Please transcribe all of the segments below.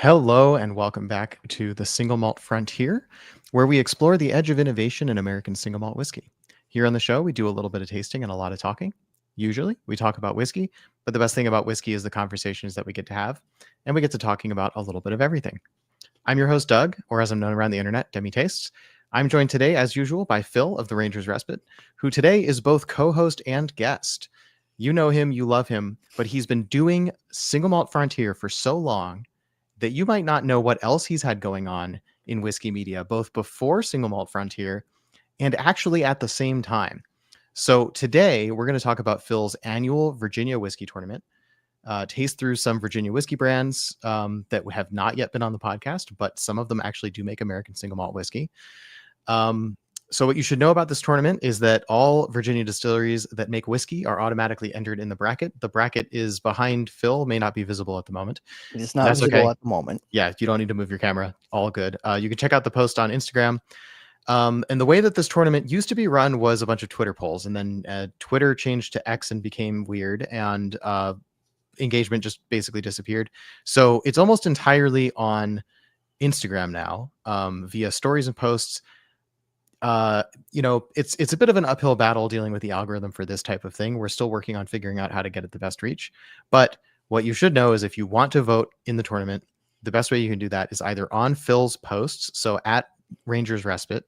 Hello, and welcome back to the Single Malt Frontier, where we explore the edge of innovation in American single malt whiskey. Here on the show, we do a little bit of tasting and a lot of talking. Usually, we talk about whiskey, but the best thing about whiskey is the conversations that we get to have, and we get to talking about a little bit of everything. I'm your host, Doug, or as I'm known around the internet, Demi Tastes. I'm joined today, as usual, by Phill of the Ranger's Respite, who today is both co host and guest. You know him, you love him, but he's been doing Single Malt Frontier for so long that you might not know what else he's had going on in whiskey media, both before Single Malt Frontier and actually at the same time. So today we're going to talk about Phil's annual Virginia Whiskey Tournament, taste through some Virginia whiskey brands that have not yet been on the podcast, but some of them actually do make American single malt whiskey. So what you should know about this tournament is that all Virginia distilleries that make whiskey are automatically entered in the bracket. The bracket is behind Phill, may not be visible at the moment. It is not That's visible okay. at the moment. Yeah, you don't need to move your camera. All good. You can check out the post on Instagram. And the way that this tournament used to be run was a bunch of Twitter polls, and then Twitter changed to X and became weird, and engagement just basically disappeared. So it's almost entirely on Instagram now, via stories and posts. It's a bit of an uphill battle dealing with the algorithm for this type of thing. We're still working on figuring out how to get it the best reach. But what you should know is if you want to vote in the tournament, the best way you can do that is either on Phil's posts, so at Rangers Respite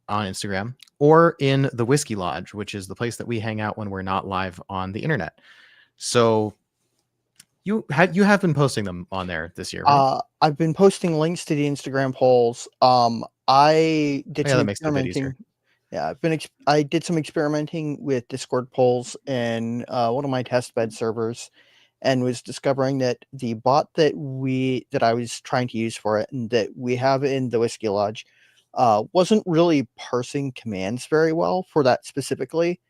on Instagram, or in the Whiskey Lodge, which is the place that we hang out when we're not live on the internet. So you have been posting them on there this year, right? I've been posting links to the Instagram polls. I did Yeah, some that makes it a bit easier. experimenting. Yeah, I did some experimenting with Discord polls and one of my test bed servers, and was discovering that the bot that I was trying to use for it and that we have in the Whiskey Lodge wasn't really parsing commands very well for that specifically.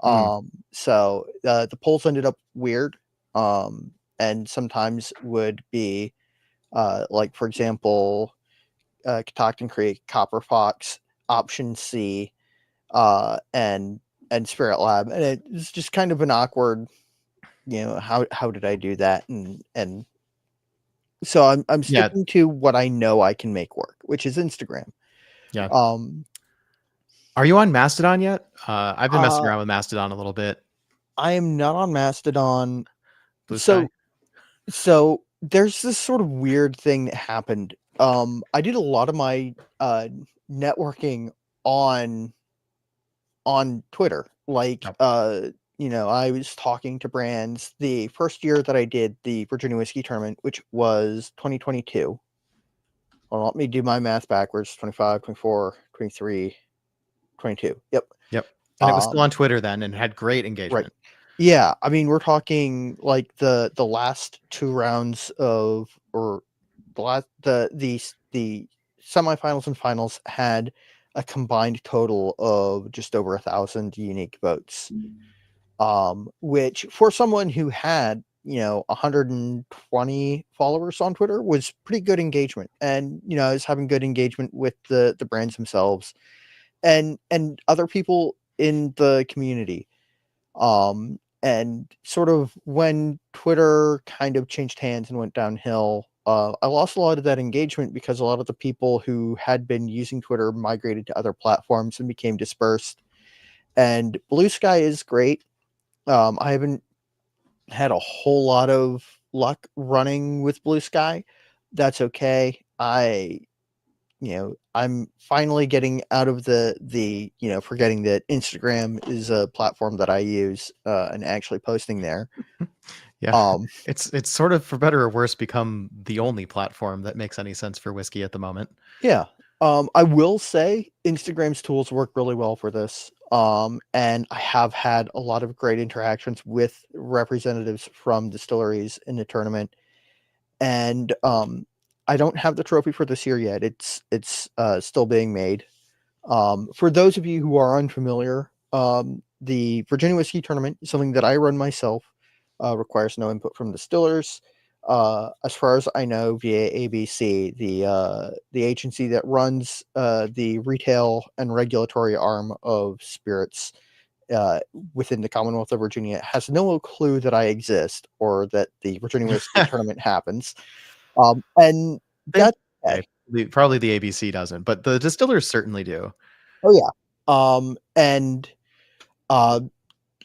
So the polls ended up weird. And sometimes would be like, for example, Catoctin Creek, Copper Fox, Option C, and Spirit Lab, and it's just kind of an awkward, how did I do that? And so I'm sticking to what I know I can make work, which is Instagram. Yeah. Um, Are you on Mastodon yet? I've been messing around with Mastodon a little bit. I am not on Mastodon. Blue Sky? So there's this sort of weird thing that happened. I did a lot of my networking on Twitter. Like, Yep. I was talking to brands the first year that I did the Virginia Whiskey Tournament, which was 2022. Well, let me do my math backwards. 25, 24, 23, 22. Yep. And it was still on Twitter then and had great engagement. Right. Yeah, I mean, we're talking like the last two rounds of, or the semifinals and finals had a combined total of just over 1,000 unique votes, which for someone who had 120 followers on Twitter was pretty good engagement, and is having good engagement with the brands themselves and other people in the community. And sort of when Twitter kind of changed hands and went downhill, I lost a lot of that engagement because a lot of the people who had been using Twitter migrated to other platforms and became dispersed. And Blue Sky is great. I haven't had a whole lot of luck running with Blue Sky. That's okay. I'm finally getting out of the forgetting that Instagram is a platform that I use, and actually posting there. Yeah. It's sort of, for better or worse, become the only platform that makes any sense for whiskey at the moment. Yeah. I will say Instagram's tools work really well for this. And I have had a lot of great interactions with representatives from distilleries in the tournament. And I don't have the trophy for this year yet. It's still being made. For those of you who are unfamiliar, the Virginia Whiskey Tournament is something that I run myself. Requires no input from distillers. As far as I know, via ABC, the agency that runs the retail and regulatory arm of spirits within the Commonwealth of Virginia, has no clue that I exist or that the Virginia Whiskey Tournament happens. And They that's okay. probably the ABC doesn't, but the distillers certainly do. Oh yeah. And uh,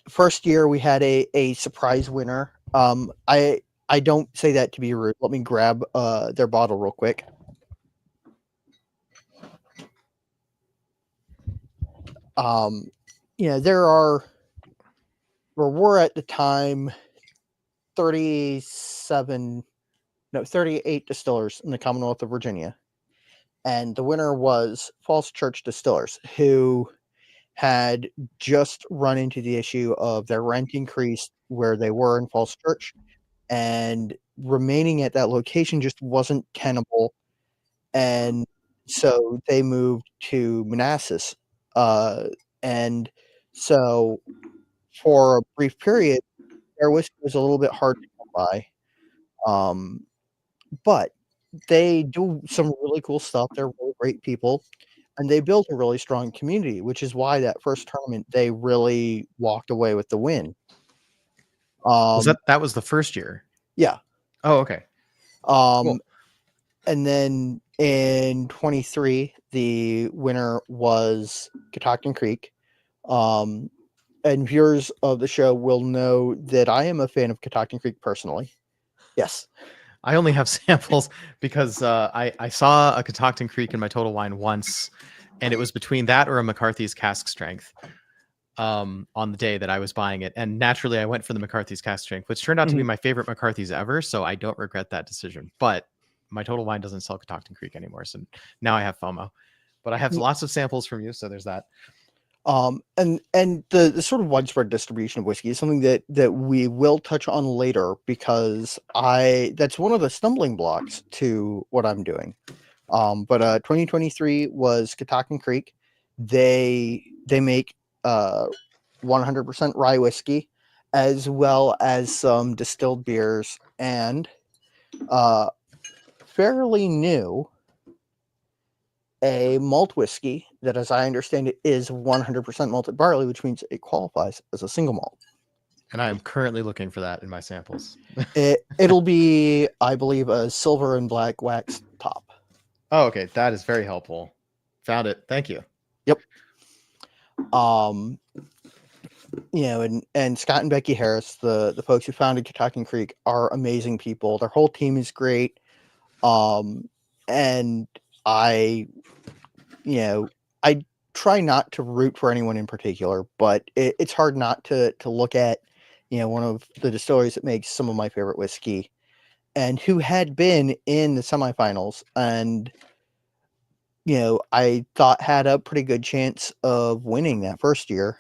first year we had a surprise winner. I don't say that to be rude. Let me grab their bottle real quick. Um, there were at the time 38 distillers in the Commonwealth of Virginia. And the winner was Falls Church Distillers, who had just run into the issue of their rent increase where they were in Falls Church, and remaining at that location just wasn't tenable. And so they moved to Manassas. Uh, and so for a brief period, their whiskey was a little bit hard to come by. Um, but they do some really cool stuff. They're really great people, and they built a really strong community, which is why that first tournament they really walked away with the win. Was Um, that was the first year? yeah. Oh, okay. Cool. Um, and then in 23, the winner was Catoctin Creek. Um, and viewers of the show will know that I am a fan of Catoctin Creek personally. Yes. I only have samples because I saw a Catoctin Creek in my Total Wine once, and it was between that or a McCarthy's Cask Strength on the day that I was buying it. And naturally, I went for the McCarthy's Cask Strength, which turned out to be Mhm. my favorite McCarthy's ever. So I don't regret that decision. But my Total Wine doesn't sell Catoctin Creek anymore, so now I have FOMO. But I have lots of samples from you, so there's that. And the sort of widespread distribution of whiskey is something that we will touch on later, because that's one of the stumbling blocks to what I'm doing. But 2023 was Catoctin Creek. They make 100% rye whiskey, as well as some distilled beers, and uh, fairly new, a malt whiskey that, as I understand it, is 100% malted barley, which means it qualifies as a single malt. And I am currently looking for that in my samples. It'll be, I believe, a silver and black wax top. Oh, okay. That is very helpful. Found it. Thank you. Yep. And Scott and Becky Harris, the folks who founded Catoctin Creek, are amazing people. Their whole team is great. And I try not to root for anyone in particular, but it's hard not to look at, one of the distilleries that makes some of my favorite whiskey, and who had been in the semifinals, and I thought had a pretty good chance of winning that first year,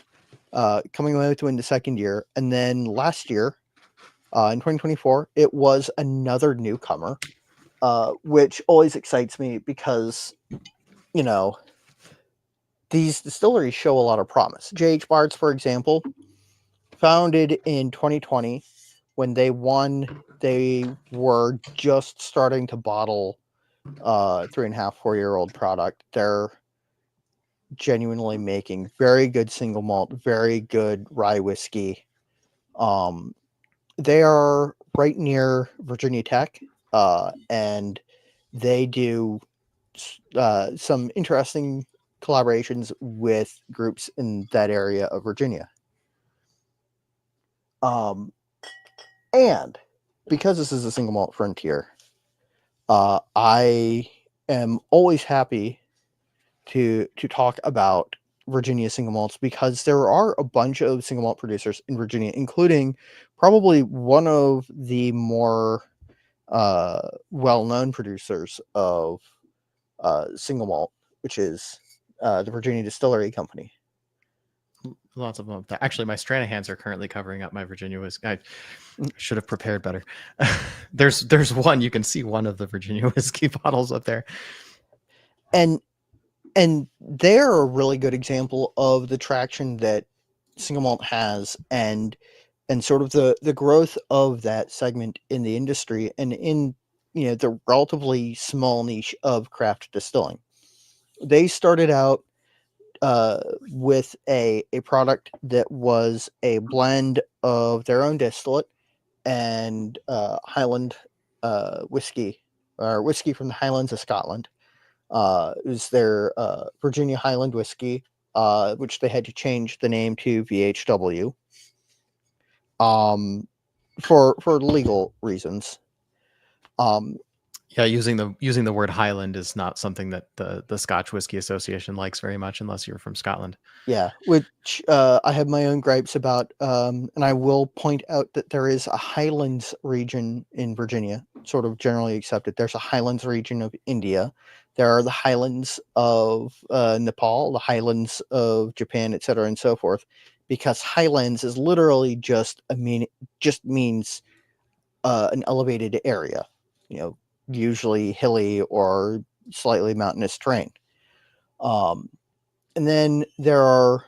coming away to win the second year, and then last year, in 2024, it was another newcomer, which always excites me because these distilleries show a lot of promise. J.H. Bart's, for example, founded in 2020. When they won, they were just starting to bottle 3.5, 4-year-old product. They're genuinely making very good single malt, very good rye whiskey. They are right near Virginia Tech, and they do some interesting collaborations with groups in that area of Virginia. And because this is a single malt frontier, I am always happy to talk about Virginia single malts, because there are a bunch of single malt producers in Virginia, including probably one of the more well-known producers of single malt, which is the Virginia Distillery Company. Lots of them. Actually, my Stranahan's are currently covering up my Virginia whiskey. I should have prepared better. There's one. You can see one of the Virginia whiskey bottles up there. And they're a really good example of the traction that single malt has, and sort of the growth of that segment in the industry, and in the relatively small niche of craft distilling. They started out with a product that was a blend of their own distillate and Highland whiskey or whiskey from the Highlands of Scotland. It was their Virginia Highland whiskey, which they had to change the name to VHW for legal reasons. Yeah, using the word Highland is not something that the Scotch Whisky Association likes very much, unless you're from Scotland. Yeah, which I have my own gripes about, and I will point out that there is a Highlands region in Virginia, sort of generally accepted. There's a Highlands region of India. There are the Highlands of Nepal, the Highlands of Japan, etc., and so forth. Because Highlands is literally just means an elevated area, usually hilly or slightly mountainous terrain. And then there are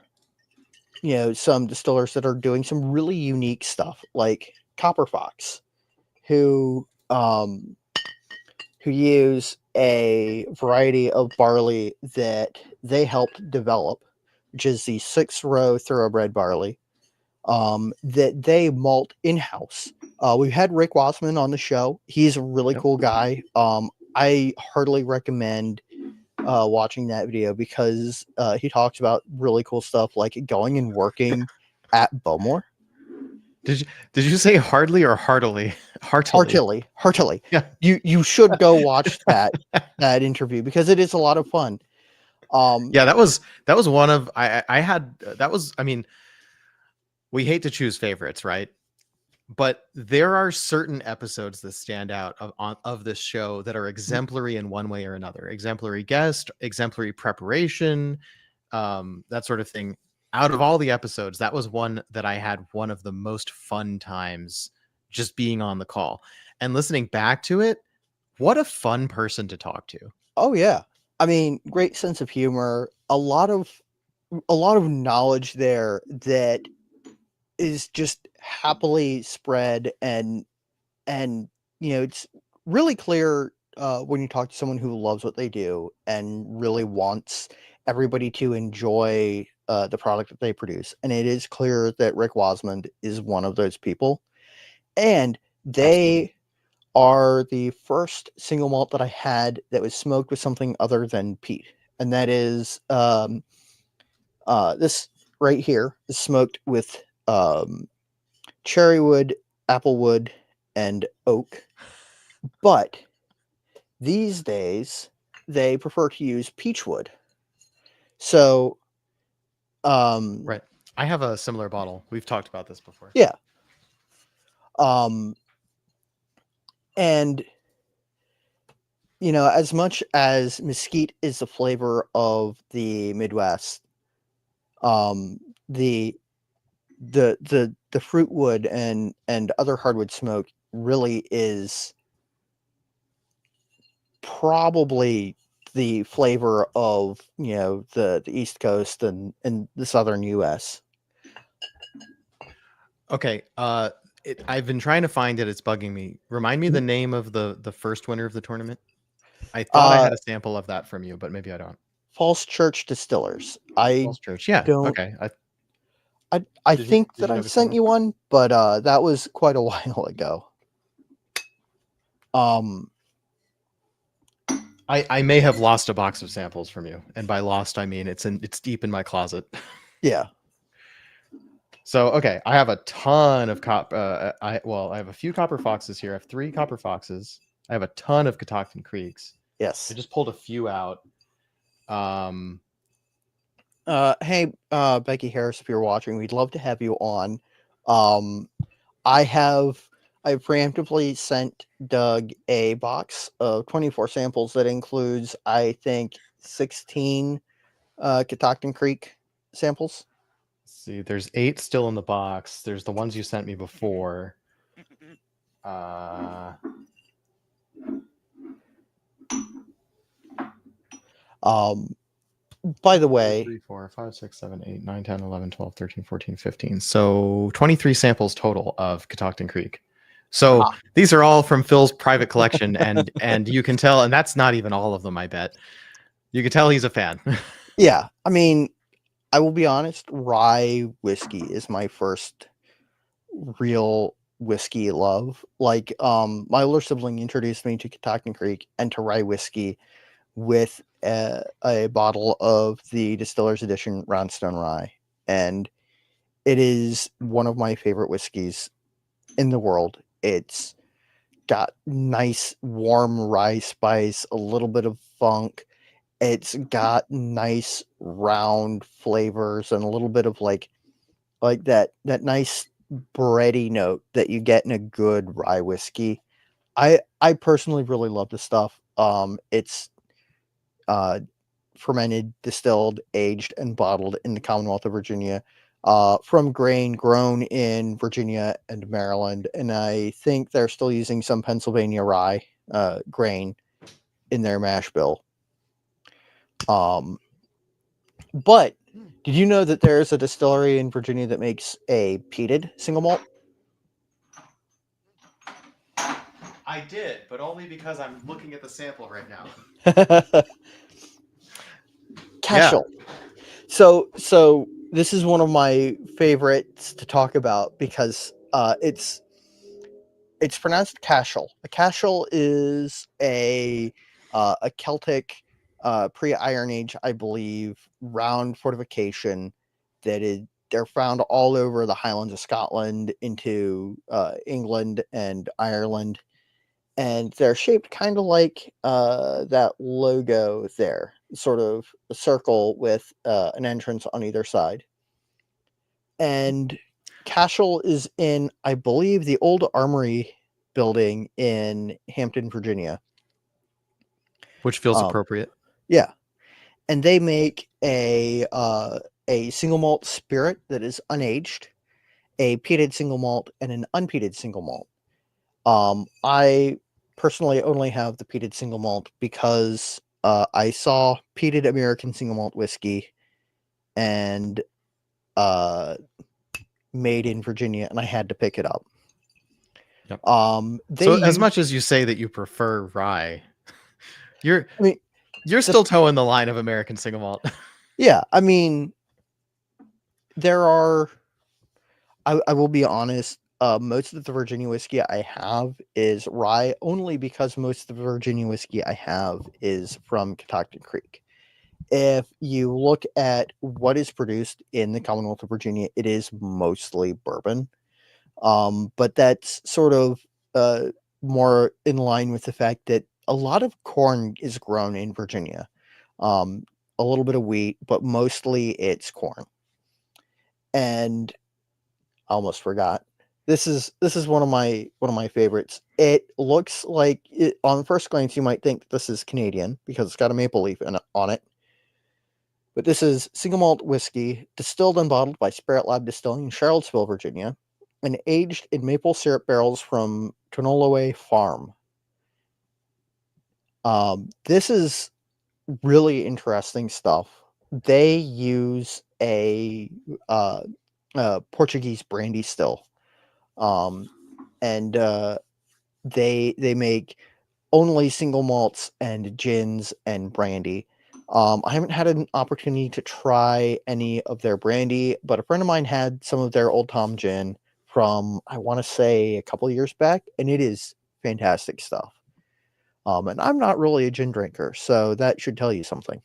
some distillers that are doing some really unique stuff, like Copper Fox, who use a variety of barley that they helped develop, which is the 6-row thoroughbred barley, that they malt in-house. We've had Rick Wasman on the show. He's a really cool guy. I heartily recommend watching that video because he talks about really cool stuff like going and working at Bowmore. Did you say hardly or heartily? Heartily. Yeah. You should go watch that interview because it is a lot of fun. Yeah, that was one of I had that was, I mean, we hate to choose favorites, right? But there are certain episodes that stand out of this show that are exemplary in one way or another. Exemplary guest, exemplary preparation, that sort of thing. Out of all the episodes, that was one that I had one of the most fun times just being on the call and listening back to it. What a fun person to talk to. Oh yeah. I mean, great sense of humor, a lot of knowledge there that is just happily spread, and it's really clear when you talk to someone who loves what they do and really wants everybody to enjoy the product that they produce. And it is clear that Rick Wasmond is one of those people. And they are the first single malt that I had that was smoked with something other than peat. And that is this right here is smoked with cherrywood, applewood, and oak. But these days, they prefer to use peachwood. So, right. I have a similar bottle. We've talked about this before. Yeah. And as much as mesquite is the flavor of the Midwest, the fruit wood and other hardwood smoke really is probably the flavor of the East Coast and the Southern U.S. Okay, I've been trying to find it. It's bugging me. Remind me the name of the first winner of the tournament. I thought I had a sample of that from you, but maybe I don't. Falls Church Distillers. Falls Church. Yeah. Okay. I think that I sent you one, but that was quite a while ago. I may have lost a box of samples from you, and by lost I mean it's deep in my closet. Yeah. So okay, I have a ton of I have a few Copper Foxes here. I have 3 Copper Foxes. I have a ton of Catoctin Creeks. Yes. I just pulled a few out. Hey, Becky Harris, if you're watching, we'd love to have you on. I preemptively sent Doug a box of 24 samples that includes, I think, 16 Catoctin Creek samples. Let's see, there's 8 still in the box. There's the ones you sent me before. By the way, 3, 4, 5, 6, 7, 8, 9, 10, 11, 12, 13, 14, 15. So 23 samples total of Catoctin Creek. So these are all from Phil's private collection, and you can tell, and that's not even all of them, I bet. You can tell he's a fan. Yeah, I mean, I will be honest, rye whiskey is my first real whiskey love. Like, my older sibling introduced me to Catoctin Creek and to rye whiskey with a bottle of the Distiller's Edition Roundstone Rye, and it is one of my favorite whiskeys in the world. It's got nice warm rye spice, a little bit of funk. It's got nice round flavors and a little bit of like that nice bready note that you get in a good rye whiskey. I personally really love this stuff. It's uh, fermented, distilled, aged, and bottled in the Commonwealth of Virginia, from grain grown in Virginia and Maryland. And I think they're still using some Pennsylvania rye grain in their mash bill. But did you know that there's a distillery in Virginia that makes a peated single malt? I did, but only because I'm looking at the sample right now. Cashel. Yeah. So this is one of my favorites to talk about because it's pronounced Cashel. A Cashel is a Celtic pre-Iron Age, I believe, round fortification they're found all over the Highlands of Scotland into England and Ireland, and they're shaped kind of like that logo there, sort of a circle with an entrance on either side. And Cashel is in, I believe, the old Armory building in Hampton, Virginia. Which feels appropriate. Yeah. And they make a single malt spirit that is unaged, a peated single malt, and an unpeated single malt. I personally only have the peated single malt because I saw peated American single malt whiskey and made in Virginia, and I had to pick it up. Yep. So as much as you say that you prefer rye, you're still towing the line of American single malt. Yeah, I mean, there are. I will be honest. Most of the Virginia whiskey I have is rye, only because most of the Virginia whiskey I have is from Catoctin Creek. If you look at what is produced in the Commonwealth of Virginia, it is mostly bourbon. But that's sort of more in line with the fact that a lot of corn is grown in Virginia. A little bit of wheat, but mostly it's corn. And I almost forgot. This is one of my favorites. It looks like on first glance you might think this is Canadian because it's got a maple leaf on it. But this is single malt whiskey, distilled and bottled by Spirit Lab Distilling in Charlottesville, Virginia, and aged in maple syrup barrels from Tonolowe Farm. This is really interesting stuff. They use a Portuguese brandy still, and they make only single malts and gins and brandy. I haven't had an opportunity to try any of their brandy, but a friend of mine had some of their Old Tom gin from, I want to say, a couple of years back, and it is fantastic stuff. And I'm not really a gin drinker, so that should tell you something.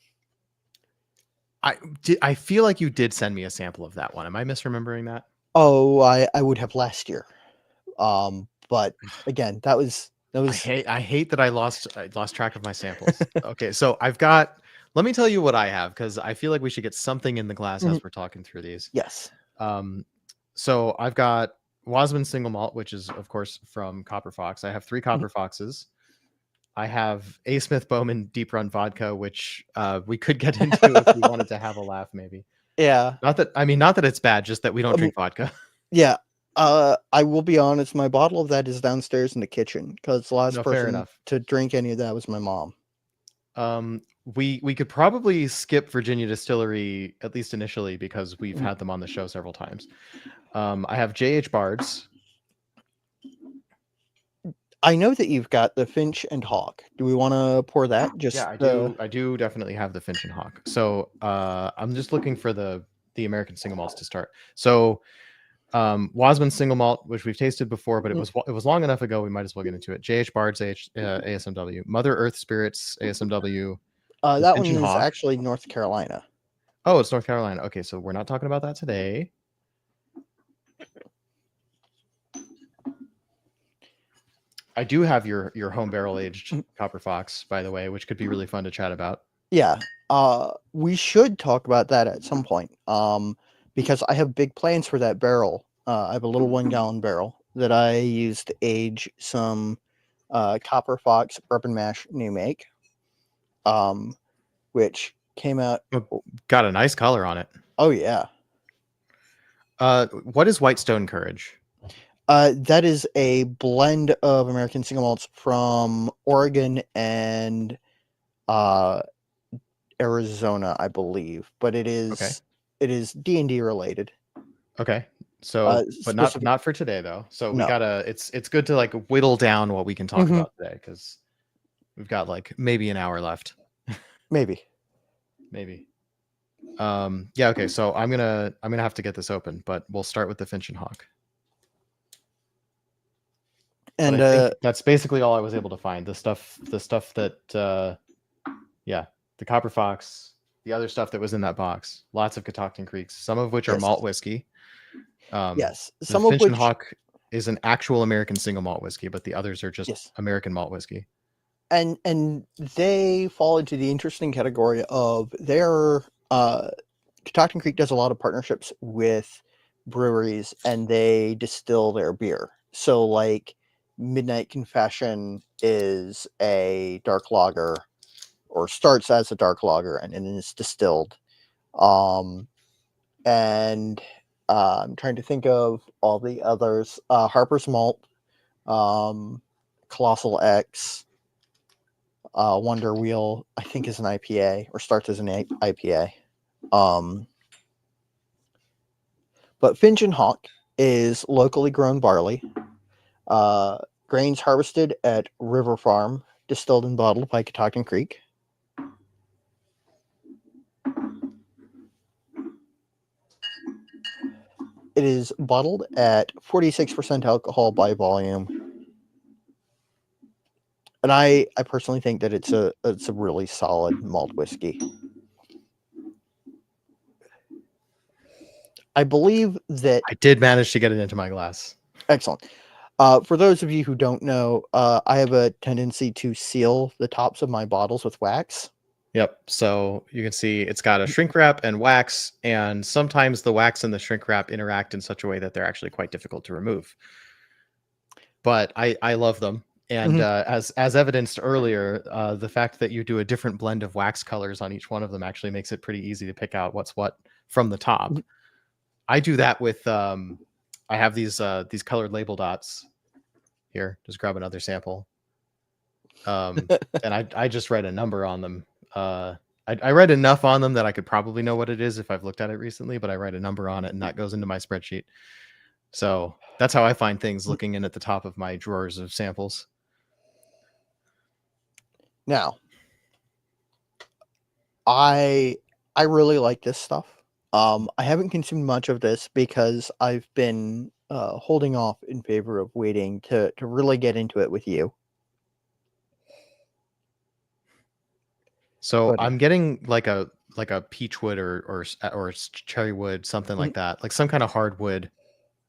I feel like you did send me a sample of that one. Am I misremembering that? Oh, I would have last year. But again, that was. I hate that I lost track of my samples. Okay, so let me tell you what I have, because I feel like we should get something in the glass as we're talking through these. Yes. So I've got Wasman single malt, which is of course from Copper Fox. I have 3 Copper Foxes. I have A. Smith Bowman Deep Run Vodka, which we could get into if we wanted to have a laugh, maybe. Yeah. Not that it's bad, just that we don't drink vodka. Yeah. I will be honest, my bottle of that is downstairs in the kitchen because the last person to drink any of that was my mom. We could probably skip Virginia Distillery, at least initially, because we've had them on the show several times. I have J.H. Bard's. I know that you've got the Finch and Hawk. Do we want to pour that? I do definitely have the Finch and Hawk. So I'm just looking for the American single malts to start. So Wasman single malt, which we've tasted before, but Mm. it was long enough ago. We might as well get into it. JH Bard's ASMW, Mother Earth Spirits ASMW, the That Finch one and is Hawk. actually North Carolina. Oh, it's North Carolina. Okay, so we're not talking about that today. I do have your home barrel aged Copper Fox, by the way, which could be really fun to chat about. Yeah. We should talk about that at some point. Because I have big plans for that barrel. I have a little 1-gallon barrel that I use to age some Copper Fox bourbon mash new make. Which came out. Got a nice color on it. Oh yeah. What is Whitestone Courage? That is a blend of American single malts from Oregon and Arizona, I believe, but it is D&D related. Okay. So, but Specific. not for today though. So we No. gotta. It's good to like whittle down what we can talk Mhm. about today because we've got like maybe an hour left. Maybe. Maybe. Yeah. Okay. So I'm gonna have to get this open, but we'll start with the Finch and Hawk. And But I think that's basically all I was able to find. The stuff that, yeah, the Copper Fox, the other stuff that was in that box. Lots of Catoctin Creeks, some of which are yes, malt whiskey. yes, The some of Finch and which Hawk is an actual American single malt whiskey, but the others are just yes, American malt whiskey. and they fall into the interesting category of their Catoctin Creek does a lot of partnerships with breweries and they distill their beer. So like Midnight Confession is a dark lager or starts as a dark lager and then is distilled. And I'm trying to think of all the others. Harper's Malt, Colossal X, Wonder Wheel, I think is an IPA or starts as an IPA. But Finch and Hawk is locally grown barley. Grains harvested at River Farm, distilled and bottled by Catoctin Creek. It is bottled at 46% alcohol by volume. And I personally think that it's a really solid malt whiskey. I believe that I did manage to get it into my glass. excellent. For those of you who don't know, I have a tendency to seal the tops of my bottles with wax. Yep. So you can see it's got a shrink wrap and wax, and sometimes the wax and the shrink wrap interact in such a way that they're actually quite difficult to remove. But I love them. And as evidenced earlier, the fact that you do a different blend of wax colors on each one of them actually makes it pretty easy to pick out what's what from the top. I do that with I have these colored label dots here. Just grab another sample. And I just read a number on them. I read enough on them that I could probably know what it is if I've looked at it recently, but I write a number on it and that goes into my spreadsheet. So that's how I find things looking in at the top of my drawers of samples. Now, I really like this stuff. I haven't consumed much of this because I've been holding off in favor of waiting to really get into it with you. So But I'm getting like a peach wood or cherry wood, something like that, like some kind of hardwood,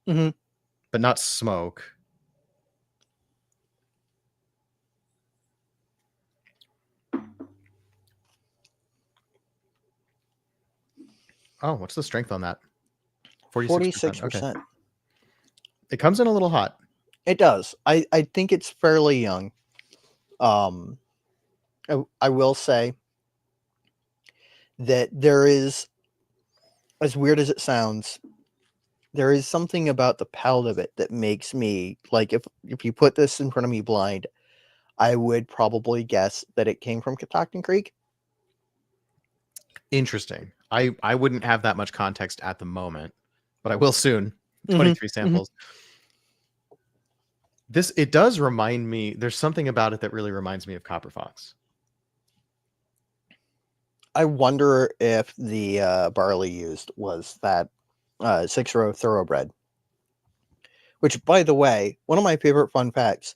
but not smoke. Oh, what's the strength on that? 46%. Okay. It comes in a little hot. It does. I think it's fairly young. I will say that there is, as weird as it sounds, there is something about the palate of it that makes me like if you put this in front of me blind, I would probably guess that it came from Catoctin Creek. Interesting. I wouldn't have that much context at the moment, but I will soon. 23 samples. It does remind me, there's something about it that really reminds me of Copper Fox. I wonder if the barley used was that 6-row thoroughbred. which, by the way, one of my favorite fun facts,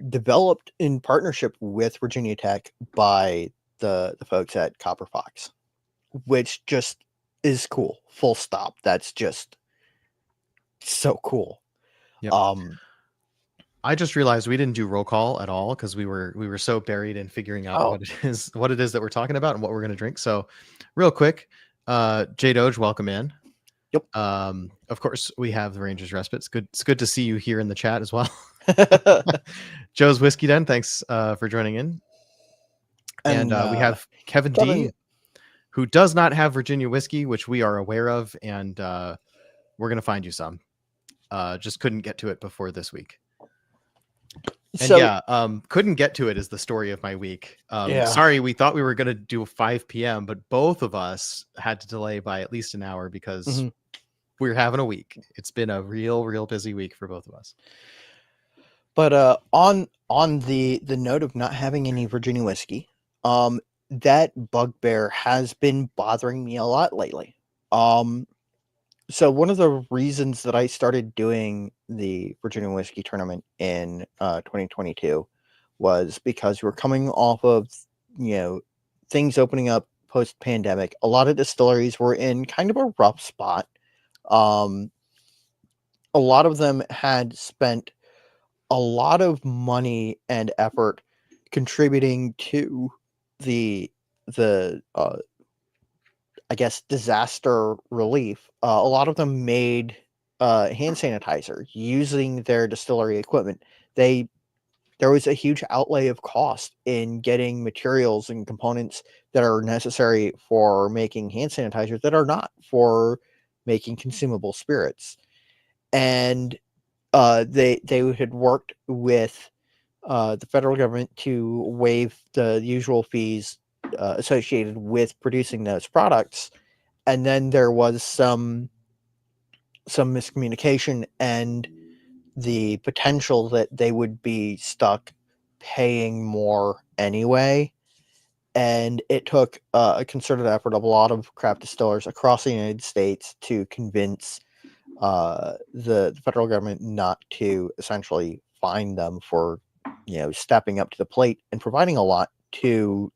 developed in partnership with Virginia Tech by the folks at Copper Fox, which just is cool. Full stop. That's just so cool. Yep. Um, I just realized we didn't do roll call at all because we were so buried in figuring out oh, what it is that we're talking about and what we're going to drink. So, real quick, J Doge, welcome in. yep. Of course, we have the Rangers Respite. It's good to see you here in the chat as well. Joe's Whiskey Den, thanks for joining in. And And we have Kevin D, Kevin, who does not have Virginia whiskey, which we are aware of, and we're gonna find you some. Just couldn't get to it before this week. And so yeah, couldn't get to it is the story of my week. yeah. Sorry, we thought we were gonna do 5 p.m., but both of us had to delay by at least an hour because Mhm. we're having a week. It's been a real busy week for both of us. But on the note of not having any Virginia whiskey, that bugbear has been bothering me a lot lately. So one of the reasons that I started doing the Virginia whiskey tournament in 2022 was because we're coming off of, you know, things opening up post pandemic. A lot of distilleries were in kind of a rough spot. Um, a lot of them had spent a lot of money and effort contributing to the I guess disaster relief. A lot of them made hand sanitizer using their distillery equipment. They There was a huge outlay of cost in getting materials and components that are necessary for making hand sanitizer that are not for making consumable spirits. And they had worked with the federal government to waive the usual fees associated with producing those products, and then there was some miscommunication and the potential that they would be stuck paying more anyway. And it took a concerted effort of a lot of craft distillers across the United States to convince the federal government not to essentially fine them for, stepping up to the plate and providing a lot to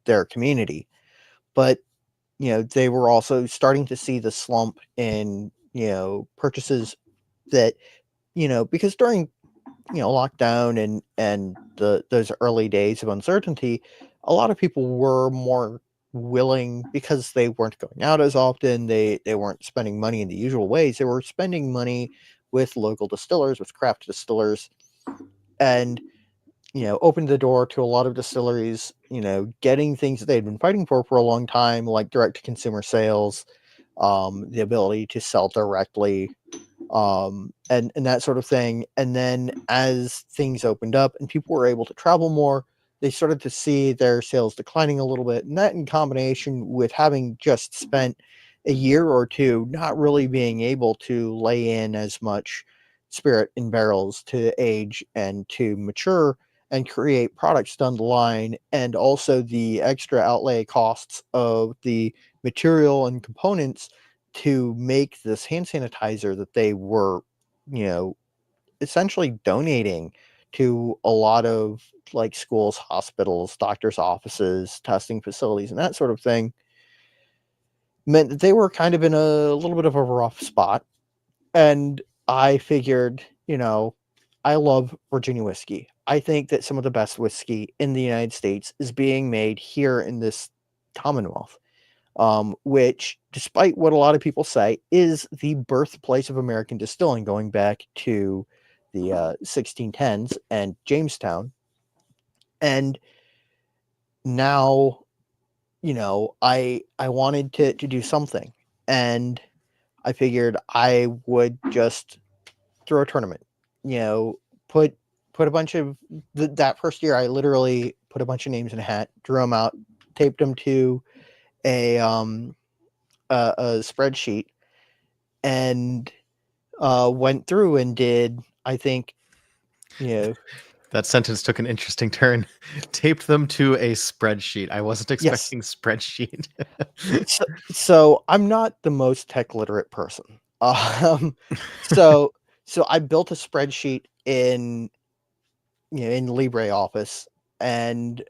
their community. But they were also starting to see the slump in purchases that because during lockdown and those early days of uncertainty, a lot of people were more willing because they weren't going out as often. They weren't spending money in the usual ways. They were spending money with local distillers, with craft distillers, and opened the door to a lot of distilleries, getting things that they'd been fighting for a long time, like direct to consumer sales, the ability to sell directly, and that sort of thing. And then as things opened up and people were able to travel more, they started to see their sales declining a little bit. And that, in combination with having just spent a year or two not really being able to lay in as much spirit in barrels to age and to mature and create products down the line, and also the extra outlay costs of the material and components to make this hand sanitizer that they were, you know, essentially donating to a lot of like schools, hospitals, doctors' offices, testing facilities, and that sort of thing, meant that they were kind of in a little bit of a rough spot. And I figured, I love Virginia whiskey. I think that some of the best whiskey in the United States is being made here in this Commonwealth, which, despite what a lot of people say, is the birthplace of American distilling, going back to the 1610s and Jamestown. And now, I wanted to do something, and I figured I would just throw a tournament. You know, put put a bunch of that first year. I literally put a bunch of names in a hat, drew them out, taped them to a a spreadsheet, and went through and did. I think you know. That sentence took an interesting turn. Taped them to a spreadsheet. I wasn't Yes. expecting spreadsheet. So I'm not the most tech literate person. Um, so So I built a spreadsheet in in LibreOffice, and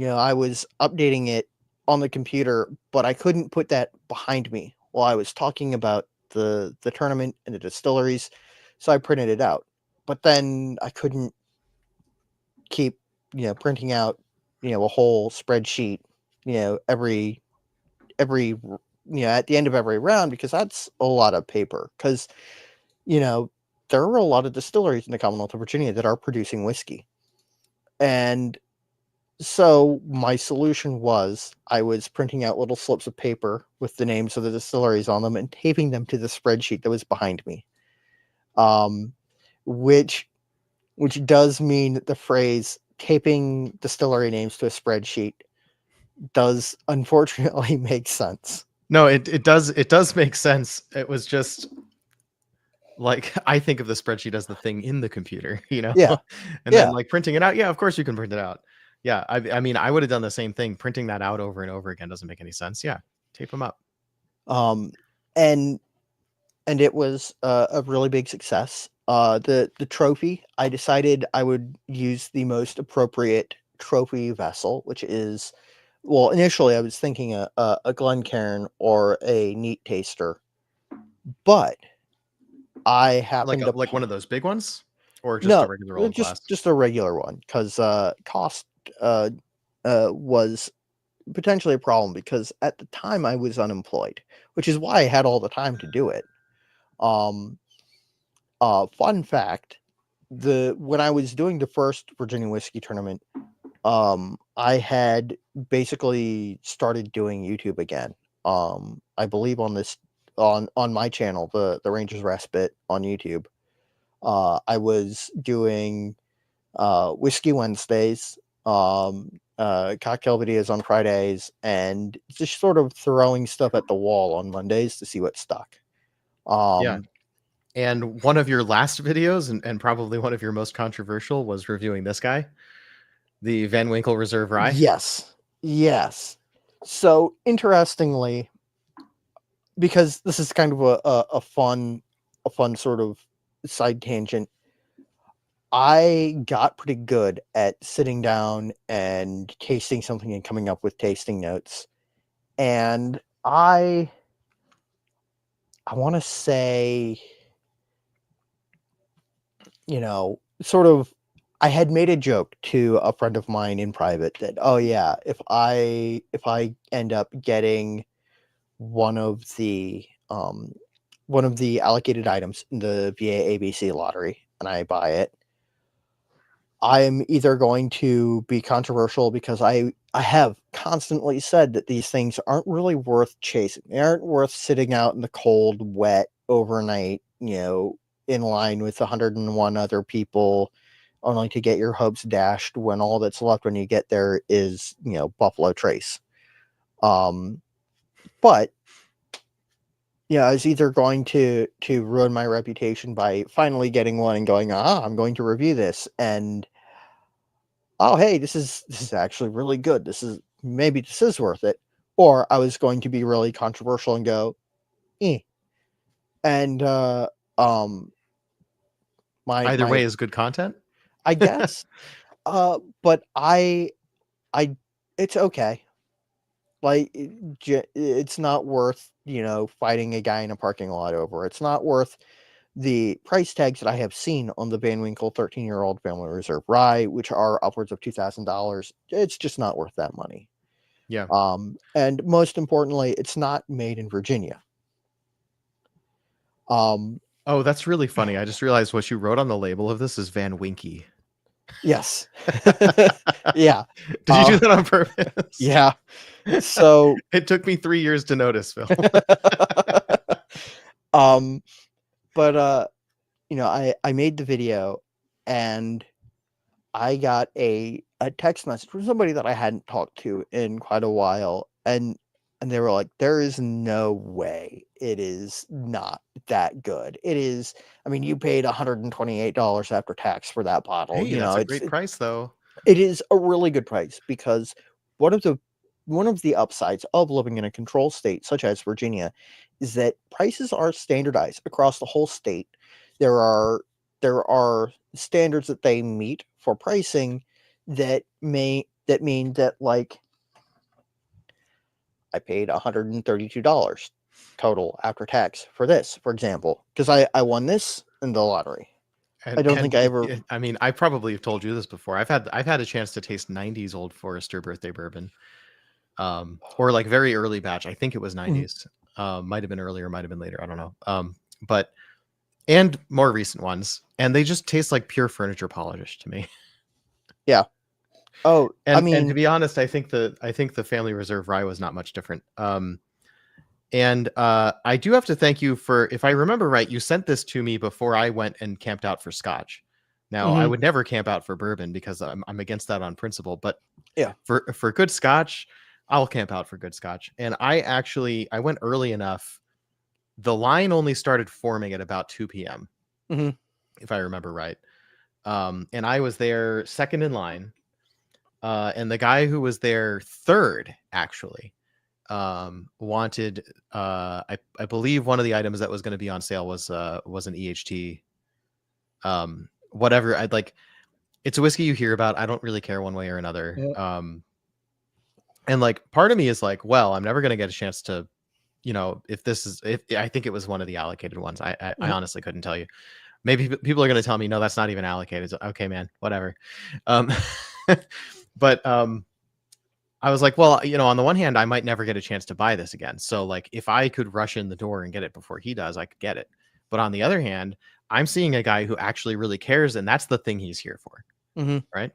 I was updating it on the computer, but I couldn't put that behind me while I was talking about the tournament and the distilleries, so I printed it out. But then I couldn't keep printing out a whole spreadsheet every at the end of every round, because that's a lot of paper. Because you know there are a lot of distilleries in the Commonwealth of Virginia that are producing whiskey, and so my solution was I was printing out little slips of paper with the names of the distilleries on them and taping them to the spreadsheet that was behind me. Um, which does mean that the phrase taping distillery names to a spreadsheet does unfortunately make sense. No, it does make sense. It was just like I think of the spreadsheet as the thing in the computer, Yeah, and then yeah. like printing it out. Yeah, of course you can print it out. Yeah, I mean, I would have done the same thing. Printing that out over and over again doesn't make any sense. Yeah, tape them up. Um, and it was a really big success. The trophy, I decided I would use the most appropriate trophy vessel, which is, well, initially I was thinking a Glencairn or a Neat Taster, but I Like happened to like one of those big ones, or just a no, regular old glass. just a regular one, because cost uh, was potentially a problem, because at the time I was unemployed, which is why I had all the time to do it. Um, Fun fact: when I was doing the first Virginia whiskey tournament, I had basically started doing YouTube again. I believe on this on my channel, the Rangers Respite on YouTube. I was doing Whiskey Wednesdays, cocktail videos on Fridays, and just sort of throwing stuff at the wall on Mondays to see what stuck. Yeah. Um, And one of your last videos, and probably one of your most controversial, was reviewing this guy, the Van Winkle Reserve Rye. yes, yes. So interestingly, because this is kind of a fun sort of side tangent, I got pretty good at sitting down and tasting something and coming up with tasting notes. And I want to say, sort of, I had made a joke to a friend of mine in private that, oh yeah, if I end up getting one of the allocated items in the VA ABC lottery and I buy it, I'm either going to be controversial, because I have constantly said that these things aren't really worth chasing. They aren't worth sitting out in the cold, wet overnight, in line with 101 other people, only to get your hopes dashed when all that's left when you get there is, Buffalo Trace. Um, but I was either going to ruin my reputation by finally getting one and going, I'm going to review this, and oh hey, this is actually really good. This is worth it. Or I was going to be really controversial and go, eh. And um Either my way is good content. I guess. But I it's okay. Like it's not worth, fighting a guy in a parking lot over. It's not worth the price tags that I have seen on the Van Winkle 13-year-old Family Reserve Rye, which are upwards of $2,000. It's just not worth that money. Yeah. And most importantly, it's not made in Virginia. Um, Oh, that's really funny. I just realized what you wrote on the label of this is Van Winky. yes. Yeah. Did you do Uh, that on purpose? yeah. So, It took me 3 years to notice, Phil. um, but I made the video, and I got a text message from somebody that I hadn't talked to in quite a while, and they were like, "There is no way it is not that good. It is. I mean, you paid $128 after tax for that bottle. Hey, that's a great price, though. It is a really good price, because one of the upsides of living in a control state such as Virginia is that prices are standardized across the whole state. There are standards that they meet for pricing that mean that, like, I paid $132 total after tax for this, for example, because I won this in the lottery. I don't think I ever. I mean, I probably have told you this before. I've had a chance to taste 90s Old Forester birthday bourbon, or like very early batch. I think it was Mhm. 90s. Might have been earlier, might have been later. I don't know. But and more recent ones, and they just taste like pure furniture polish to me. Yeah. Oh, I And to mean, be honest, I think the Family Reserve Rye was not much different. And I do have to thank you for, if I remember right, you sent this to me before I went and camped out for Scotch. Now, I mhm, would never camp out for bourbon because I'm against that on principle. But yeah. for good Scotch, I'll camp out for good Scotch. And I went early enough. The line only started forming at about 2 p.m. Mhm. if I remember right. And I was there second in line. And the guy who was there third actually wanted I believe one of the items that was going to be on sale was an EHT, whatever. I'd like, it's a whiskey you hear about. I don't really care one way or another. Yeah. And like part of me is like, well, I'm never going to get a chance to, if I think it was one of the allocated ones. I Mhm. honestly couldn't tell you. Maybe people are going to tell me no, that's not even allocated. So, okay, man, whatever. um but I was like, well, on the one hand, I might never get a chance to buy this again. So, like, if I could rush in the door and get it before he does, I could get it. But on the other hand, I'm seeing a guy who actually really cares, and that's the thing he's here for, Mhm. right?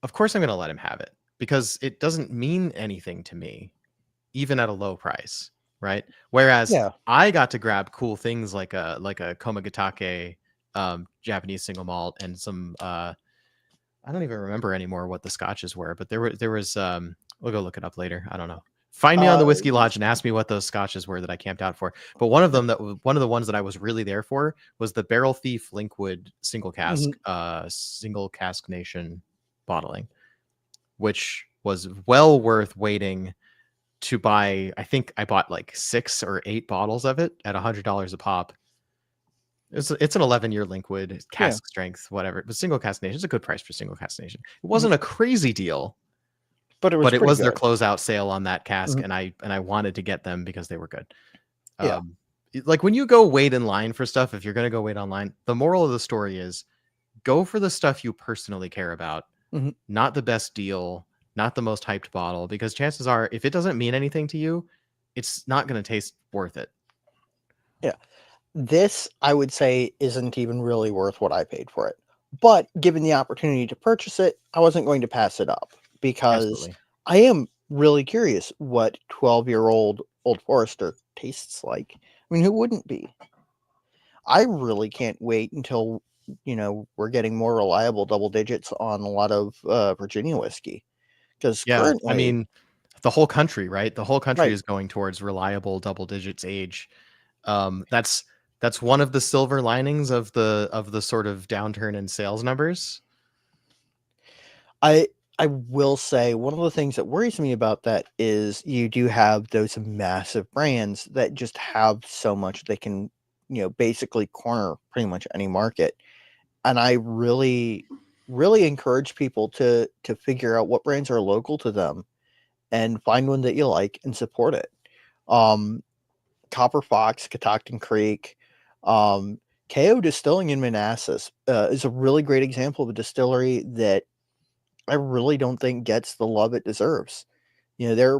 Of course, I'm going to let him have it because it doesn't mean anything to me, even at a low price, right? Whereas Yeah. I got to grab cool things like a Komagatake Japanese single malt and some I don't even remember anymore what the scotches were, but there was we'll go look it up later. I don't know. Find me on the Uh, Whiskey Lodge and ask me what those scotches were that I camped out for. But one of the ones that I was really there for was the Barrel Thief Linkwood mhm. single cask nation bottling, which was well worth waiting to buy. I think I bought like 6 or 8 bottles of it at $100 a pop. It's an 11-year liquid, Yeah. cask strength, whatever. But single cask nation is a good price for single cask nation. It Mhm. wasn't a crazy deal, But it was but it pretty was their good. closeout sale on that cask, Mhm. and I wanted to get them because they were good. Yeah. Like when you go wait in line for stuff, if you're gonna go wait online, the moral of the story is go for the stuff you personally care about, Mhm. not the best deal, not the most hyped bottle, because chances are, if it doesn't mean anything to you, it's not gonna taste worth it. Yeah. This, I would say, isn't even really worth what I paid for it. But given the opportunity to purchase it, I wasn't going to pass it up because Absolutely. I am really curious what 12-year-old Old Forester tastes like. I mean, who wouldn't be? I really can't wait until, we're getting more reliable double digits on a lot of Virginia whiskey. Because Yeah, I currently, mean, the whole country, right? The whole country right, is going towards reliable double digits age. That's one of the silver linings of the sort of downturn in sales numbers. I I will say one of the things that worries me about that is you do have those massive brands that just have so much they can, basically corner pretty much any market. And I really, really encourage people to figure out what brands are local to them and find one that you like and support it. Um, Copper Fox, Catoctin Creek, um, KO Distilling in Manassas is a really great example of a distillery that I really don't think gets the love it deserves. They're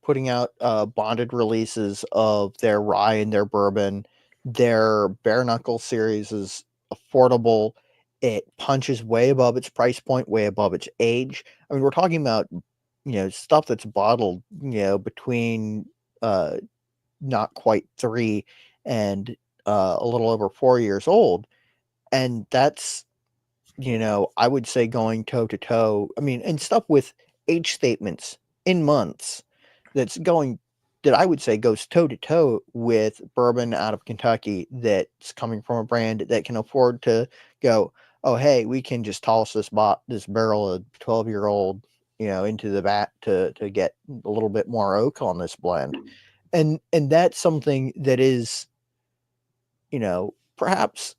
putting out bonded releases of their rye and their bourbon. Their bare knuckle series is affordable. It punches way above its price point, way above its age. I mean, we're talking about stuff that's bottled between uh, not quite 3 and a little over 4 years old, and that's I would say going toe to toe. I mean, and stuff with age statements in months that's going that I would say goes toe to toe with bourbon out of Kentucky that's coming from a brand that can afford to go, oh hey, we can just toss this barrel of 12-year-old, into the vat to get a little bit more oak on this blend. And that's something that is, perhaps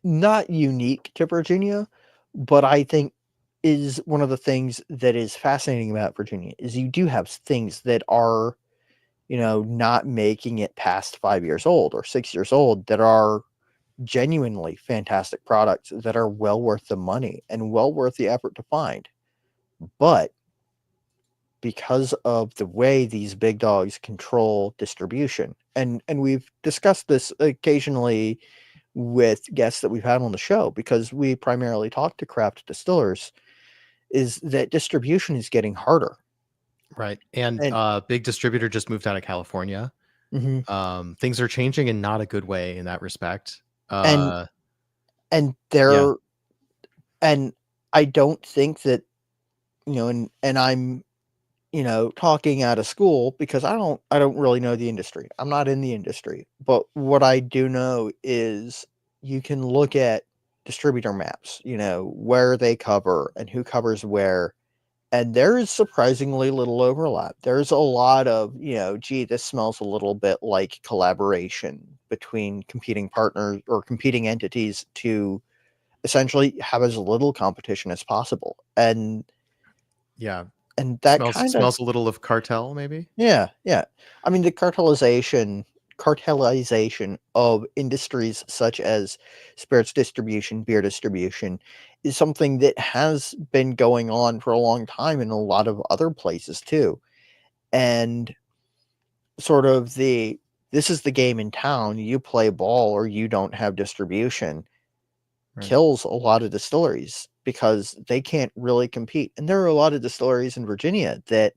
not unique to Virginia, but I think is one of the things that is fascinating about Virginia is you do have things that are, not making it past 5 years old or 6 years old that are genuinely fantastic products that are well worth the money and well worth the effort to find. But because of the way these big dogs control distribution, and we've discussed this occasionally with guests that we've had on the show because we primarily talk to craft distillers, is that distribution is getting harder. Right. And And big distributor just moved out of California. mhm, Things are changing in not a good way in that respect. and Uh, and yeah, there and I don't think that, and I'm, talking out of school because I don't really know the industry. I'm not in the industry. But what I do know is you can look at distributor maps, where they cover and who covers where. And there is surprisingly little overlap. There's a lot of, gee, this smells a little bit like collaboration between competing partners or competing entities to essentially have as little competition as possible. yeah. And that Smells kind of smells a little of cartel, maybe. yeah, yeah. I mean, the cartelization of industries such as spirits distribution, beer distribution is something that has been going on for a long time in a lot of other places too. And sort of this is the game in town, you play ball or you don't have distribution Right. kills a lot of distilleries because they can't really compete. And there are a lot of distilleries in Virginia that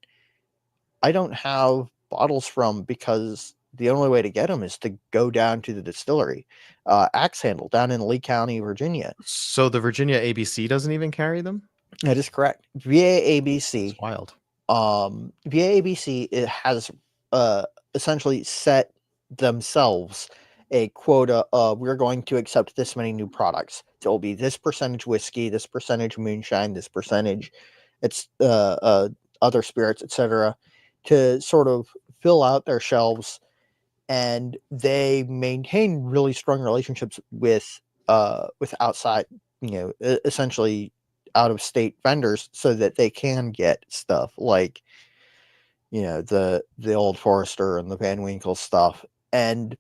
I don't have bottles from because the only way to get them is to go down to the distillery. Axe Handle down in Lee County, Virginia. So the Virginia ABC doesn't even carry them? That is correct. VA It's ABC. wild. VA ABC it has essentially set themselves a quota of we're going to accept this many new products. There will be this percentage whiskey, this percentage moonshine, this percentage it's other spirits, etc., to sort of fill out their shelves, and they maintain really strong relationships with outside, essentially out of state vendors so that they can get stuff like the Old Forester and the Van Winkle stuff, and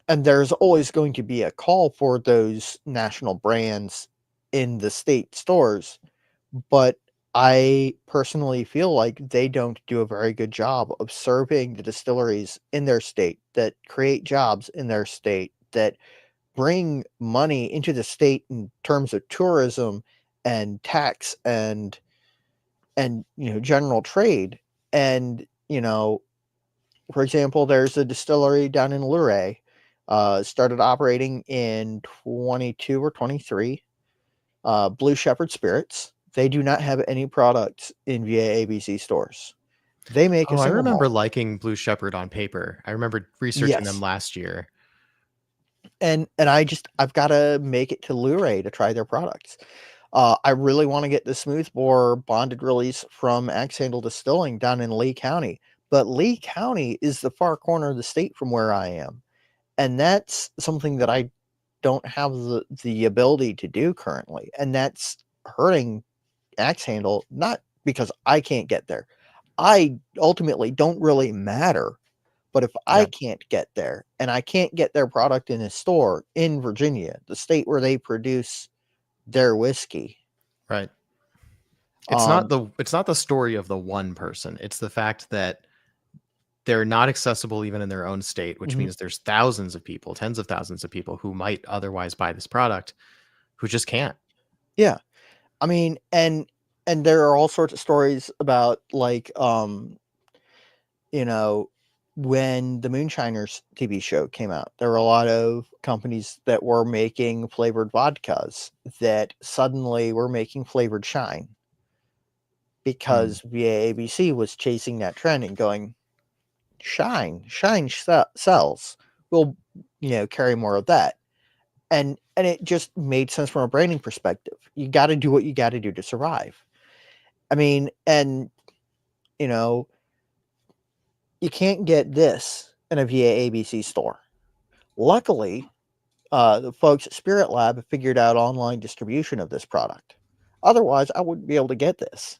there's always going to be a call for those national brands in the state stores, but I personally feel like they don't do a very good job of serving the distilleries in their state that create jobs in their state that bring money into the state in terms of tourism and tax and general trade. And for example, there's a distillery down in Luray, started operating in 22 or 23, Blue Shepherd Spirits. They do not have any products in VA ABC stores. They make a Oh, I single remember malt. liking Blue Shepherd on paper. I remember researching them Yes. last year. And I've got to make it to Luray to try their products. I really want to get the smoothbore bonded release from Axe Handle Distilling down in Lee County, but Lee County is the far corner of the state from where I am, and that's something that I don't have the ability to do currently, and that's hurting Axe Handle. Not because I can't get there. I ultimately don't really matter, but if I Yeah, can't get there and I can't get their product in a store in Virginia, the state where they produce their whiskey, right. um, It's not the story of the one person. It's the fact that they're not accessible even in their own state, which mhm, means there's thousands of people, tens of thousands of people who might otherwise buy this product who just can't. yeah. I mean, and there are all sorts of stories about like you know, when the Moonshiners TV show came out, there were a lot of companies that were making flavored vodkas that suddenly were making flavored shine Mm, because VAABC was chasing that trend and going, sells. We'll, carry more of that. And it just made sense from a branding perspective. You got to do what you got to do to survive. I mean, and you know, you can't get this in a VAABC store. Luckily, the folks at Spirit Lab have figured out online distribution of this product. Otherwise, I wouldn't be able to get this.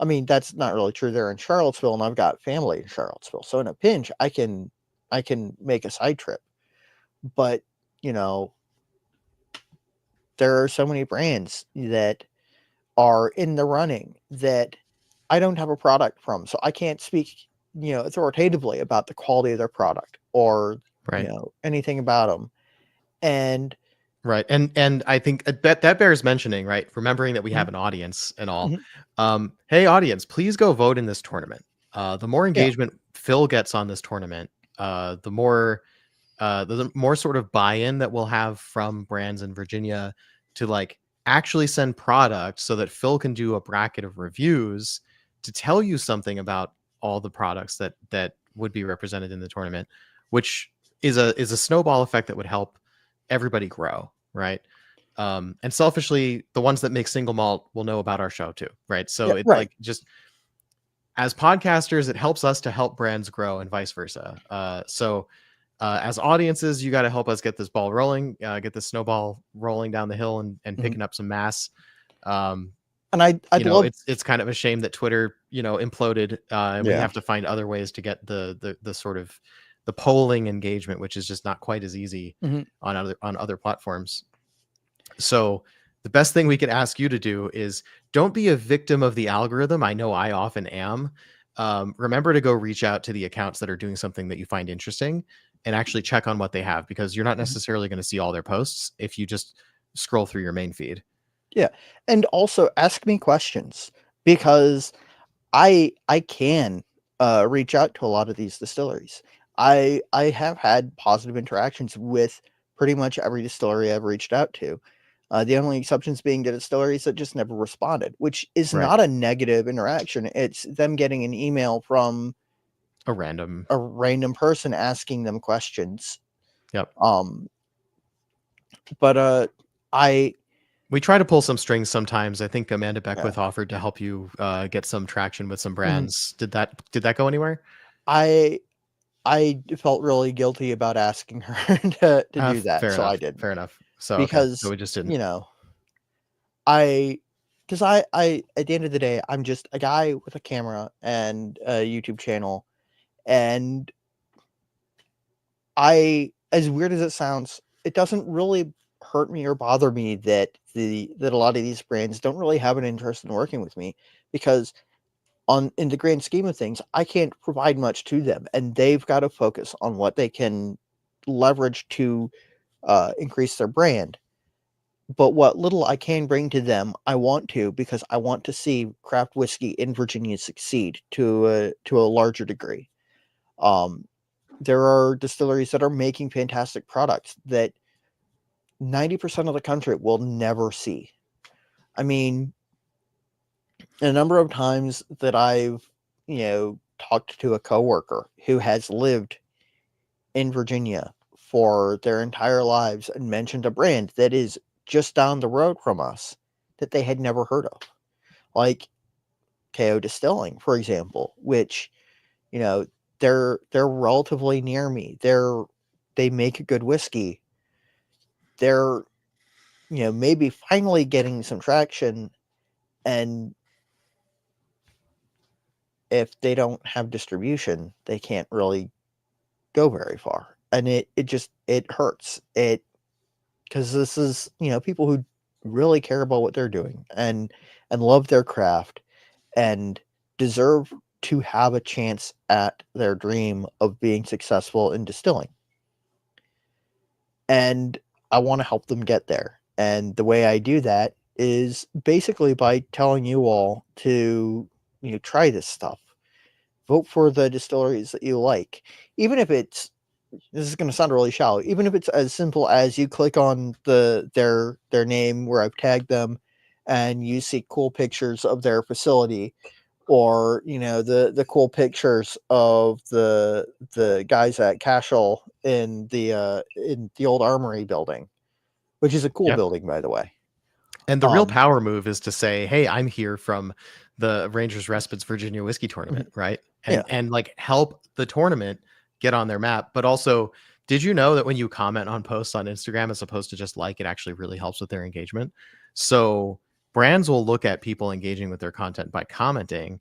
I mean, that's not really true. They're in Charlottesville, and I've got family in Charlottesville. So in a pinch, I can make a side trip. But you know, there are so many brands that are in the running that I don't have a product from, so I can't speak, authoritatively about the quality of their product or Right. anything about them. And Right. And I think that bears mentioning, right? Remembering that we have mhm, an audience and all. mhm, Hey, audience, please go vote in this tournament. The more yeah, engagement Phill gets on this tournament, the more sort of buy-in that we'll have from brands in Virginia to like actually send products so that Phill can do a bracket of reviews to tell you something about all the products that would be represented in the tournament, which is a snowball effect that would help everybody grow, right? And selfishly, the ones that make single malt will know about our show too, right? yeah, So it right. like just as podcasters, it helps us to help brands grow and vice versa. As audiences, you got to help us get this ball rolling, get this snowball rolling down the hill and Mhm. picking up some mass. Um, And I'd love, it's kind of a shame that Twitter, imploded, and we yeah, have to find other ways to get the sort of the polling engagement, which is just not quite as easy mhm, on other platforms. So the best thing we can ask you to do is don't be a victim of the algorithm. I know I often am. Remember to go reach out to the accounts that are doing something that you find interesting and actually check on what they have, because you're not mhm, necessarily going to see all their posts if you just scroll through your main feed. yeah, and also ask me questions because I can reach out to a lot of these distilleries. I have had positive interactions with pretty much every distillery I've reached out to. The only exceptions being the distilleries that just never responded, which is Right. not a negative interaction. It's them getting an email from A random. a random person asking them questions. Yep. Um, but I We try to pull some strings sometimes. I think Amanda yeah, Beckwith offered to help you get some traction with some mhm. brands. Did that go anywhere? I I felt really guilty about asking her to do that, Fair so I enough. didn't Fair enough. So okay. So because we just didn't. you know I because I at the end of the day, I'm just a guy with a camera and a YouTube channel, and as weird as it sounds, it doesn't really hurt me or bother me that a lot of these brands don't really have an interest in working with me because in the grand scheme of things, I can't provide much to them, and they've got to focus on what they can leverage to increase their brand. But what little I can bring to them, I want to because I want to see craft whiskey in Virginia succeed to a larger degree. Um, there are distilleries that are making fantastic products that 90% of the country will never see. I mean, a number of times that I've, talked to a coworker who has lived in Virginia for their entire lives and mentioned a brand that is just down the road from us that they had never heard of. Like KO Distilling, for example, which, you know, they're relatively near me. They make a good whiskey. They're, maybe finally getting some traction, and if they don't have distribution, they can't really go very far. And it hurts. It because this is, people who really care about what they're doing and love their craft and deserve to have a chance at their dream of being successful in distilling. And I want to help them get there. And the way I do that is basically by telling you all to, try this stuff. Vote for the distilleries that you like. Even if it's this is going to sound really shallow. Even if it's as simple as you click on their name where I've tagged them and you see cool pictures of their facility, or the cool pictures of the guys at Cashel in the old Armory building, which is a cool Yep. building, by the way. And the real Um, power move is to say, "Hey, I'm here from the Rangers Respites Virginia Whiskey mhm, Tournament," right? yeah, And like help the tournament get on their map, but also Did you know that when you comment on posts on Instagram as opposed to just like, it actually really helps with their engagement? So brands will look at people engaging with their content by commenting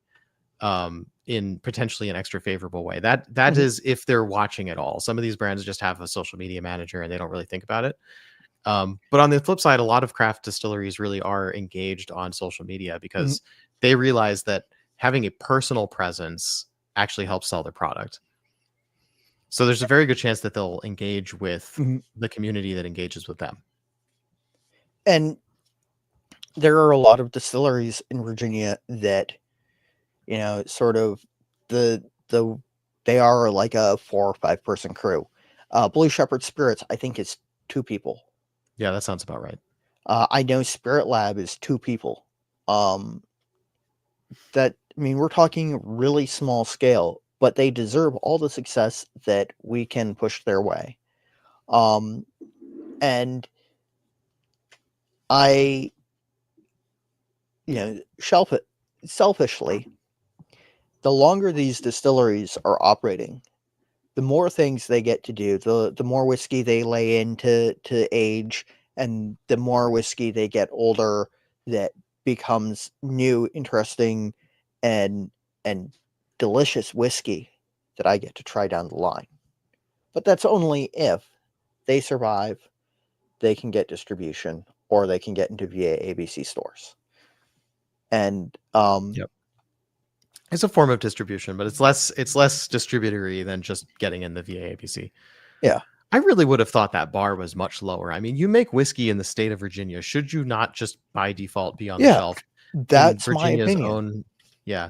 in potentially an extra favorable way. That Mhm, is if they're watching it all. Some of these brands just have a social media manager and they don't really think about it. But on the flip side, a lot of craft distilleries really are engaged on social media mhm, because they realize that having a personal presence actually helps sell their product. So there's a very good chance that they'll engage with mhm. the community that engages with them. And there are a lot of distilleries in Virginia that, sort of the they are like a 4 or 5-person crew. Blue Shepherd Spirits, I think, is 2 people. Yeah, that sounds about right. I know Spirit Lab is 2 people. Um, we're talking really small scale, but they deserve all the success that we can push their way. Um, and I, shelf it selfishly, the longer these distilleries are operating, the more things they get to do, the more whiskey they lay in to age, and the more whiskey they get older that becomes new, interesting, and and delicious whiskey that I get to try down the line. But that's only if they survive, they can get distribution, or they can get into VA ABC stores. And Yep. It's a form of distribution, but it's less distributory than just getting in the VA ABC. yeah, I really would have thought that bar was much lower. I mean, you make whiskey in the state of Virginia. Should you not just by default be on the yeah, shelf in that's my Virginia's opinion. own? Yeah.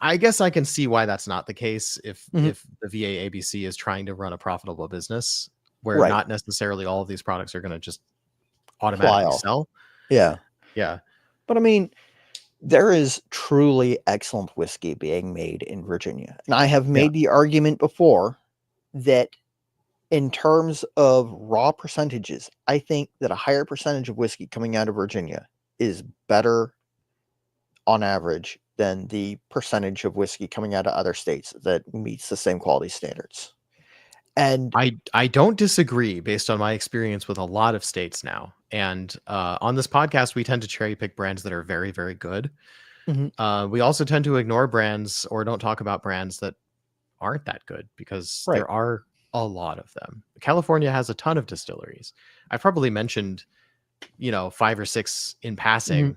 I guess I can see why that's not the case if Mhm. the VA ABC is trying to run a profitable business where Right, not necessarily all of these products are going to just fly automatically off. sell. Yeah, Yeah. but I mean, there is truly excellent whiskey being made in Virginia, and I have Yeah. made the argument before that in terms of raw percentages, I think that a higher percentage of whiskey coming out of Virginia is better on average than the percentage of whiskey coming out of other states that meets the same quality standards. And I don't disagree based on my experience with a lot of states now. And on this podcast, we tend to cherry pick brands that are very, very good. Mhm, We also tend to ignore brands or don't talk about brands that aren't that good because right. there are a lot of them. California has a ton of distilleries. I've probably mentioned, 5 or 6 in Mhm, passing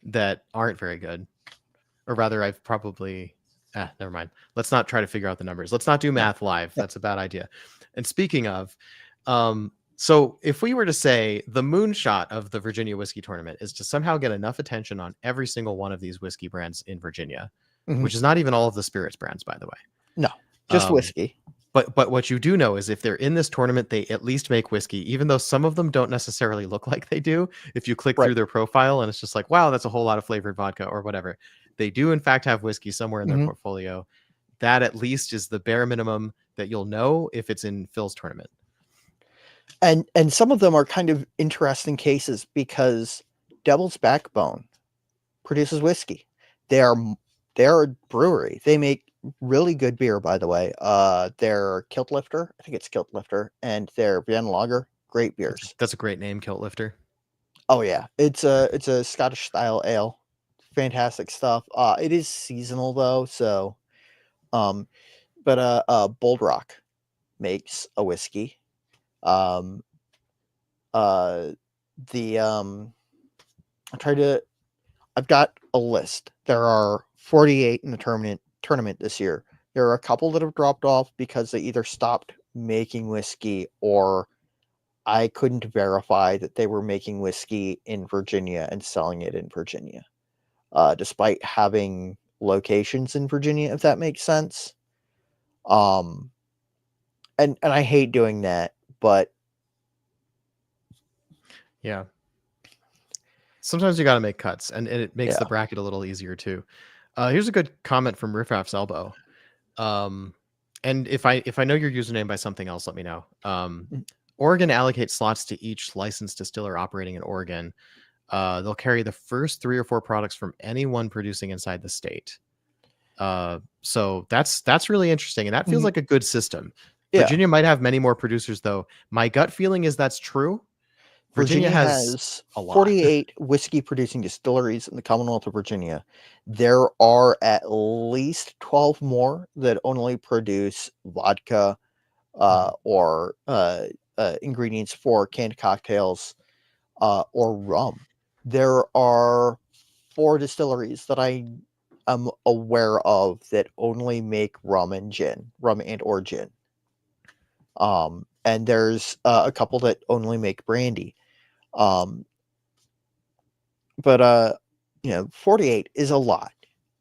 that aren't very good. Or rather, I've probably never mind. Let's not try to figure out the numbers. Let's not do yeah, math live. yeah, That's a bad idea. And speaking of, so if we were to say the moonshot of the Virginia whiskey tournament is to somehow get enough attention on every single one of these whiskey brands in Virginia, mhm. which is not even all of the spirits brands, by the way. No, just Um, whiskey. but what you do know is if they're in this tournament, they at least make whiskey, even though some of them don't necessarily look like they do. If you click Right. through their profile and it's just like, wow, that's a whole lot of flavored vodka or whatever. They do in fact have whiskey somewhere in their Mhm. portfolio. That at least is the bare minimum that you'll know if it's in Phil's tournament. And some of them are kind of interesting cases because Devil's Backbone produces whiskey. They are they're a brewery. They make really good beer, by the way. Their Kilt Lifter, I think it's Kilt Lifter, and their Vienna Lager, great beers. That's a great name, Kilt Lifter. Oh yeah, it's a Scottish style ale. Fantastic stuff. It is seasonal though, so um, but Bold Rock makes a whiskey. Um, uh, the I try to I've got a list. There are 48 in the tournament this year. There are a couple that have dropped off because they either stopped making whiskey or I couldn't verify that they were making whiskey in Virginia and selling it in Virginia, despite having locations in Virginia, if that makes sense. Um, and I hate doing that, but Yeah. Sometimes you got to make cuts, and it makes the yeah. bracket a little easier too. Here's a good comment from Riffraff's Elbow. Um, and if I know your username by something else, let me know. Mm, Oregon allocates slots to each licensed distiller operating in Oregon. They'll carry the first 3 or 4 products from anyone producing inside the state. So that's really interesting, and that feels mhm. like a good system. Yeah. Virginia might have many more producers, though. My gut feeling is that's true. Virginia Virginia has has a lot. 48 whiskey producing distilleries in the Commonwealth of Virginia. There are at least 12 more that only produce vodka Mhm. or ingredients for canned cocktails or rum. There are 4 distilleries that I am aware of that only make rum and gin, rum and or gin. And there's a couple that only make brandy. Um, but 48 is a lot.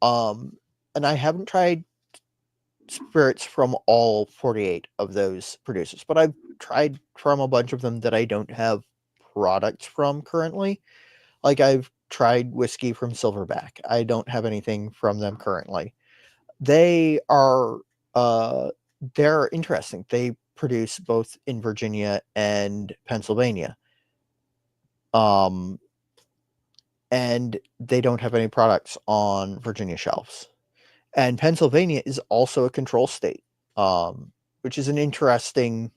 Um, and I haven't tried spirits from all 48 of those producers, but I've tried from a bunch of them that I don't have products from currently. Like I've tried whiskey from Silverback. I don't have anything from them currently. They are uh they're interesting. They produce both in Virginia and Pennsylvania. Um and they don't have any products on Virginia shelves. And Pennsylvania is also a control state, which is an interesting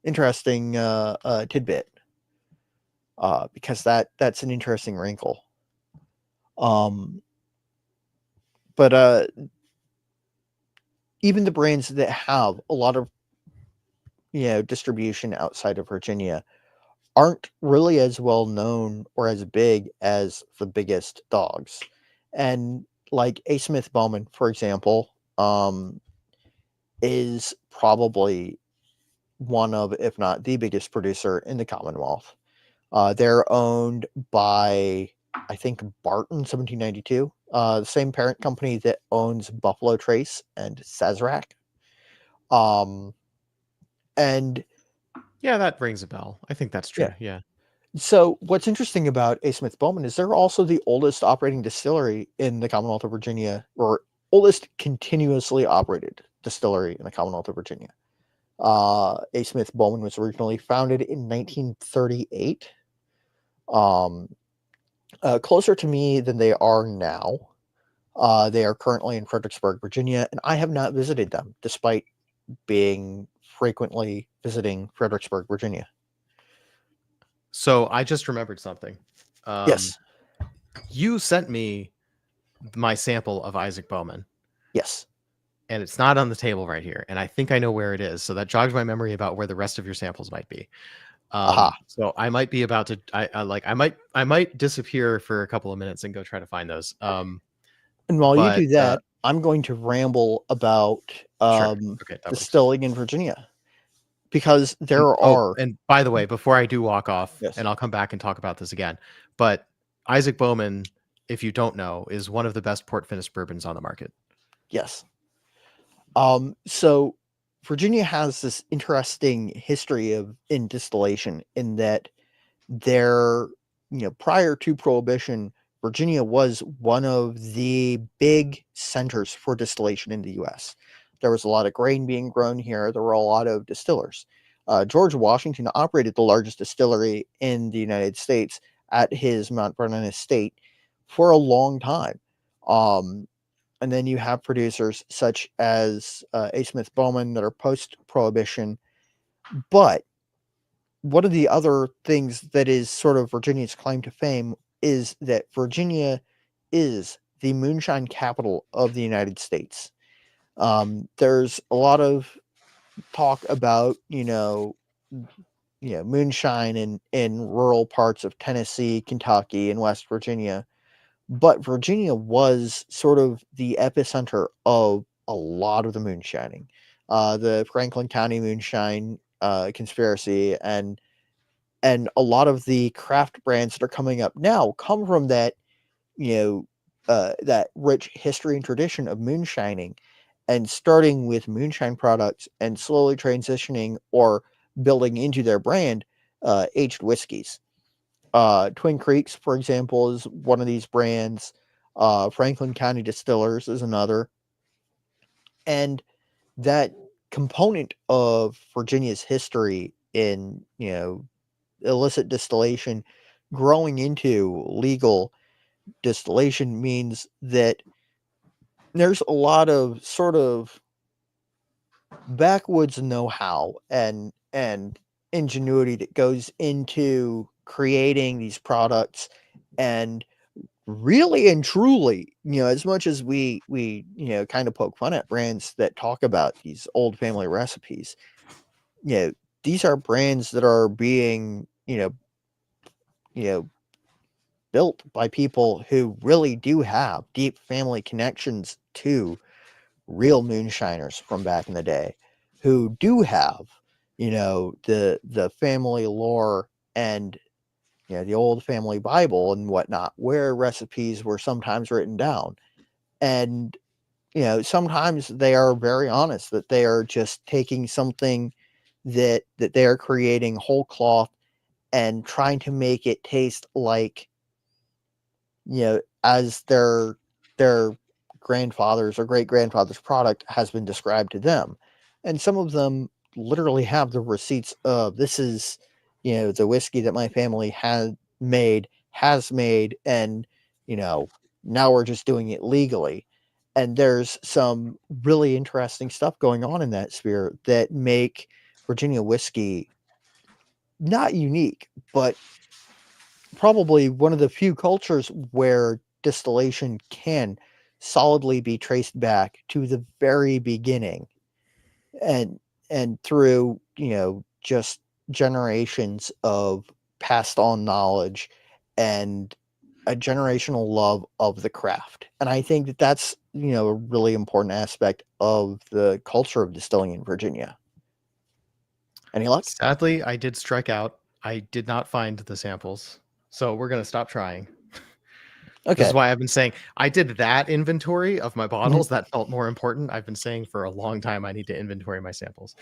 tidbit, because that's an interesting wrinkle. Um, but even the brands that have a lot of distribution outside of Virginia aren't really as well known or as big as the biggest dogs. And like A. Smith Bowman, for example, is probably one of, if not the biggest producer in the Commonwealth. They're owned by, I think, Barton 1792, the same parent company that owns Buffalo Trace and Sazerac. Um, and Yeah, that rings a bell. I think that's yeah, true. Yeah. so what's interesting about A. Smith Bowman is they're also the oldest operating distillery in the Commonwealth of Virginia, or oldest continuously operated distillery in the Commonwealth of Virginia. A. Smith Bowman was originally founded in 1938. Um, Closer to me than they are now. They are currently in Fredericksburg, Virginia, and I have not visited them, despite being frequently visiting Fredericksburg, Virginia. So I just remembered something. Um, Yes, you sent me my sample of Isaac Bowman, yes. and it's not on the table right here. And I think I know where it is. So that jogs my memory about where the rest of your samples might be. Aha. So I might be about to. I might disappear for a couple of minutes and go try to find those. And while you But do that, I'm going to ramble about sure. Okay, that works. distilling in Virginia because And there oh, are. and by the way, before I do walk off, Yes, and I'll come back and talk about this again, but Isaac Bowman, if you don't know, is one of the best port finished bourbons on the market. yes. So Virginia has this interesting history of in distillation in that there, prior to Prohibition, Virginia was one of the big centers for distillation in the US. There was a lot of grain being grown here. There were a lot of distillers. George Washington operated the largest distillery in the United States at his Mount Vernon estate for a long time. Um, and then you have producers such as A. Smith Bowman that are post Prohibition. But one of the other things that is sort of Virginia's claim to fame is that Virginia is the moonshine capital of the United States. There's a lot of talk about, moonshine in rural parts of Tennessee, Kentucky, and West Virginia. But Virginia was sort of the epicenter of a lot of the moonshining. The Franklin County moonshine conspiracy and a lot of the craft brands that are coming up now come from that, that rich history and tradition of moonshining, and starting with moonshine products and slowly transitioning or building into their brand aged whiskeys. Twin Creeks, for example, is one of these brands. Franklin County Distillers is another, and that component of Virginia's history in illicit distillation growing into legal distillation means that there's a lot of sort of backwoods know-how and ingenuity that goes into creating these products, and really and truly, as much as we kind of poke fun at brands that talk about these old family recipes, you know, these are brands that are being, you know, built by people who really do have deep family connections to real moonshiners from back in the day, who do have, the family lore and the old family Bible and whatnot, where recipes were sometimes written down. And sometimes they are very honest that they are just taking something that they are creating whole cloth and trying to make it taste like, as their grandfather's or great grandfather's product has been described to them. And some of them literally have the receipts of, this is, the whiskey that my family has made, and now we're just doing it legally. And there's some really interesting stuff going on in that sphere that make Virginia whiskey not unique, but probably one of the few cultures where distillation can solidly be traced back to the very beginning, and through just generations of passed on knowledge and a generational love of the craft. And I think that that's a really important aspect of the culture of distilling in Virginia. Any luck? Sadly, I did strike out. I did not find the samples. So we're going to stop trying. This is Okay. why I've been saying I did that inventory of my Mhm. bottles. That felt more important. I've been saying for a long time I need to inventory my samples.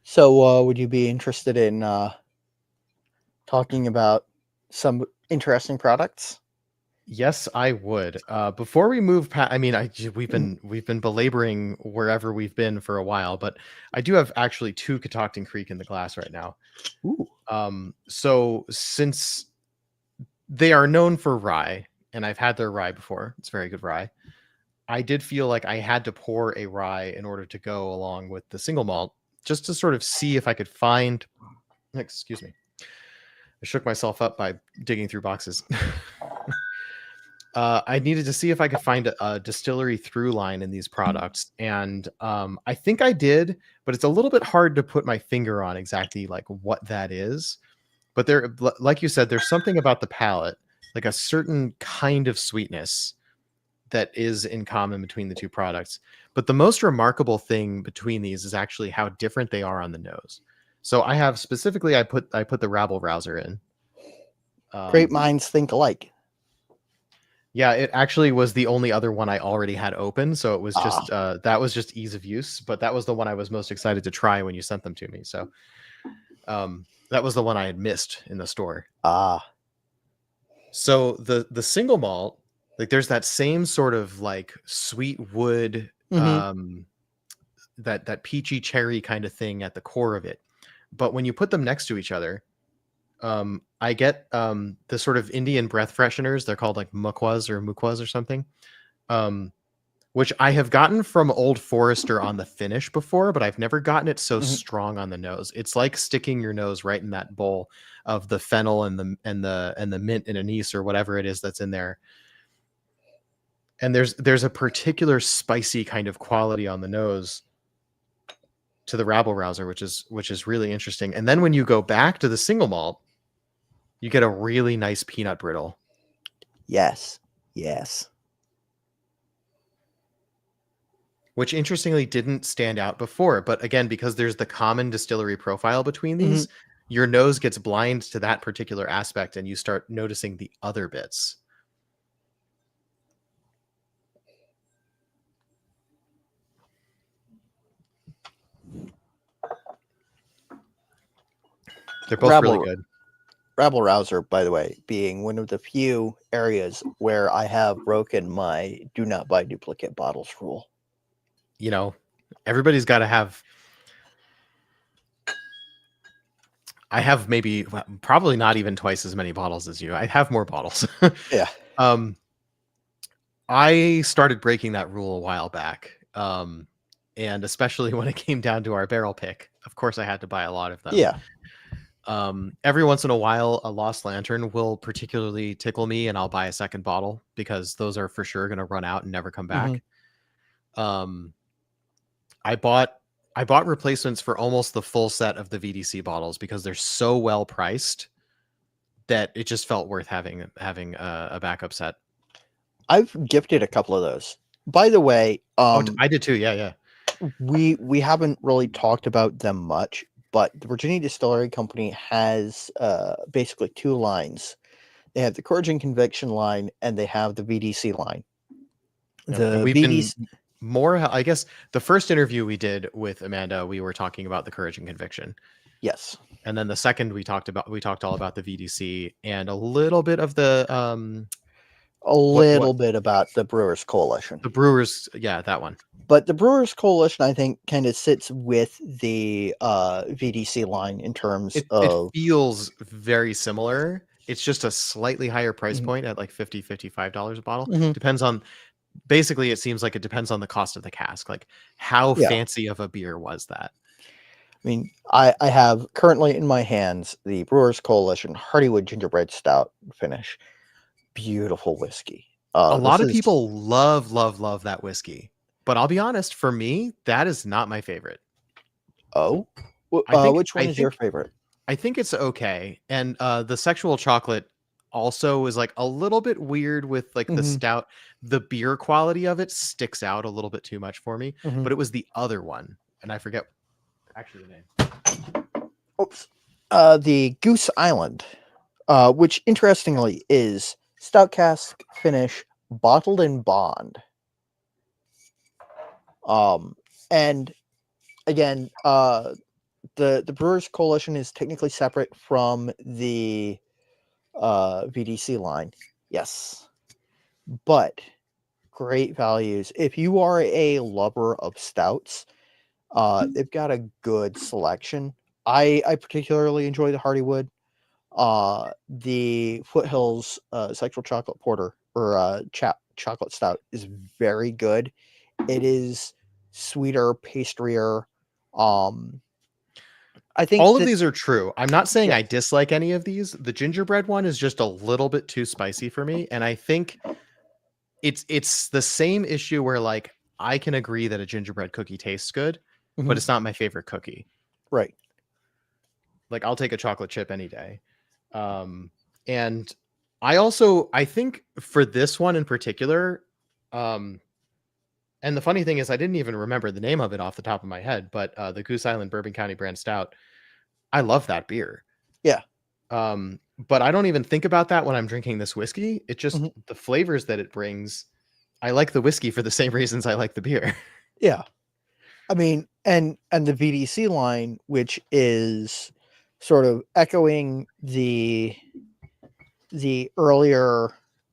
So would you be interested in talking about some interesting products? Yes, I would. Before we move past, I mean, Mhm. we've been belaboring wherever we've been for a while, but I do have actually two Catoctin Creek in the glass right now. Ooh. So since they are known for rye, and I've had their rye before, it's very good rye. I did feel like I had to pour a rye in order to go along with the single malt, just to sort of see if I could find. Excuse me. I shook myself up by digging through boxes. I needed to see if I could find a distillery through line in these products, and I think I did, but it's a little bit hard to put my finger on exactly like what that is. But there, like you said, there's something about the palate, like a certain kind of sweetness that is in common between the two products. But the most remarkable thing between these is actually how different they are on the nose. So I have specifically, I put the rabble rouser in. Great Um, minds think alike. Yeah, it actually was the only other one I already had open, so it was Ah. just that was just ease of use, but that was the one I was most excited to try when you sent them to me. So that was the one I had missed in the store. Ah. So the single malt, like there's that same sort of like sweet wood, Mm-hmm. that peachy cherry kind of thing at the core of it. But when you put them next to each other, I get the sort of Indian breath fresheners. They're called like mukwas or something. Um, which I have gotten from Old Forester on the finish before, but I've never gotten it so Mm-hmm. strong on the nose. It's like sticking your nose right in that bowl of the fennel and the mint and anise or whatever it is that's in there. And there's a particular spicy kind of quality on the nose to the rabble rouser, which is really interesting. And then when you go back to the single malt, you get a really nice peanut brittle. Yes. Yes. Which interestingly didn't stand out before. But again, because there's the common distillery profile between Mm-hmm. these, your nose gets blind to that particular aspect and you start noticing the other bits. They're both really Rabble good. Rabble Rouser, by the way, being one of the few areas where I have broken my do not buy duplicate bottles rule. You know, everybody's got to have. I have maybe probably not even twice as many bottles as you. I have more bottles. Yeah. um, I started breaking that rule a while back. and especially when it came down to our barrel pick, of course I had to buy a lot of them. Yeah. Every once in a while, a Lost Lantern will particularly tickle me, and I'll buy a second bottle because those are for sure going to run out and never come hmm back. Um, I bought replacements for almost the full set of the VDC bottles because they're so well priced that it just felt worth having a backup set. I've gifted a couple of those. By the way, I did too. Yeah. we haven't really talked about them much, but the Virginia Distillery Company has basically two lines. They have the Courage and Conviction line, and they have the VDC line. Yep. And The we've VDC, been more, I guess, the first interview we did with Amanda, we were talking about the Courage and Conviction. yes, And then the second we talked all about the VDC and a little bit of the a little bit about the Brewers Coalition. the Brewers, yeah, that one. But the Brewers Coalition, I think, kind of sits with the VDC line in terms It of feels very similar. It's just a slightly higher price Mhm. point at like $55 a bottle. Mhm. Depends on, basically it seems like it depends on the cost of the cask. Like how Yeah. fancy of a beer was that? I mean, I have currently in my hands the Brewers Coalition Hardywood Gingerbread Stout finish. Beautiful whiskey. A lot This of is people love that whiskey. But I'll be honest, for me, that is not my favorite. oh, which one is your favorite? I think it's okay. And the sexual chocolate also is like a little bit weird with like the Mhm. stout. The beer quality of it sticks out a little bit too much for me. Mhm. But it was the other one, and I forget actually the name. Oops. The Goose Island, which interestingly is stout cask finish, bottled in bond. And again, the Brewers Coalition is technically separate from the VDC line. Yes, but great values. If you are a lover of stouts, they've got a good selection. I particularly enjoy the Hardywood. The Foothills Sexual Chocolate Porter or chocolate stout is very good. It is sweeter, pastrier. I think All of that these are true. I'm not saying yeah, I dislike any of these. The gingerbread one is just a little bit too spicy for me, and I think it's the same issue where like I can agree that a gingerbread cookie tastes good, but mhm, it's not my favorite cookie. right. Like I'll take a chocolate chip any day. And I think for this one in particular, um, and the funny thing is I didn't even remember the name of it off the top of my head, but the Goose Island Bourbon County Brand Stout, I love that beer. Yeah. But I don't even think about that when I'm drinking this whiskey. It just Mhm. the flavors that it brings. I like the whiskey for the same reasons I like the beer. Yeah. I mean, and the VDC line, which is sort of echoing the earlier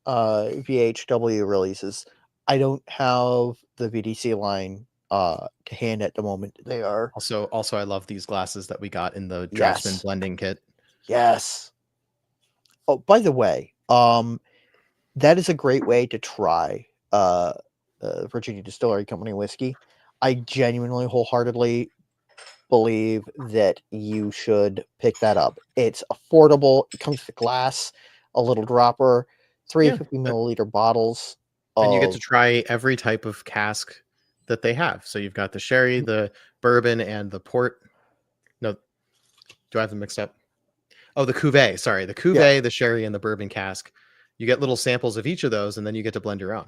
VHW releases. I don't have the VDC line to hand at the moment. They are Also, I love these glasses that we got in the Draftsman blending kit. yes. Oh, by the way, that is a great way to try Virginia Distillery Company whiskey. I genuinely, wholeheartedly believe that you should pick that up. It's affordable. It comes with glass, a little dropper, three Yeah, 50 milliliter bottles and you get to of try every type of cask that they have. So you've got the sherry, the bourbon, and the port. No, do I have them mixed up? Oh, the cuvee. Sorry, the cuvee, the sherry, and the bourbon cask. You get little samples of each of those, and then you get to blend your own.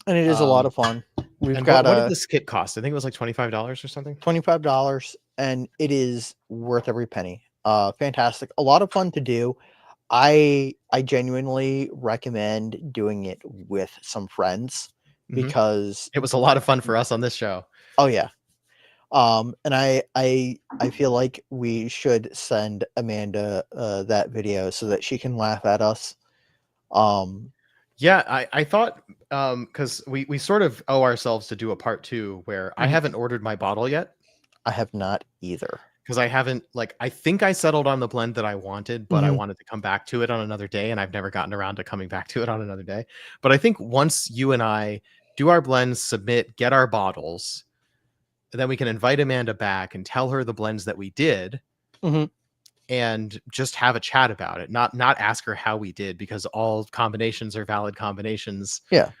and it is a lot of fun. We've And got what did this kit cost? I think it was like $25 or something. $25, and it is worth every penny. Fantastic. A lot of fun to do. I genuinely recommend doing it with some friends because It was a lot of fun for us on this show. oh yeah. And I feel like we should send Amanda that video so that she can laugh at us. Yeah, I thought because we sort of owe ourselves to do a part 2 where I haven't ordered my bottle yet. I have not either. Because I haven't I think I settled on the blend that I wanted, but I wanted to come back to it on another day, and I've never gotten around to coming back to it on another day. But I think once you and I do our blends, submit, get our bottles, then we can invite Amanda back and tell her the blends that we did, Mhm. and just have a chat about it. Not ask her how we did, because all combinations are valid combinations. Yeah.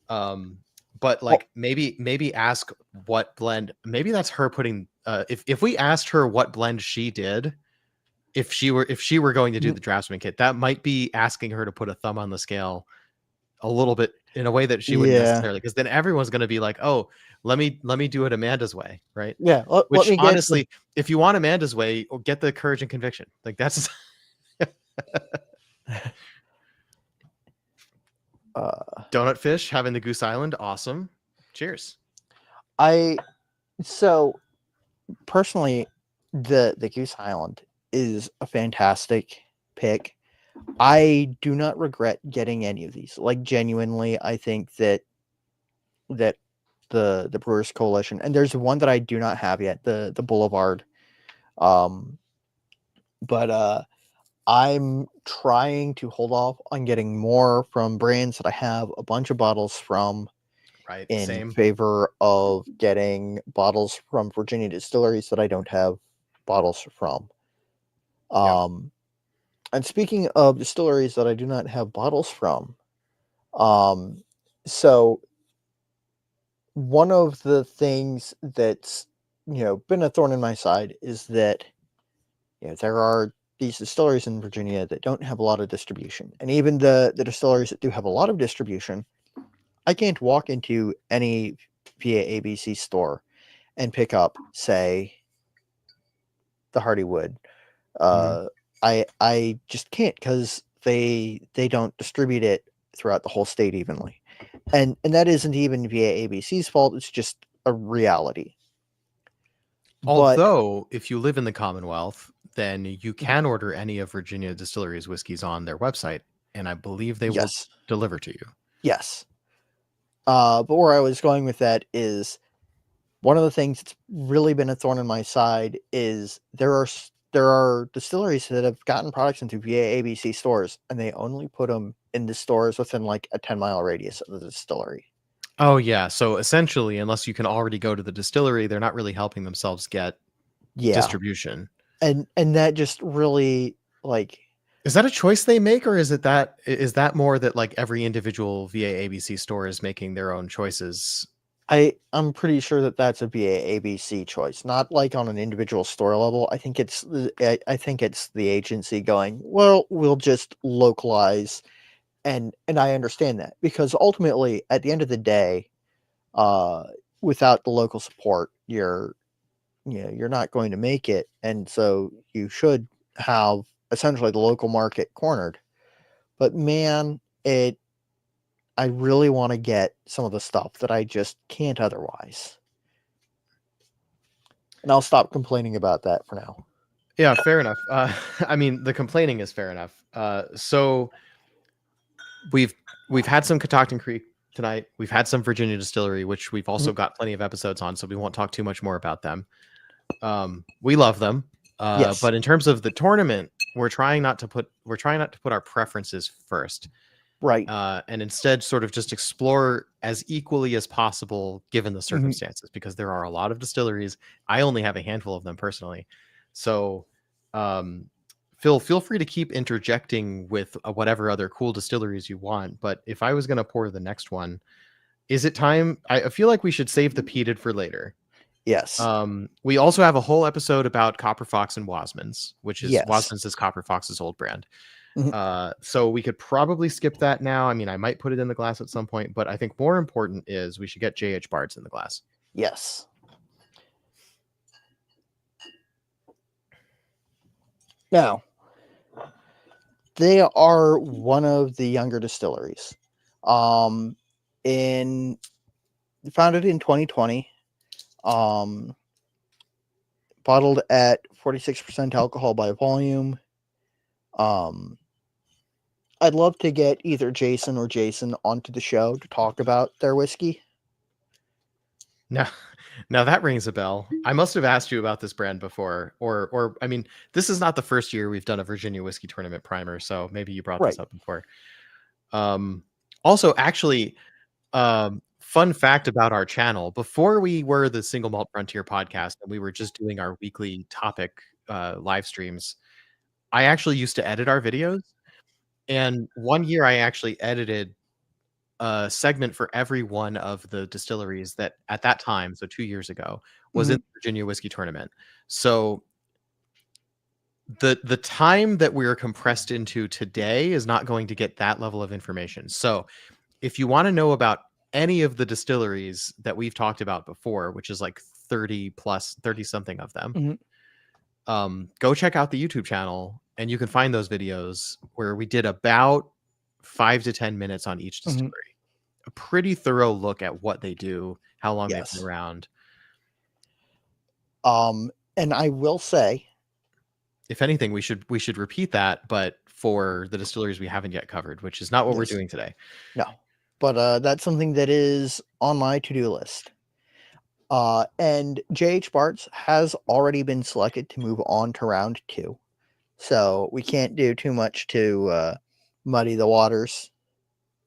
But Well, like maybe ask what blend. Maybe that's her putting. If we asked her what blend she did, if she were going to do mhm. the draftsman kit, that might be asking her to put a thumb on the scale a little bit in a way that she wouldn't Yeah. necessarily, because then everyone's going to be like, oh, let me do it Amanda's way, right? Yeah. Let Which me get the honestly, if you want Amanda's way, get the courage and conviction. Like that's uh Donut Fish having the Goose Island, awesome. Cheers. I so personally, the Goose Island is a fantastic pick. I do not regret getting any of these. Like genuinely, I think that the Brewers Coalition, and there's one that I do not have yet, the Boulevard. Um, but I'm trying to hold off on getting more from brands that I have a bunch of bottles from, Right. in Same. favor of getting bottles from Virginia distilleries that I don't have bottles from. Yep. Um, and speaking of distilleries that I do not have bottles from, um, so one of the things that's been a thorn in my side is that there are these distilleries in Virginia that don't have a lot of distribution, and even the distilleries that do have a lot of distribution, I can't walk into any via ABC store and pick up, say, the Hardywood. Mhm. Uh, I just can't because they don't distribute it throughout the whole state evenly, and that isn't even via ABC's fault. It's just a reality. But Although, if you live in the Commonwealth, then you Mhm. can order any of Virginia Distilleries whiskeys on their website, and I believe they will Yes, deliver to you. yes. But where I was going with that is one of the things that's really been a thorn in my side is there are distilleries that have gotten products into via ABC stores, and they only put them in the stores within like a 10-mile radius of the distillery. Oh yeah, so essentially, unless you can already go to the distillery, they're not really helping themselves get Yeah, distribution. and that just really like Is that a choice they make, or is that more that like every individual VA ABC store is making their own choices? I'm pretty sure that that's a via ABC choice, not like on an individual store level. I think it's the agency going, well, we'll just localize, and I understand that because ultimately, at the end of the day, uh, without the local support, you're not going to make it, and so you should have essentially the local market cornered. But man, it I really want to get some of the stuff that I just can't otherwise. And I'll stop complaining about that for now. Yeah, fair enough. I mean, the complaining is fair enough. So we've we've had some Catoctin Creek tonight. We've had some Virginia Distillery, which we've also Mhm. got plenty of episodes on, so we won't talk too much more about them. We love them, Yes. but in terms of the tournament, we're trying not to put our preferences first, Right. and instead sort of just explore as equally as possible given the Mhm. circumstances, because there are a lot of distilleries. I only have a handful of them personally, so um, Phil, feel free to keep interjecting with whatever other cool distilleries you want. But if I was going to pour the next one, is it time? I feel like we should save the peated for later. Yes. We also have a whole episode about Copper Fox and Wasman's, which is Yes. Wasman's is Copper Fox's old brand. Mhm. So we could probably skip that now. I mean, I might put it in the glass at some point, but I think more important is we should get JH Bards in the glass. Yes. Now, they are one of the younger distilleries. Um, in Founded in 2020, um, bottled at 46% alcohol by volume. Um, I'd love to get either Jason or Jason onto the show to talk about their whiskey. Now, now that rings a bell. I must have asked you about this brand before, or I mean, this is not the first year we've done a Virginia whiskey tournament primer, so maybe you brought this Right. up before. Um, Also, actually, fun fact about our channel, before we were the Single Malt Frontier podcast and we were just doing our weekly topic live streams, I actually used to edit our videos. And one year I actually edited a segment for every one of the distilleries that at that time, so 2 years ago, was in Mhm, the Virginia Whiskey Tournament. So the time that we're compressed into today is not going to get that level of information. So if you want to know about any of the distilleries that we've talked about before, which is like 30 plus 30 something of them, mhm, go check out the YouTube channel and you can find those videos where we did about 5 to 10 minutes on each mhm. distillery. A pretty thorough look at what they do, how long they've been Yes. around. And I will say, If anything, we should repeat that, but for the distilleries we haven't yet covered, which is not what we're yes, doing today. no, but that's something that is on my to-do list. And J.H. Bart's has already been selected to move on to round 2, so we can't do too much to muddy the waters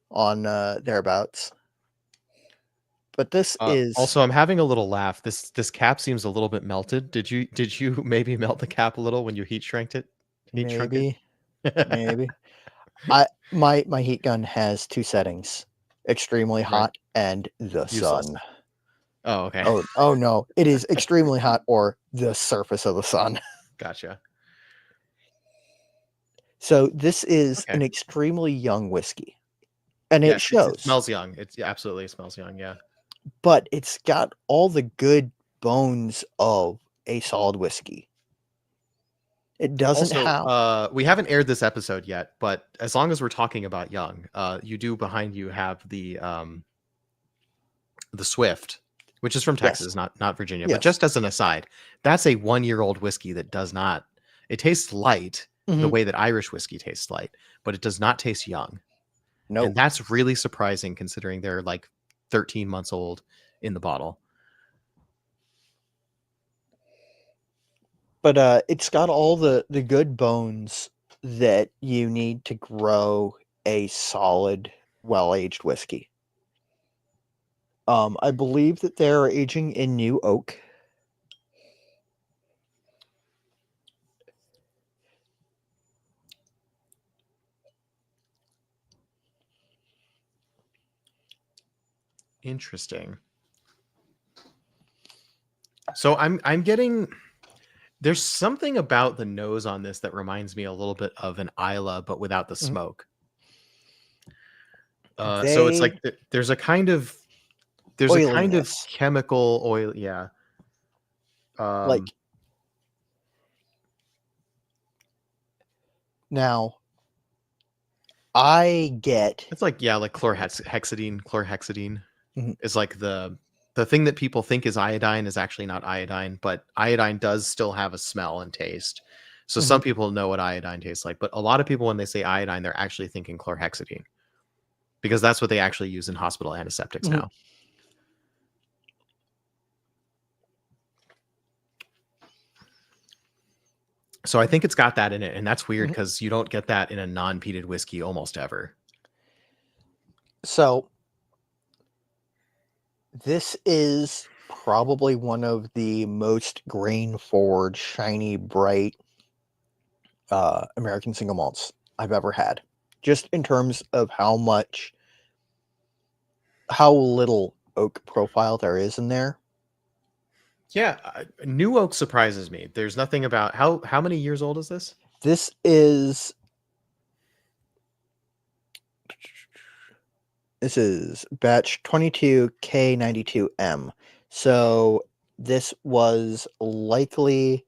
on thereabouts. But this is Also, I'm having a little laugh. This cap seems a little bit melted. Did you maybe melt the cap a little when you heat shranked it? Heat shrunk it? maybe, maybe. My heat gun has 2 settings: extremely Right. hot and the Useless. sun. Oh, okay. Oh no, it is extremely hot or the surface of the sun. Gotcha. So this is Okay. an extremely young whiskey, and it Yes, it shows, smells young. Absolutely smells young, yeah. but it's got all the good bones of a solid whiskey. It doesn't Also, have we haven't aired this episode yet, but as long as we're talking about young, you do behind you have the Swift, which is from yes, Texas, not Virginia. But yes. just as an aside, that's a 1-year-old whiskey that does not. It tastes light the Mhm. way that Irish whiskey tastes light, but it does not taste young, and No, that's really surprising considering they're like 13 months old in the bottle. but it's got all the good bones that you need to grow a solid, well-aged whiskey. I believe that they're aging in new oak. Interesting. So I'm getting there's something about the nose on this that reminds me a little bit of an Isla, but without the Mhm. smoke. So it's They like there's a kind of oiliness, chemical oil, yeah. Um, like now, I get it's like yeah, like chlorhexidine mhm, is like the thing that people think is iodine is actually not iodine, but iodine does still have a smell and taste. So mhm, some people know what iodine tastes like, but a lot of people when they say iodine, they're actually thinking chlorhexidine because that's what they actually use in hospital antiseptics mhm, now. So I think it's got that in it, and that's weird mhm. because you don't get that in a non-peated whiskey almost ever. So this is probably one of the most grain forward, shiny, bright American single malts I've ever had. Just in terms of how little oak profile there is in there. Yeah, New Oak surprises me. There's nothing about how many years old is this? This is batch 22K92M. So this was likely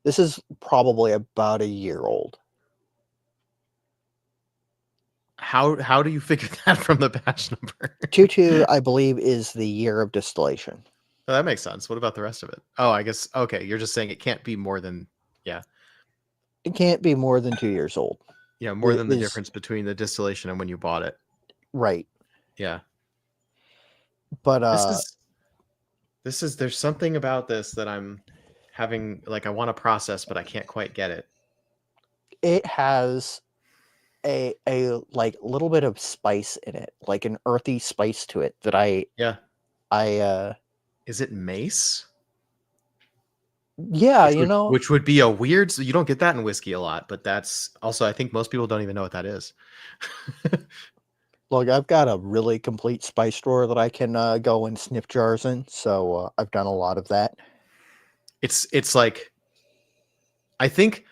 this is probably about a year old. How do you figure that from the batch number? 22, I believe, is the year of distillation. Oh, that makes sense. What about the rest of it? Oh, I guess okay. You're just saying it can't be more than yeah, It can't be more than 2 years old. yeah, more It than the is difference between the distillation and when you bought it. right. Yeah, But this is there's something about this that I'm having like I want to process, but I can't quite get it. it has a like little bit of spice in it, like an earthy spice to it that Yeah. I Is it mace? yeah, Which would be a weird, so you don't get that in whiskey a lot, but that's also I think most people don't even know what that is. look, I've got a really complete spice drawer that I can go and snip jars in, so I've done a lot of that. It's like I think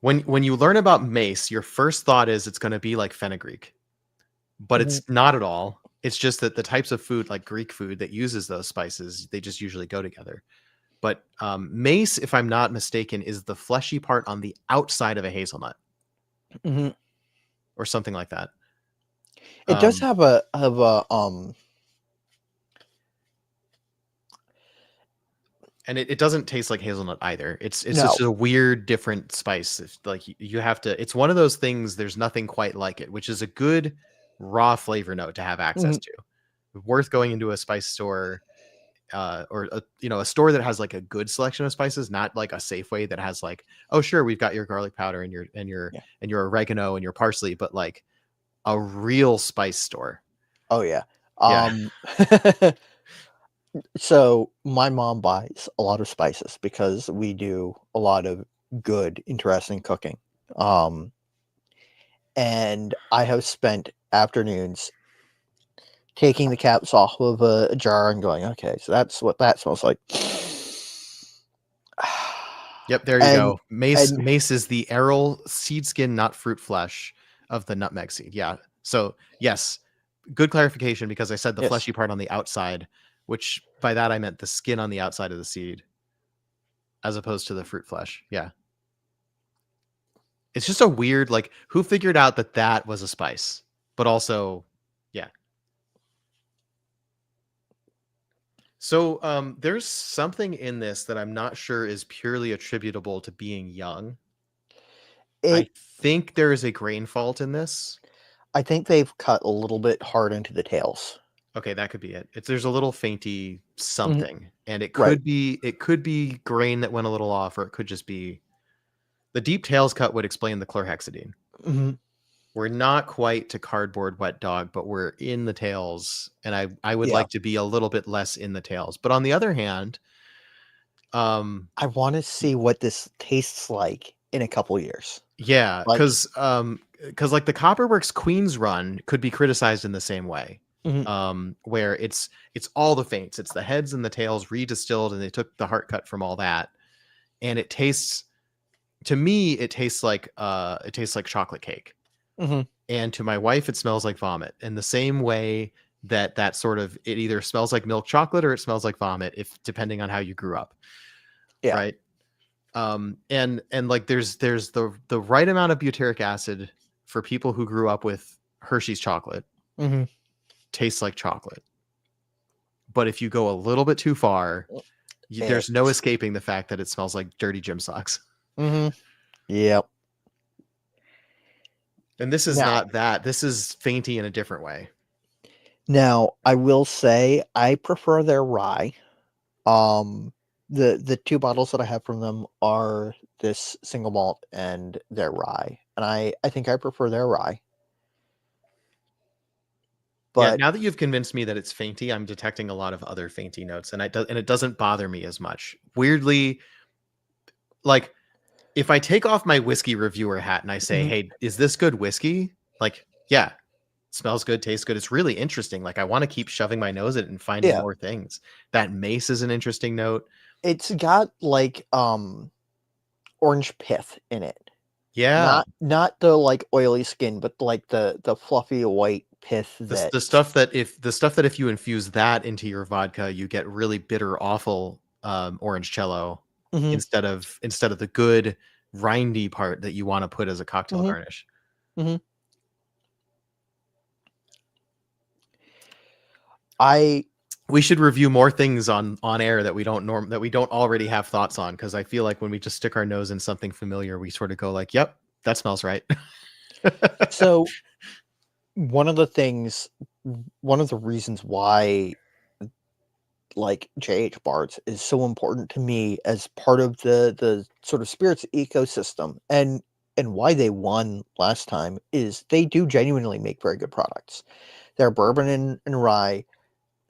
when you learn about mace, your first thought is it's going to be like fenugreek, but Mhm, it's not at all. It's just that the types of food like Greek food that uses those spices, they just usually go together. But mace, if I'm not mistaken, is the fleshy part on the outside of a hazelnut mhm. or something like that. It does Um, have a. and it doesn't taste like hazelnut either. It's just No. a weird, different spice. It's like you have to. It's one of those things. There's nothing quite like it, which is a good raw flavor note to have access Mhm, to. Worth going into a spice store, or a store that has like a good selection of spices, not like a Safeway that has like, oh sure, we've got your garlic powder and yeah. your oregano and your parsley, but like a real spice store. Oh yeah. Yeah. Um. So my mom buys a lot of spices because we do a lot of good, interesting cooking. Um, and I have spent afternoons taking the caps off of a jar and going, okay, so that's what that smells like. Yep, there you and go. Mace and mace is the aril seed skin, not fruit flesh of the nutmeg seed. Yeah. So yes, good clarification because I said the yes, fleshy part on the outside, which by that I meant the skin on the outside of the seed as opposed to the fruit flesh. Yeah. It's just a weird, like, who figured out that that was a spice? But also, yeah. So there's something in this that I'm not sure is purely attributable to being young. I it. think there is a grain fault in this. I think they've cut a little bit hard into the tails. Okay, that could be it. It's there's a little fainty Mhm, something, and right. it could be grain that went a little off, or it could just be the deep tails cut would explain the chlorhexidine. Mhm, We're not quite to cardboard wet dog, but we're in the tails, and I would yeah. like to be a little bit less in the tails. But on the other hand, um, I want to see what this tastes like in a couple years. yeah, Like, because like the Copperworks Queens run could be criticized in the same way, mhm, where it's all the feints, it's the heads and the tails redistilled, and they took the heart cut from all that, and it tastes to me it tastes like chocolate cake, mhm, and to my wife it smells like vomit in the same way that that sort of it either smells like milk chocolate or it smells like vomit if depending on how you grew up, yeah. right? And like there's the right amount of butyric acid for people who grew up with Hershey's chocolate, Mhm. tastes like chocolate, but if you go a little bit too far, there's no It's escaping the fact that it smells like dirty gym socks. mhm. Yep. And this is Now not that, this is fainty in a different way. now, I will say I prefer their rye. Um, the 2 bottles that I have from them are this single malt and their rye, and I think I prefer their rye, Yeah, but now that you've convinced me that it's fainty, I'm detecting a lot of other fainty notes, and it doesn't bother me as much. Weirdly, like if I take off my whiskey reviewer hat and I say, mhm, "Hey, is this good whiskey?" Like, yeah, smells good, tastes good. It's really interesting. Like I want to keep shoving my nose at it and finding yeah, more things. That mace is an interesting note. it's got, like, orange pith in it. Yeah, Not the, like, oily skin, but, like, the fluffy white pith that the stuff that if you infuse that into your vodka, you get really bitter, awful orange cello mhm, instead of the good rindy part that you want to put as a cocktail mhm, garnish. mhm. I We should review more things on air that we don't already have thoughts on because I feel like when we just stick our nose in something familiar, we sort of go like, "Yep, that smells right." so one of the things one of the reasons why, like, JH Bards is so important to me as part of the sort of spirits ecosystem, and and why they won last time is they do genuinely make very good products. Their bourbon and rye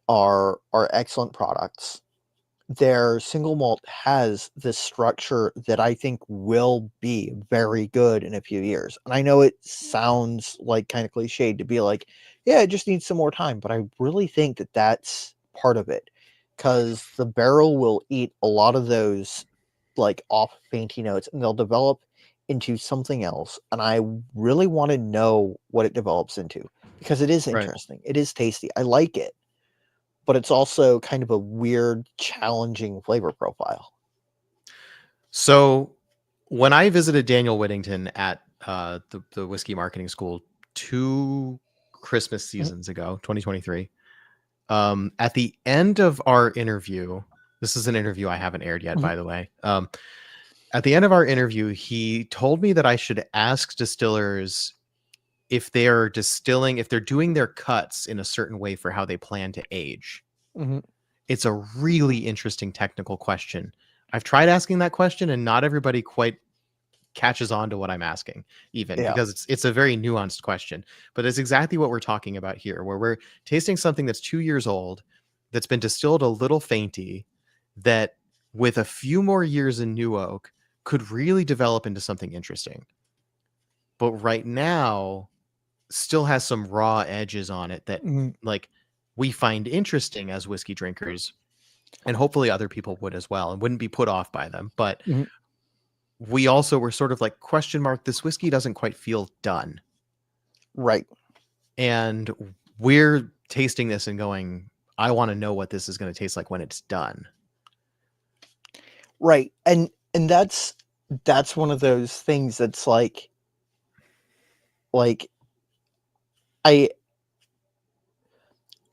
are excellent products. Their single malt has this structure that I think will be very good in a few years. And I know it sounds like kind of cliched to be like, yeah, it just needs some more time, but I really think that that's part of it because the barrel will eat a lot of those like off fainty notes and they'll develop into something else. And I really want to know what it develops into because it is Right. interesting. It is tasty. I like it, but it's also kind of a weird, challenging flavor profile. So when I visited Daniel Whittington at the whiskey marketing school 2 Christmas Mhm, seasons ago, 2023, at the end of our interview, this is an interview I haven't aired yet, mhm, by the way. At the end of our interview, he told me that I should ask distillers if they're distilling, if they're doing their cuts in a certain way for how they plan to age. mhm. It's a really interesting technical question. I've tried asking that question and not everybody quite catches on to what I'm asking, even Yeah. because it's a very nuanced question. But it's exactly what we're talking about here, where we're tasting something that's 2 years old, that's been distilled a little fainty, that with a few more years in new oak could really develop into something interesting. But right now, still has some raw edges on it that Mhm, like we find interesting as whiskey drinkers, and hopefully other people would as well and wouldn't be put off by them. But mhm. we also were sort of like, question mark, this whiskey doesn't quite feel done. Right. And we're tasting this and going, I want to know what this is going to taste like when it's done. Right. And that's one of those things that's like I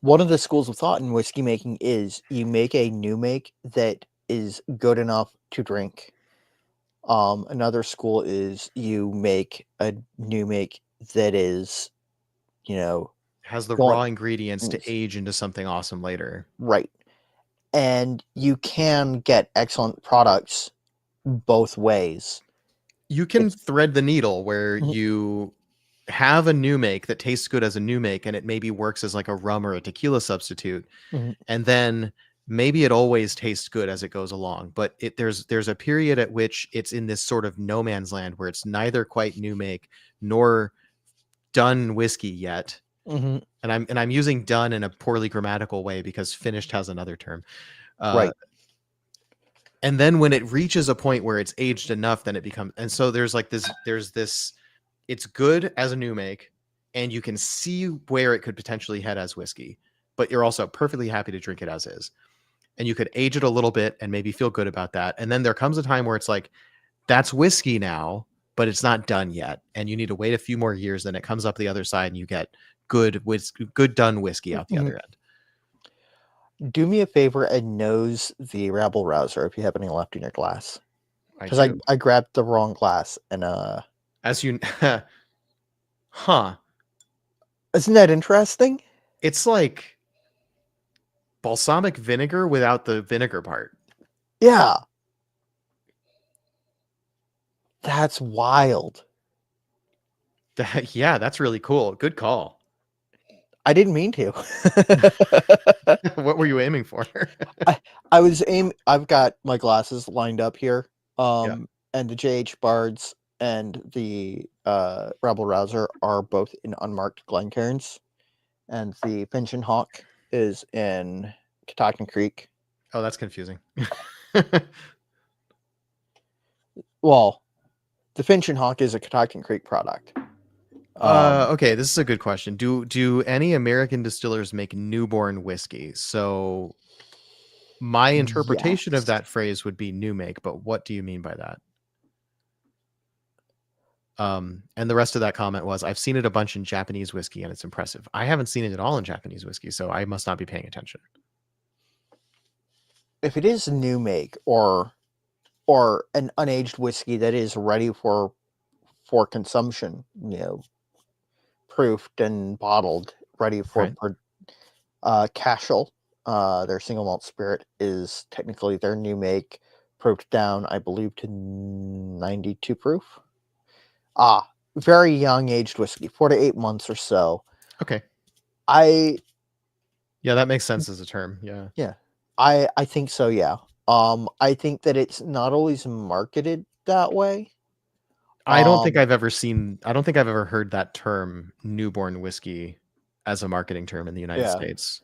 one of the schools of thought in whiskey making is you make a new make that is good enough to drink. Another school is you make a new make that is, you know, Has the going raw ingredients to age into something awesome later. right. And you can get excellent products both ways. You can It's thread the needle where mhm, you have a new make that tastes good as a new make and it maybe works as like a rum or a tequila substitute, mhm, and then maybe it always tastes good as it goes along, but there's a period at which it's in this sort of no man's land where it's neither quite new make nor done whiskey yet. mhm, And I'm using done in a poorly grammatical way because finished has another term. uh right. and then when it reaches a point where it's aged enough, then it becomes, and so there's this it's good as a new make, and you can see where it could potentially head as whiskey, but you're also perfectly happy to drink it as is, and you could age it a little bit and maybe feel good about that. And then there comes a time where it's like, that's whiskey now, but it's not done yet. And you need to wait a few more years. Then it comes up the other side and you get good done whiskey out the Mhm. other end. Do me a favor and nose the rabble rouser if you have any left in your glass. I Because do. I grabbed the wrong glass and As you, huh. isn't that interesting? It's like balsamic vinegar without the vinegar part. Yeah, that's wild. Yeah, that's really cool. Good call. I didn't mean to. What were you aiming for? I I've got my glasses lined up here. Yeah. And the JH Bards and the Rebel Rouser are both in unmarked Glencairns, and the Finch and Hawk is in Catoctin Creek. Oh, that's confusing. Well, the Finch and Hawk is a Catoctin Creek product. Um, Okay, this is a good question. Do any American distillers make newborn whiskey? So my interpretation of yes. that phrase would be new make, but what do you mean by that? And the rest of that comment was, I've seen it a bunch in Japanese whiskey and it's impressive. I haven't seen it at all in Japanese whiskey, so I must not be paying attention. If it is a new make or an unaged whiskey that is ready for consumption, proofed and bottled, ready for Right. Cashel, their single malt spirit is technically their new make, proofed down, I believe, to 92 proof. Very young aged whiskey, 4 to 8 months or so. Okay. I Yeah, that makes sense as a term. Yeah. Yeah. I think so, yeah. I think that it's not always marketed that way. I don't think Um, I've ever seen I don't think I've ever heard that term newborn whiskey as a marketing term in the United yeah, States.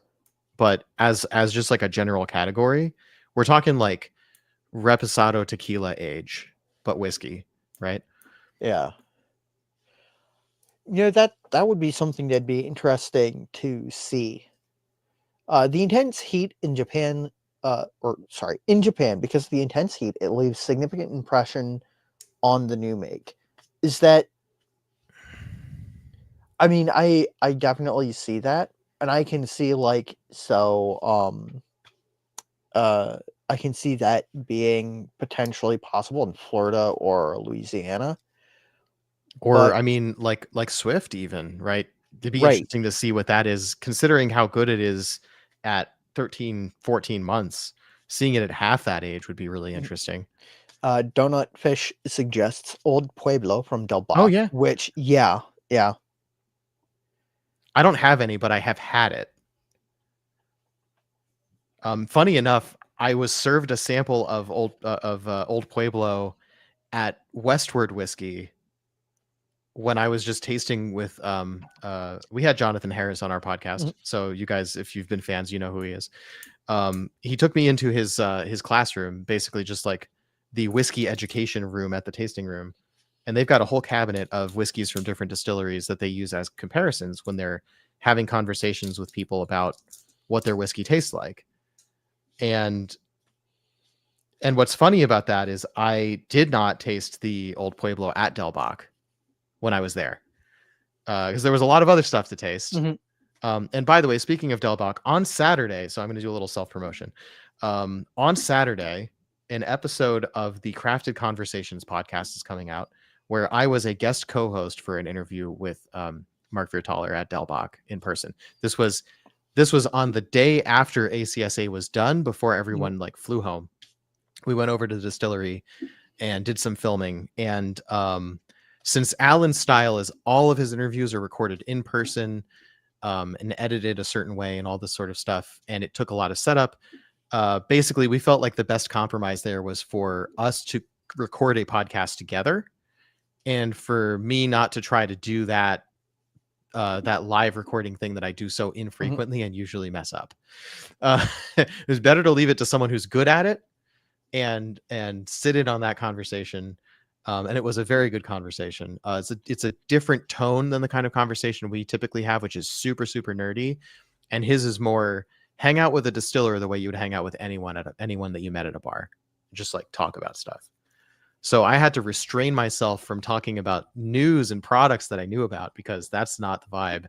But as just like a general category, we're talking like reposado tequila age, but whiskey, right? yeah. That would be something that'd be interesting to see. The intense heat in Japan, in Japan, because of the intense heat, it leaves significant impression on the new make. Is that I mean, I definitely see that, and I can see uh, I can see that being potentially possible in Florida or Louisiana. Or But I mean like Swift even, right? It'd be right, interesting to see what that is considering how good it is at 13, 14 months. Seeing it at half that age would be really mhm, interesting. Donut Fish suggests Old Pueblo from Del Oh Bach, yeah. which yeah. I don't have any, but I have had it. Funny enough, I was served a sample of Old Pueblo at Westward Whiskey when I was just tasting with we had Jonathan Harris on our Mhm, podcast. So you guys, if you've been fans, you know who he is. He took me into his classroom, basically just like the whiskey education room at the tasting room. And they've got a whole cabinet of whiskeys from different distilleries that they use as comparisons when they're having conversations with people about what their whiskey tastes like. And what's funny about that is I did not taste the Old Pueblo at Del Bach when I was there because there was a lot of other stuff to taste. mhm, And by the way, speaking of Del Bach, on Saturday, so I'm going to do a little self promotion. On Saturday, an episode of the Crafted Conversations podcast is coming out where I was a guest co host for an interview with Mark Viertaler at Del Bach in person. This was on the day after ACSA was done before mhm, everyone like flew home. We went over to the distillery and did some filming. And since Alan's style is all of his interviews are recorded in person and edited a certain way and all this sort of stuff, and it took a lot of setup. Basically, we felt like the best compromise there was for us to record a podcast together, and for me not to try to do that live recording thing that I do so mhm. infrequently and usually mess up. It was better to leave it to someone who's good at it and sit in on that conversation. And it was a very good conversation. It's a different tone than the kind of conversation we typically have, which is super super nerdy, and his is more hang out with a distiller the way you would hang out with anyone that you met at a bar, just like talk about stuff. So I had to restrain myself from talking about news and products that I knew about because that's not the vibe.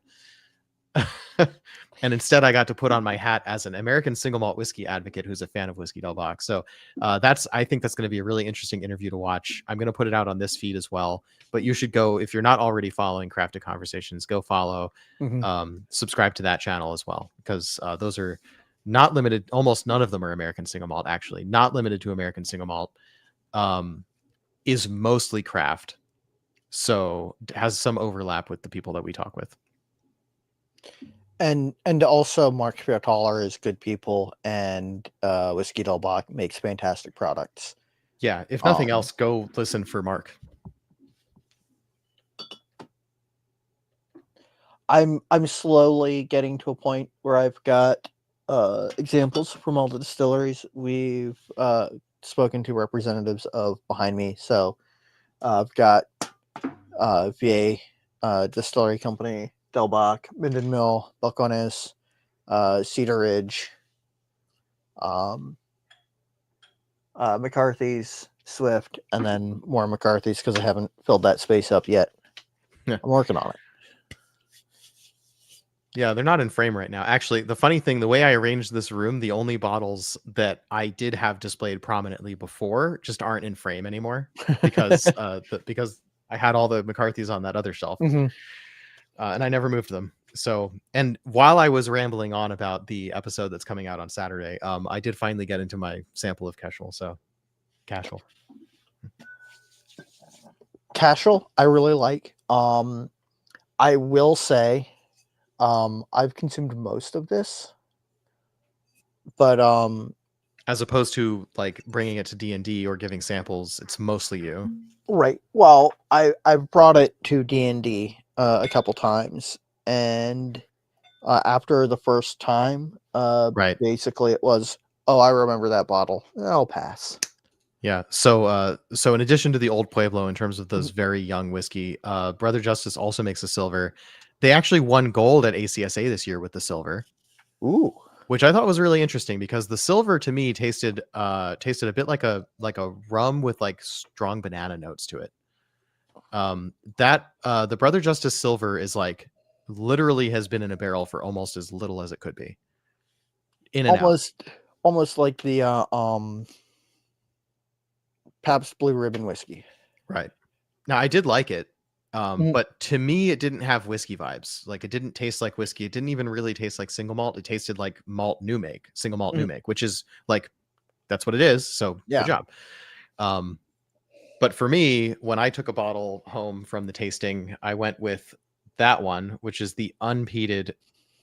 And instead, I got to put on my hat as an American single malt whiskey advocate who's a fan of Whiskey Del Bach. So I think that's going to be a really interesting interview to watch. I'm going to put it out on this feed as well. But you should go, if you're not already following Crafted Conversations, go follow, Mhm. subscribe to that channel as well, because those are not limited. Almost none of them are American single malt, actually. Not limited to American single malt, is mostly craft. So it has some overlap with the people that we talk with. And also Mark Viertaler is good people, and Whiskey Del Bach makes fantastic products. Yeah, if nothing Um, else, go listen for Mark. I'm slowly getting to a point where I've got examples from all the distilleries. We've spoken to representatives of behind me, so I've got VA Distillery Company, Del Bach, Minden Mill, Balcones, Cedar Ridge, um, McCarthy's, Swift, and then more McCarthy's because I haven't filled that space up yet. Yeah. I'm working on it. Yeah, they're not in frame right now. Actually, the funny thing, the way I arranged this room, the only bottles that I did have displayed prominently before just aren't in frame anymore because I had all the McCarthy's on that other shelf, Hmm. and I never moved them. So, and while I was rambling on about the episode that's coming out on Saturday, I did finally get into my sample of Cashel. So, Cashel. Casual, I really like. I will say, I've consumed most of this, but As opposed to like bringing it to D&D or giving samples, it's mostly you. right. Well, I've brought it to D&D a couple times, and after the first time, Right. basically it was, oh, I remember that bottle. I'll pass. Yeah. So in addition to the Old Pueblo, in terms of those Mhm. very young whiskey, Brother Justice also makes a silver. They actually won gold at ACSA this year with the silver, Ooh, which I thought was really interesting because the silver to me tasted a bit like a rum with like strong banana notes to it. The Brother Justice silver is like literally has been in a barrel for almost as little as it could be. In and out. almost, almost like the Pabst Blue Ribbon whiskey. Right. Now I did like it. Mhm. But to me it didn't have whiskey vibes. Like it didn't taste like whiskey. It didn't even really taste like single malt. It tasted like malt new make, single malt new Mhm. make, which is like that's what it is. So good Yeah. job. Um, but for me, when I took a bottle home from the tasting, I went with that one, which is the unpeated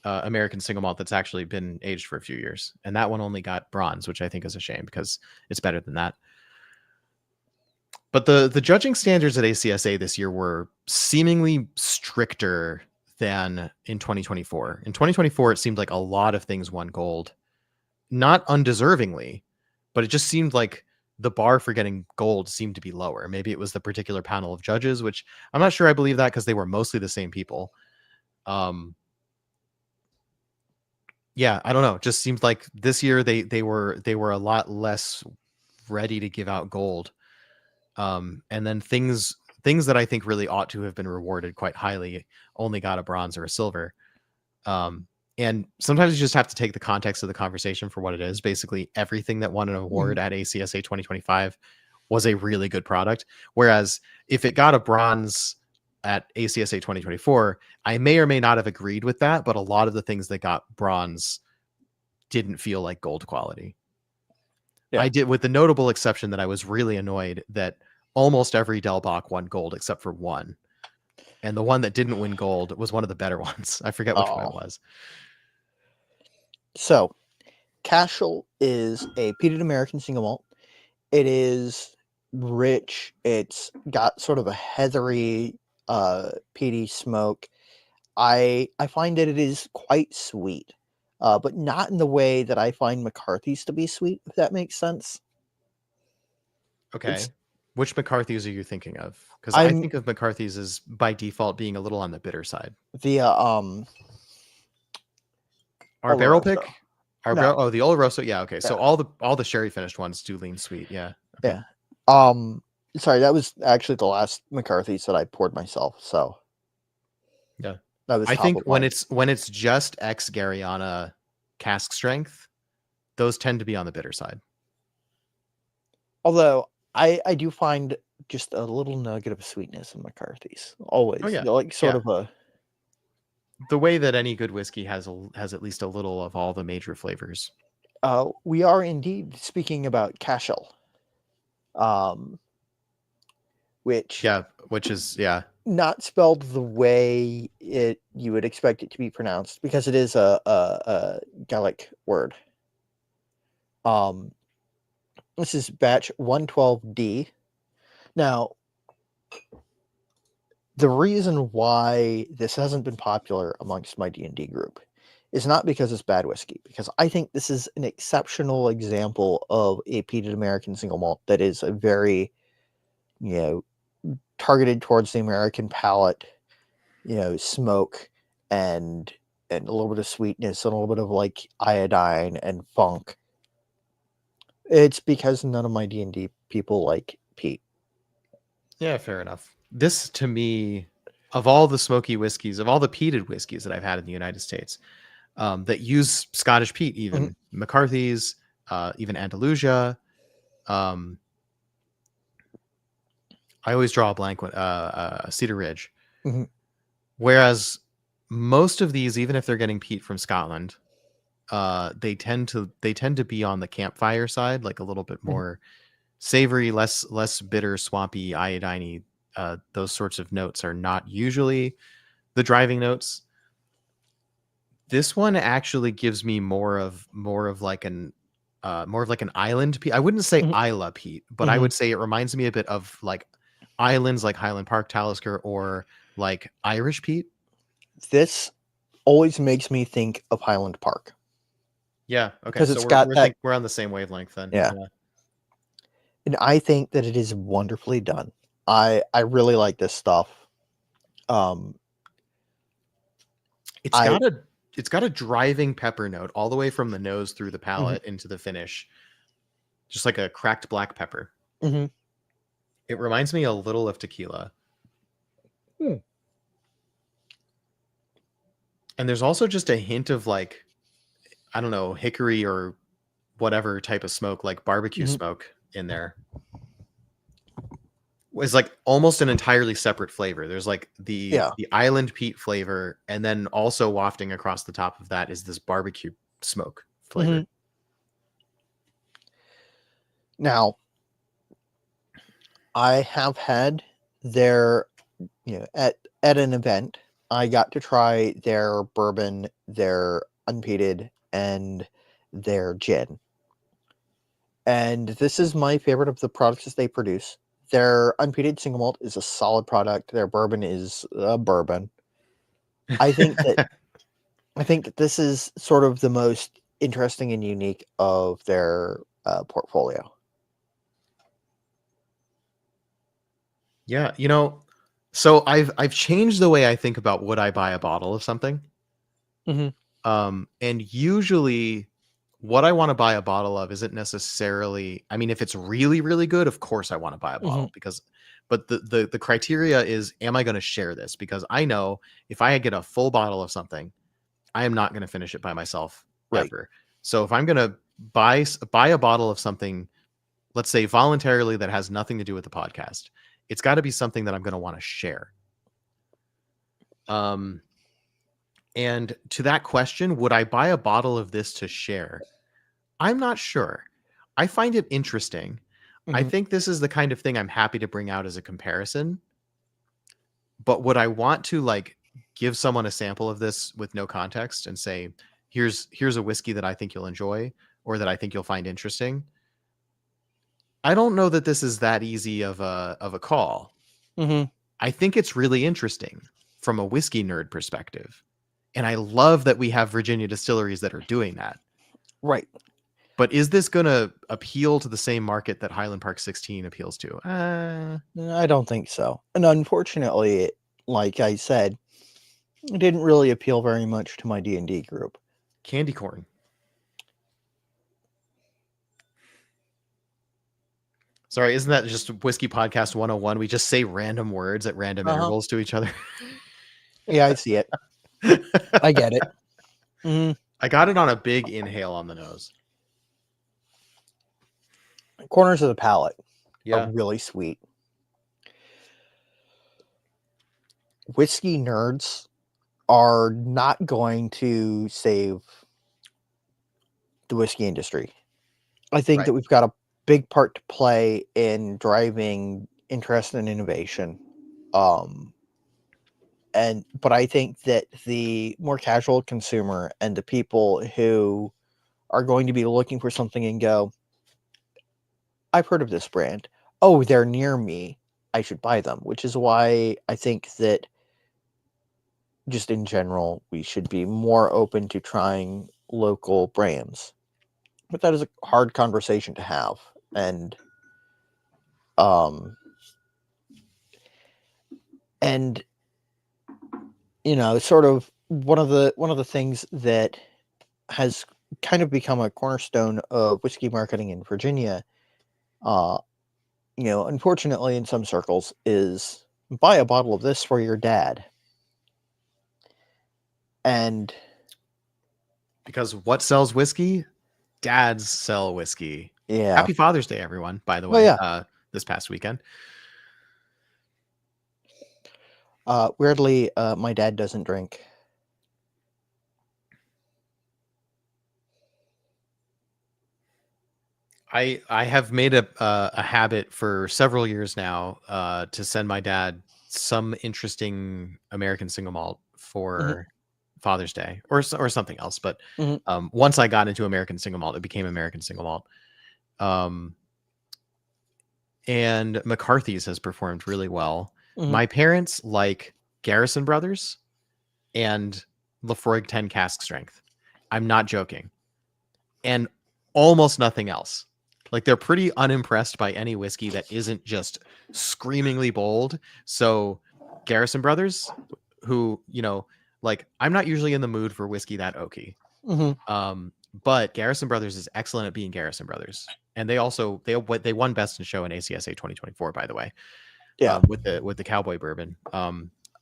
American single malt that's actually been aged for a few years, and that one only got bronze, which I think is a shame because it's better than that. But the judging standards at ACSA this year were seemingly stricter than in 2024. In 2024, it seemed like a lot of things won gold, not undeservingly, but it just seemed like the bar for getting gold seemed to be lower. Maybe it was the particular panel of judges, which I'm not sure I believe that because they were mostly the same people. Um, yeah, I don't know. It just seemed like this year they were a lot less ready to give out gold. And then things that I think really ought to have been rewarded quite highly only got a bronze or a silver. Um, and sometimes you just have to take the context of the conversation for what it is. Basically, everything that won an award Mhm. at ACSA 2025 was a really good product. Whereas if it got a bronze at ACSA 2024, I may or may not have agreed with that, but a lot of the things that got bronze didn't feel like gold quality. Yeah. I did, with the notable exception that I was really annoyed that almost every Del Bach won gold except for one. And the one that didn't win gold was one of the better ones. I forget which one it Oh. was. So, Casual is a peated American single malt. It is rich. It's got sort of a heathery, peaty smoke. I find that it is quite sweet, but not in the way that I find McCarthy's to be sweet. If that makes sense. It's Okay. Which McCarthy's are you thinking of? Because I I'm think of McCarthy's as by default being a little on the bitter side. via Our barrel Oloroso. pick, our No, barrel, oh, the Oloroso. Yeah. Okay. So yeah, all the sherry finished ones do lean sweet. Yeah. Okay. yeah. Um, sorry, that was actually the last McCarthy's that I poured myself. So Yeah. that was I top think of mind. when it's just ex Garyana cask strength, those tend to be on the bitter side. Although I do find just a little nugget of sweetness in McCarthy's. Oh Always, yeah. like sort Yeah. of a The way that any good whiskey has at least a little of all the major flavors. we are indeed speaking about Cashel, um, which Yeah, which is yeah. not spelled the way it you would expect it to be pronounced because it is a Gaelic word. Um, this is batch 112D. Now, the reason why this hasn't been popular amongst my D&D group is not because it's bad whiskey, because I think this is an exceptional example of a peated American single malt that is a very, you targeted towards the American palate, smoke and a little bit of sweetness and a little bit of like iodine and funk. It's because none of my D&D people like peat. Yeah, fair enough. This to me, of all the smoky whiskeys, of all the peated whiskeys that I've had in the United States, that use Scottish peat, Mhm, even McCarthy's, even Andalusia. Um, I always draw a blank when Cedar Ridge. mhm, Whereas most of these, even if they're getting peat from Scotland, they tend to be on the campfire side, like a little bit mhm. more savory, less bitter, swampy, iodiney those sorts of notes are not usually the driving notes. This one actually gives me more of like an island peat. I wouldn't say Mhm, Isla peat, but I mhm. would say it reminds me a bit of like islands like Highland Park, Talisker, or like Irish peat. This always makes me think of Highland Park Yeah. Okay. because So it's got that. we're on the same wavelength then. Yeah, Yeah. and I think that it is wonderfully done. I really like this stuff. Um, It's I got a driving pepper note all the way from the nose through the mhm, palate into the finish, just like a cracked black pepper. mhm. It reminds me a little of tequila. Hmm. And there's also just a hint of like, I don't know, hickory or whatever type of smoke, like barbecue Mhm. smoke in there. It's like almost an entirely separate flavor. There's like Yeah. the island peat flavor, and then also wafting across the top of that is this barbecue smoke flavor. Mhm. Now, I have had their, at an event, I got to try their bourbon, their unpeated, and their gin. And this is my favorite of the products that they produce. Their unpeated single malt is a solid product. Their bourbon is a bourbon. I think that I think that this is sort of the most interesting and unique of their portfolio. Yeah, you know, so I've changed the way I think about would I buy a bottle of something. Mhm, And usually what I want to buy a bottle of isn't necessarily, I mean, if it's really, really good, of course I want to buy a mhm, bottle because, but the criteria is, am I going to share this? Because I know if I get a full bottle of something, I am not going to finish it by myself right. ever. So if I'm going to buy a bottle of something, let's say voluntarily, that has nothing to do with the podcast, it's got to be something that I'm going to want to share. Um, and to that question, would I buy a bottle of this to share? I'm not sure. I find it interesting. I Mhm, think this is the kind of thing I'm happy to bring out as a comparison. But would I want to like give someone a sample of this with no context and say, here's a whiskey that I think you'll enjoy or that I think you'll find interesting? I don't know that this is that easy of a call. mhm, I think it's really interesting from a whiskey nerd perspective. And I love that we have Virginia distilleries that are doing that. right. But is this going to appeal to the same market that Highland Park 16 appeals to? I don't think so. And unfortunately, like I said, it didn't really appeal very much to my D&D group. Candy corn. Sorry, isn't that just Whiskey Podcast 101? We just say random words at random Uh-huh. intervals to each other. Yeah, I see it. I get it. Mhm. I got it on a big inhale on the nose. Corners of the palate are Yeah. really sweet. Whiskey nerds are not going to save the whiskey industry. I think Right. that we've got a big part to play in driving interest and innovation. Um, but I think that the more casual consumer and the people who are going to be looking for something and go, I've heard of this brand. Oh, they're near me. I should buy them, which is why I think that just in general, we should be more open to trying local brands. But that is a hard conversation to have. And um and sort of one of the things that has kind of become a cornerstone of whiskey marketing in Virginia, uh, unfortunately in some circles, is buy a bottle of this for your dad. And Because what sells whiskey? Dads sell whiskey. yeah, Happy Father's Day, everyone, by the well, way, yeah. this past weekend. Weirdly, my dad doesn't drink. I have made a habit for several years now to send my dad some interesting American single malt Mhm, for Father's Day or something else. But mhm, once I got into American single malt, it became American single malt. Um, and McCarthy's has performed really well. mhm, My parents like Garrison Brothers and Lafroig 10 cask strength. I'm not joking. And almost nothing else. Like they're pretty unimpressed by any whiskey that isn't just screamingly bold. So Garrison Brothers, who, like I'm not usually in the mood for whiskey that oaky. mhm. Um, but Garrison Brothers is excellent at being Garrison Brothers. And they won Best in Show in ACSA 2024, by the way, Yeah. with the Cowboy Bourbon.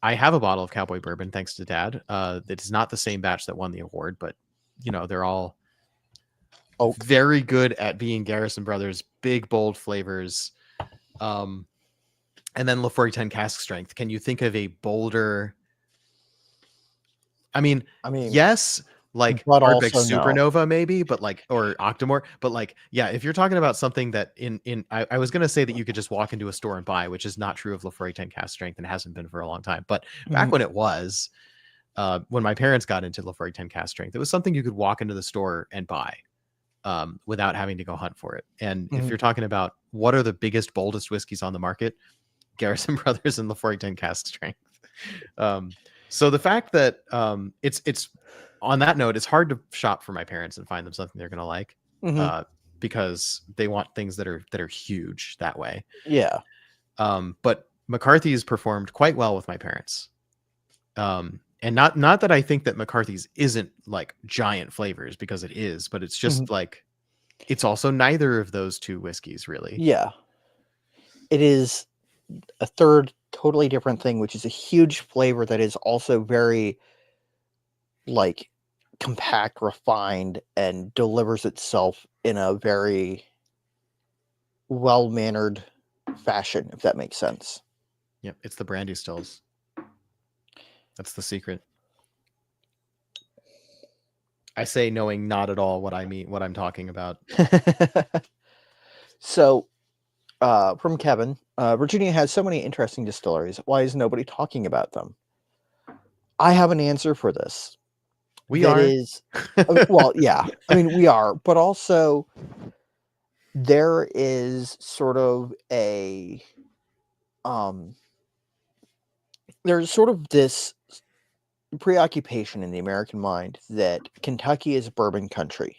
I have a bottle of Cowboy Bourbon thanks to Dad. It's not the same batch that won the award, but they're all Oak. very good at being Garrison Brothers, big bold flavors. Um, and then Lafroig 10 cask strength. Can you think of a bolder? I mean, I mean, yes, like but Ardbeg also no. Supernova, maybe, but like, or Octomore, but like, yeah, if you're talking about something that I was gonna say that you could just walk into a store and buy, which is not true of Lafroig 10 cask strength and hasn't been for a long time. But back Mhm, when it was, when my parents got into Lafroig 10 cask strength, it was something you could walk into the store and buy without having to go hunt for it. And if mhm, you're talking about what are the biggest, boldest whiskeys on the market, Garrison Brothers and Lafroig 10 cask strength. Um, so the fact that it's on that note, it's hard to shop for my parents and find them something they're gonna like, mhm. uh, because they want things that are huge that way. Yeah. But McCarthy's performed quite well with my parents. And not that I think that McCarthy's isn't like giant flavors because it is, but it's Mhm. just like it's also neither of those two whiskeys really. Yeah. It is a third totally different thing, which is a huge flavor that is also very, like, compact, refined, and delivers itself in a very well-mannered fashion, if that makes sense. Yep, it's the brandy stills. That's the secret. I say knowing not at all what I mean, what I'm talking about. So, from Kevin, Virginia has so many interesting distilleries. Why is nobody talking about them? I have an answer for this. We That are. is, well, yeah. I mean, we are, but also there is sort of a um there's sort of this preoccupation in the American mind that Kentucky is a bourbon country,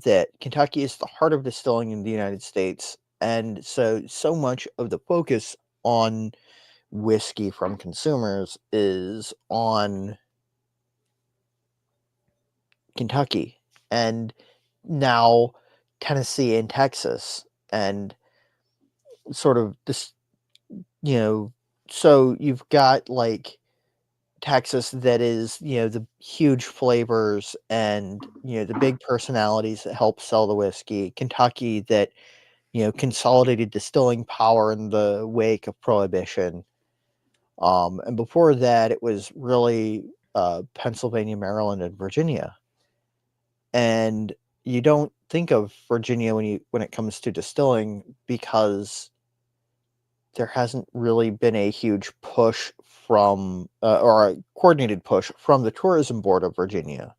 that Kentucky is the heart of distilling in the United States, and so much of the focus on whiskey from consumers is on Kentucky and now Tennessee and Texas and sort of this, you know, so you've got like Texas that is, the huge flavors and, the big personalities that help sell the whiskey. Kentucky that, consolidated distilling power in the wake of Prohibition. And before that, it was really Pennsylvania, Maryland, and Virginia. And you don't think of Virginia when it comes to distilling because there hasn't really been a huge push from or a coordinated push from the Tourism Board of Virginia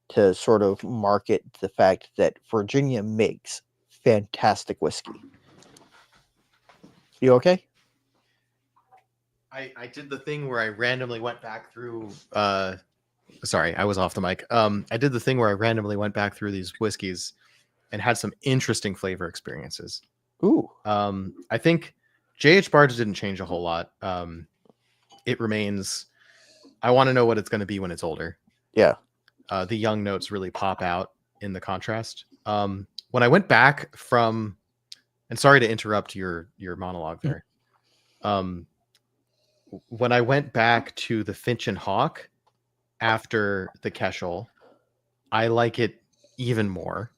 to sort of market the fact that Virginia makes fantastic whiskey. You okay? I did the thing where I randomly went back through sorry, I was off the mic. I did the thing where I randomly went back through these whiskeys and had some interesting flavor experiences. Ooh, I think JH Barge didn't change a whole lot. It remains. I want to know what it's going to be when it's older. yeah. The young notes really pop out in the contrast. When I went back from, and sorry to interrupt your monologue Mm, there. When I went back to the Finch and Hawk after the Keschel, I like it even more.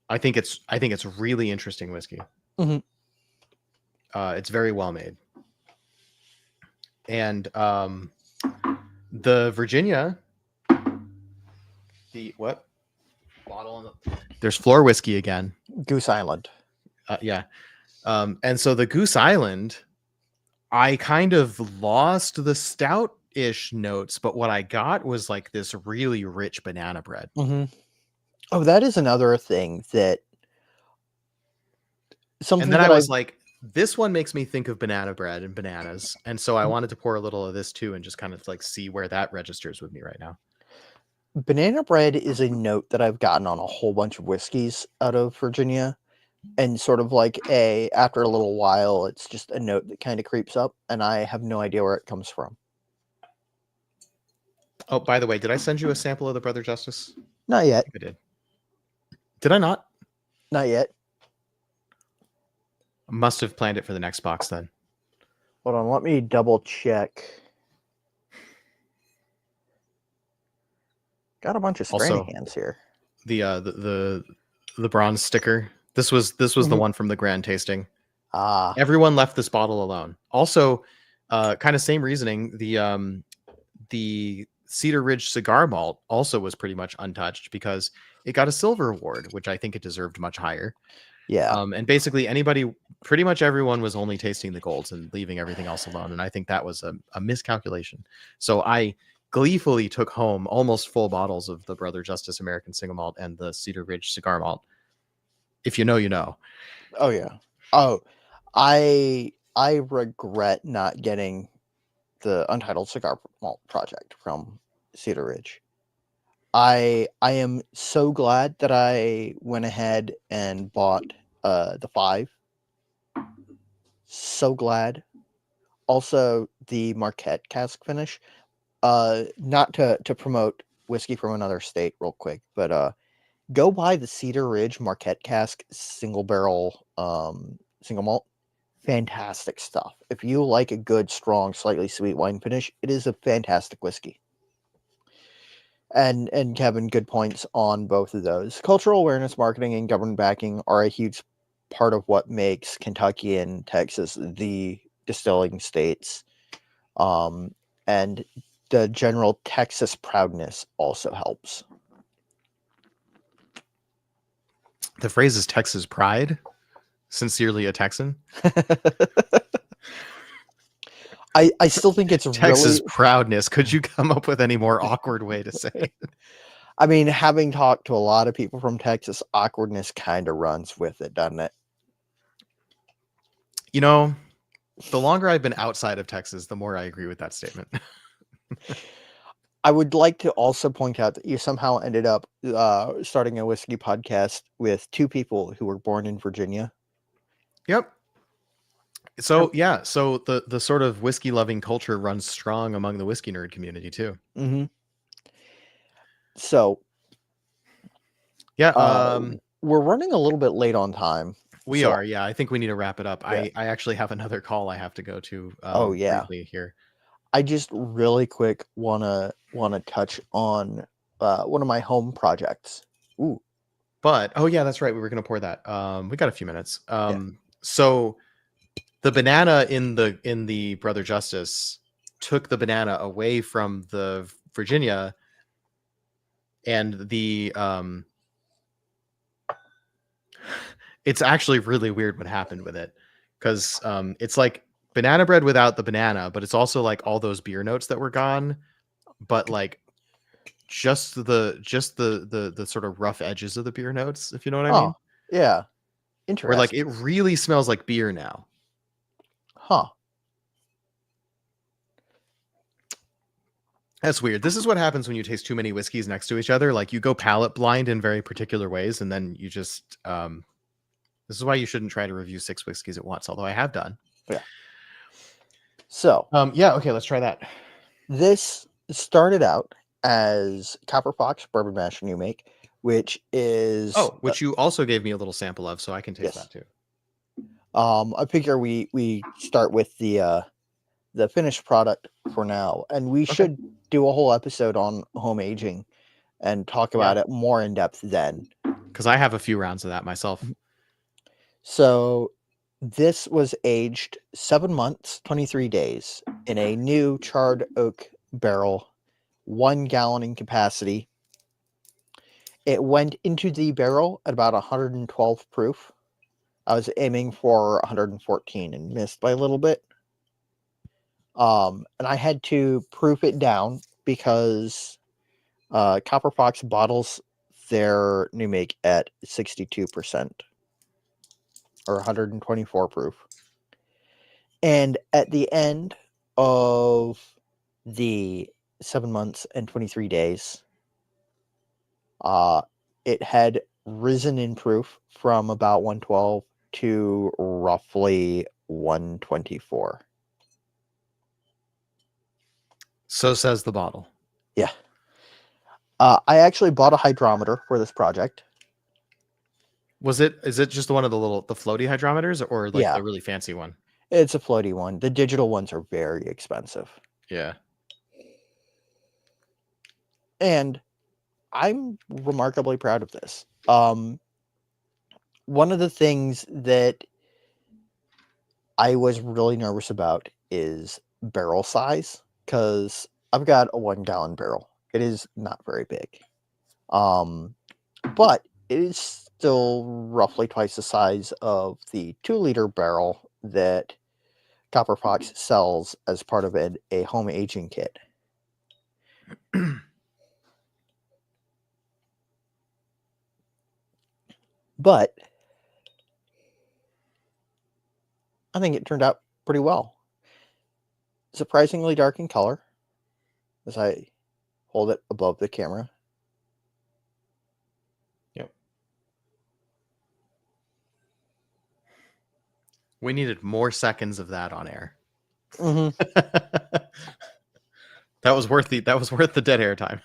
I think it's really interesting whiskey. mhm, It's very well made, and the Virginia, the what? bottle on the. There's floor whiskey again. Goose Island. Yeah. And so the Goose Island, I kind of lost the stout-ish notes, but what I got was like this really rich banana bread. Mm-hmm. Oh, that is another thing that And then I was like, this one makes me think of banana bread and bananas. And so I wanted to pour a little of this too and just kind of like see where that registers with me right now. banana bread is a note that I've gotten on a whole bunch of whiskeys out of Virginia. And sort of like after a little while, it's just a note that kind of creeps up, and I have no idea where it comes from. Oh, by the way, did I send you a sample of the Brother Justice? Not yet. I did. Did I not? Not yet. Must have planned it for the next box then. Hold on, let me double check. Got a bunch of Stranahans here. The bronze sticker. This was the one from the grand tasting. Ah. Everyone left this bottle alone. Also, kind of same reasoning. The Cedar Ridge cigar malt also was pretty much untouched because it got a silver award, which I think it deserved much higher. Yeah. And basically pretty much everyone was only tasting the golds and leaving everything else alone. And I think that was a miscalculation. So I gleefully took home almost full bottles of the Brother Justice American Single Malt and the Cedar Ridge cigar malt. If you know, you know. Oh yeah. Oh, I regret not getting the Untitled Cigar Malt Project from Cedar Ridge. I am so glad that I went ahead and bought the 5. So glad. Also, the Marquette cask finish. Not to promote whiskey from another state real quick, but go buy the Cedar Ridge Marquette cask single barrel single malt. Fantastic stuff. If you like a good, strong, slightly sweet wine finish, it is a fantastic whiskey. And Kevin, good points on both of those. Cultural awareness, marketing, and government backing are a huge part of what makes Kentucky and Texas the distilling states. And the general Texas proudness also helps. The phrase is Texas pride. Sincerely a Texan. I still think it's Texas really... proudness. Could you come up with any more awkward way to say it? I mean, having talked to a lot of people from Texas, awkwardness kind of runs with it, doesn't it? You know, the longer I've been outside of Texas, the more I agree with that statement. I would like to also point out that you somehow ended up starting a whiskey podcast with 2 people who were born in Virginia. Yep. So yeah, so the sort of whiskey loving culture runs strong among the whiskey nerd community too. Mm-hmm. So yeah, we're running a little bit late on time. We are, yeah. I think we need to wrap it up. Yeah. I actually have another call I have to go to. Oh yeah, briefly here. I just really quick wanna touch on one of my home projects. Ooh, but oh yeah, that's right. We were gonna pour that. We got a few minutes. So the banana in the Brother Justice took the banana away from the Virginia, and the it's actually really weird what happened with it, because it's like banana bread without the banana, but it's also like all those beer notes that were gone, but like just the sort of rough edges of the beer notes, if you know what I mean. Yeah, interesting. Where like it really smells like beer now. Huh. That's weird. This is what happens when you taste too many whiskeys next to each other. Like you go palate blind in very particular ways, and then you just this is why you shouldn't try to review 6 whiskeys at once, although I have done. Yeah. So yeah, okay, let's try that. This started out as Copper Fox Bourbon Mash New Make, which is which you also gave me a little sample of, so I can taste that too. I figure we start with the finished product for now, and we should do a whole episode on home aging and talk about it more in depth then. Because I have a few rounds of that myself. So this was aged 7 months, 23 days in a new charred oak barrel, 1 gallon in capacity, It went into the barrel at about 112 proof. I was aiming for 114 and missed by a little bit. And I had to proof it down because Copper Fox bottles their new make at 62% or 124 proof. And at the end of the 7 months and 23 days, it had risen in proof from about 112 to roughly 124. So says the bottle. Yeah. I actually bought a hydrometer for this project. Is it just one of the floaty hydrometers or like Yeah. the really fancy one? It's a floaty one. The digital ones are very expensive. Yeah. And I'm remarkably proud of this. One of the things that I was really nervous about is barrel size, because I've got a 1-gallon barrel. It is not very big. But it is still roughly twice the size of the 2-liter barrel that Copper Fox sells as part of a home aging kit. But I think it turned out pretty well. Surprisingly dark in color as I hold it above the camera. Yep. We needed more seconds of that on air. Mm-hmm. That was worth the dead air time.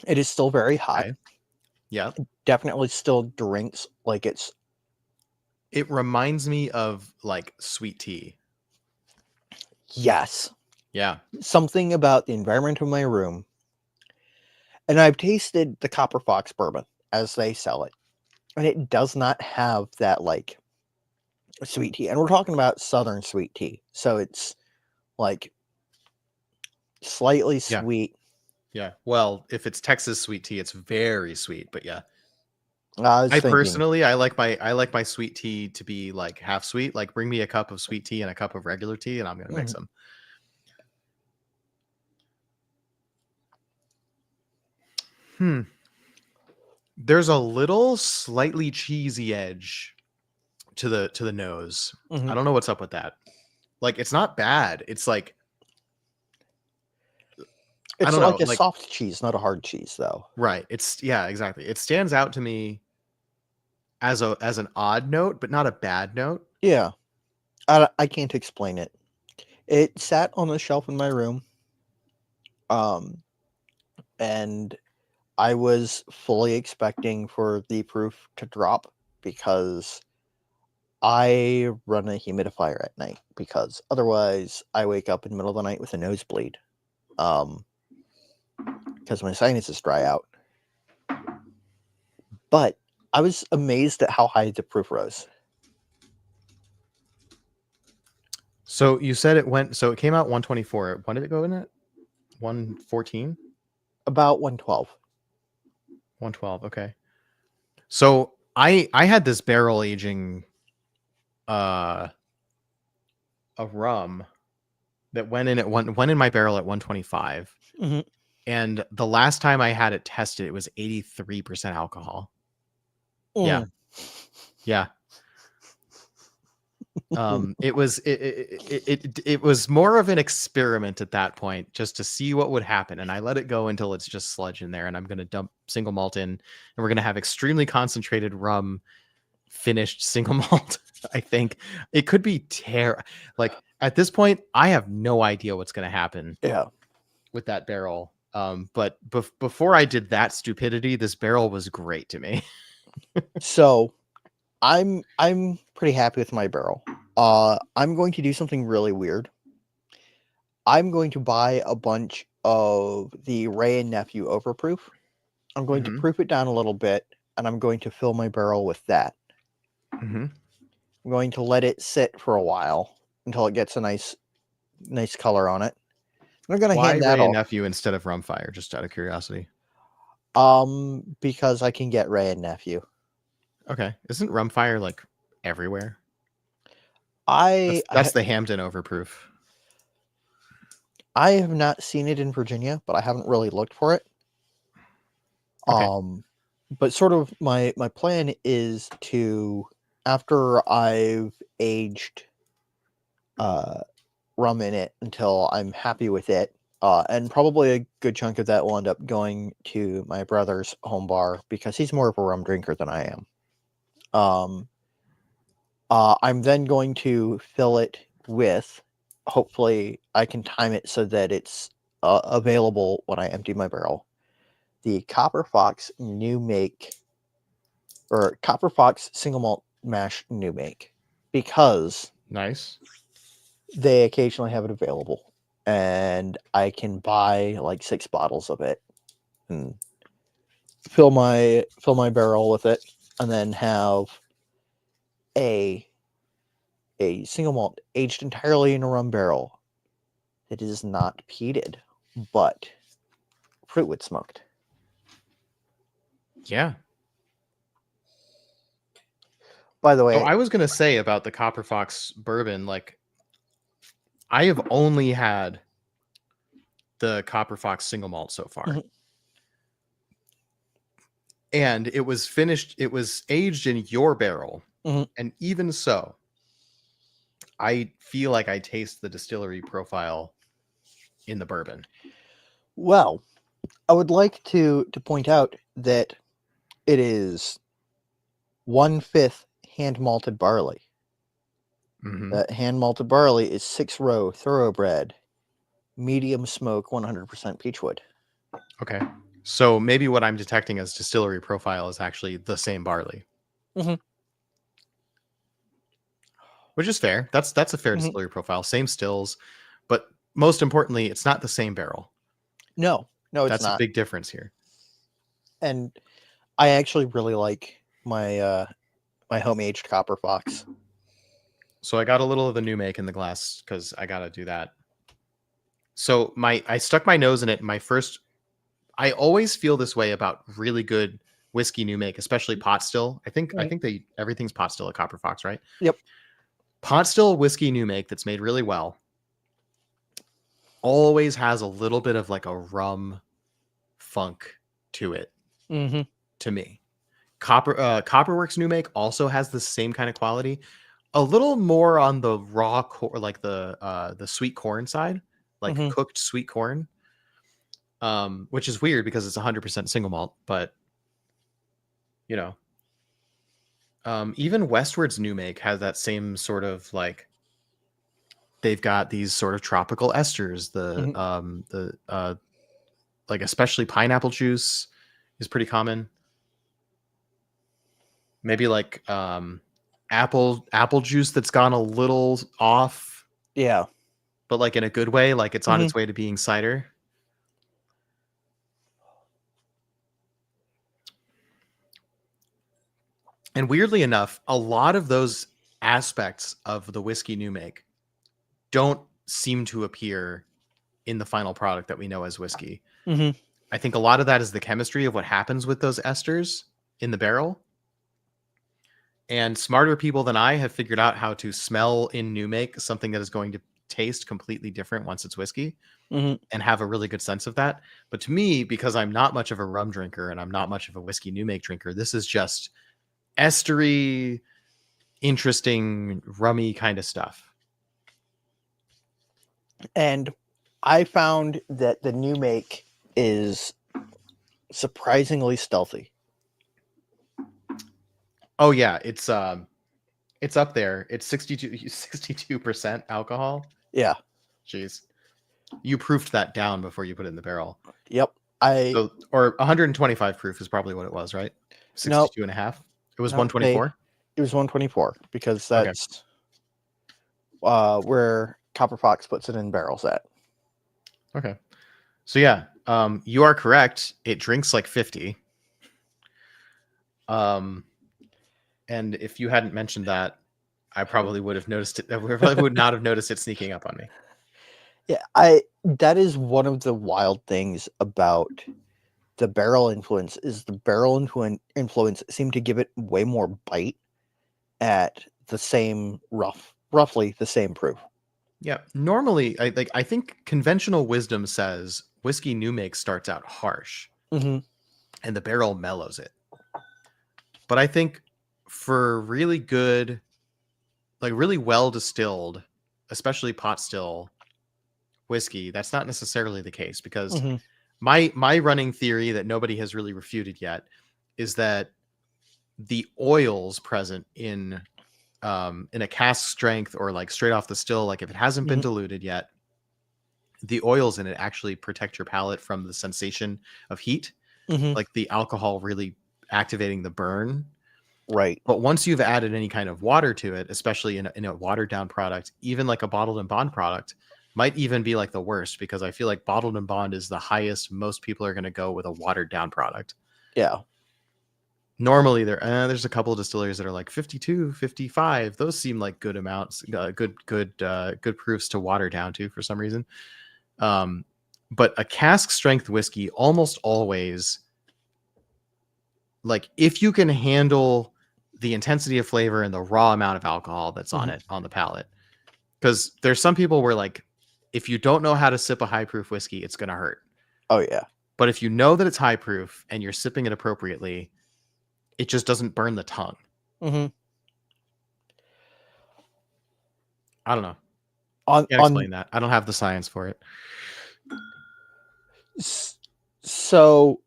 It is still very hot. Okay. Yeah. It definitely still drinks like it's... It reminds me of like sweet tea. Yes. Yeah. Something about the environment of my room. And I've tasted the Copper Fox bourbon as they sell it. And it does not have that like sweet tea. And we're talking about Southern sweet tea. So it's like slightly sweet. Yeah. Well, if it's Texas sweet tea, it's very sweet, but yeah. Personally, I like my sweet tea to be like half sweet. Like bring me a cup of sweet tea and a cup of regular tea and I'm going to mix them. There's a little slightly cheesy edge to the nose. I don't know what's up with that. Like it's not bad. It's like it's I don't like know, a soft cheese, not a hard cheese, though. Right. Exactly. It stands out to me as an odd note, but not a bad note. Yeah. I can't explain it. It sat on the shelf in my room. And I was fully expecting for the proof to drop because I run a humidifier at night, because otherwise I wake up in the middle of the night with a nosebleed. Because my sinuses dry out. But I was amazed at how high the proof rose. So you said it came out 124. When did it go in at? 114? About 112. 112, okay. So I had this barrel aging a rum that went in my barrel at 125. Mm-hmm. And the last time I had it tested, it was 83% alcohol. Yeah. It was more of an experiment at that point, just to see what would happen, and I let it go until it's just sludge in there, and I'm going to dump single malt in, and we're going to have extremely concentrated rum finished single malt. I think it could be like at this point I have no idea what's going to happen with that barrel. But before I did that stupidity, this barrel was great to me. So I'm pretty happy with my barrel. I'm going to do something really weird. I'm going to buy a bunch of the Ray and Nephew Overproof. I'm going to proof it down a little bit, and I'm going to fill my barrel with that. I'm going to let it sit for a while until it gets a nice color on it. I'm gonna Why hand that Ray and off. Nephew instead of Rumfire? Just out of curiosity. Because I can get Ray and Nephew. Okay, isn't Rumfire like everywhere? I That's the Hamden overproof. I have not seen it in Virginia, but I haven't really looked for it. Okay. But sort of my plan is to, after I've aged rum in it until I'm happy with it, and probably a good chunk of that will end up going to my brother's home bar because he's more of a rum drinker than I am. I'm then going to fill it with, hopefully I can time it so that it's available when I empty my barrel, the Copper Fox new make, or Copper Fox single malt mash new make, because Nice. they occasionally have it available and I can buy like 6 bottles of it and fill my barrel with it, and then have a single malt aged entirely in a rum barrel that is not peated but fruitwood smoked. Yeah. By the Oh, way, I was gonna say about the Copper Fox bourbon, like I have only had the Copper Fox single malt so far. Mhm. And it was aged in your barrel. Mhm. And even so, I feel like I taste the distillery profile in the bourbon. Well, I would like to point out that it is 1/5 hand malted barley. Mm-hmm. That hand malted barley is 6-row thoroughbred, medium smoke, 100% peachwood. Okay. So maybe what I'm detecting as distillery profile is actually the same barley, Mhm. which is fair. That's a fair Mhm. distillery profile. Same stills, but most importantly, it's not the same barrel. No, it's That's a not. big difference here. And I actually really like my home aged Copper Fox. So I got a little of the new make in the glass because I gotta do that. So I stuck my nose in it. I always feel this way about really good whiskey new make, especially pot still. I Mm. think everything's pot still at Copper Fox, right? Yep. Pot still whiskey new make that's made really well always has a little bit of like a rum funk to it Mm-hmm. to me. Copperworks new make also has the same kind of quality, a little more on the raw like the sweet corn side, like Mm-hmm. cooked sweet corn, which is weird because it's 100% single malt, but you know, even Westward's new make has that same sort of like they've got these sort of tropical esters. Mm-hmm. The like especially pineapple juice is pretty common. Maybe like apple juice that's gone a little off, Yeah. but like in a good way, like it's on Mm-hmm. its way to being cider. And weirdly enough, a lot of those aspects of the whiskey new make don't seem to appear in the final product that we know as whiskey. Mm-hmm. I think a lot of that is the chemistry of what happens with those esters in the barrel. And smarter people than I have figured out how to smell in new make something that is going to taste completely different once it's whiskey Mm-hmm. and have a really good sense of that. But to me, because I'm not much of a rum drinker and I'm not much of a whiskey new make drinker, this is just estery, interesting, rummy kind of stuff. And I found that the new make is surprisingly stealthy. Oh yeah, it's up there. It's 62% alcohol. Yeah. Jeez. You proofed that down before you put it in the barrel. Yep. I So or 125 proof is probably what it was, right? no 62 and a half. It was no they 124. it was 124 because Okay. that's where Copper Fox puts it in barrels at. Okay. So yeah, you are correct. It drinks like 50. Um, and if you hadn't mentioned that, I probably would have noticed it. I probably would not have noticed it sneaking up on me. Yeah, that is one of the wild things about the barrel influence is the barrel influence seemed to give it way more bite at the same roughly the same proof. Yeah. Normally, I think conventional wisdom says whiskey new make starts out harsh Hmm. and the barrel mellows it. But I think for really good, like really well distilled, especially pot still whiskey, that's not necessarily the case because Hmm. my running theory that nobody has really refuted yet is that the oils present in a cask strength or like straight off the still, like if it hasn't been Hmm. diluted yet, the oils in it actually protect your palate from the sensation of heat, Hmm. like the alcohol really activating the burn. Right. But once you've added any kind of water to it, especially in a watered down product, even like a bottled and bond product, might even be like the worst because I feel like bottled and bond is the highest most people are going to go with a watered down product. Yeah. Normally there's a couple of distilleries that are like 52, 55. Those seem like good amounts, good proofs to water down to for some reason. But a cask strength whiskey almost always, like if you can handle the intensity of flavor and the raw amount of alcohol that's on Hmm. it on the palate, because there's some people where like if you don't know how to sip a high proof whiskey, it's going to hurt. Oh yeah. But if you know that it's high proof and you're sipping it appropriately, it just doesn't burn the tongue. Hmm. I don't know. Can't On explain that. I don't have the science for it. so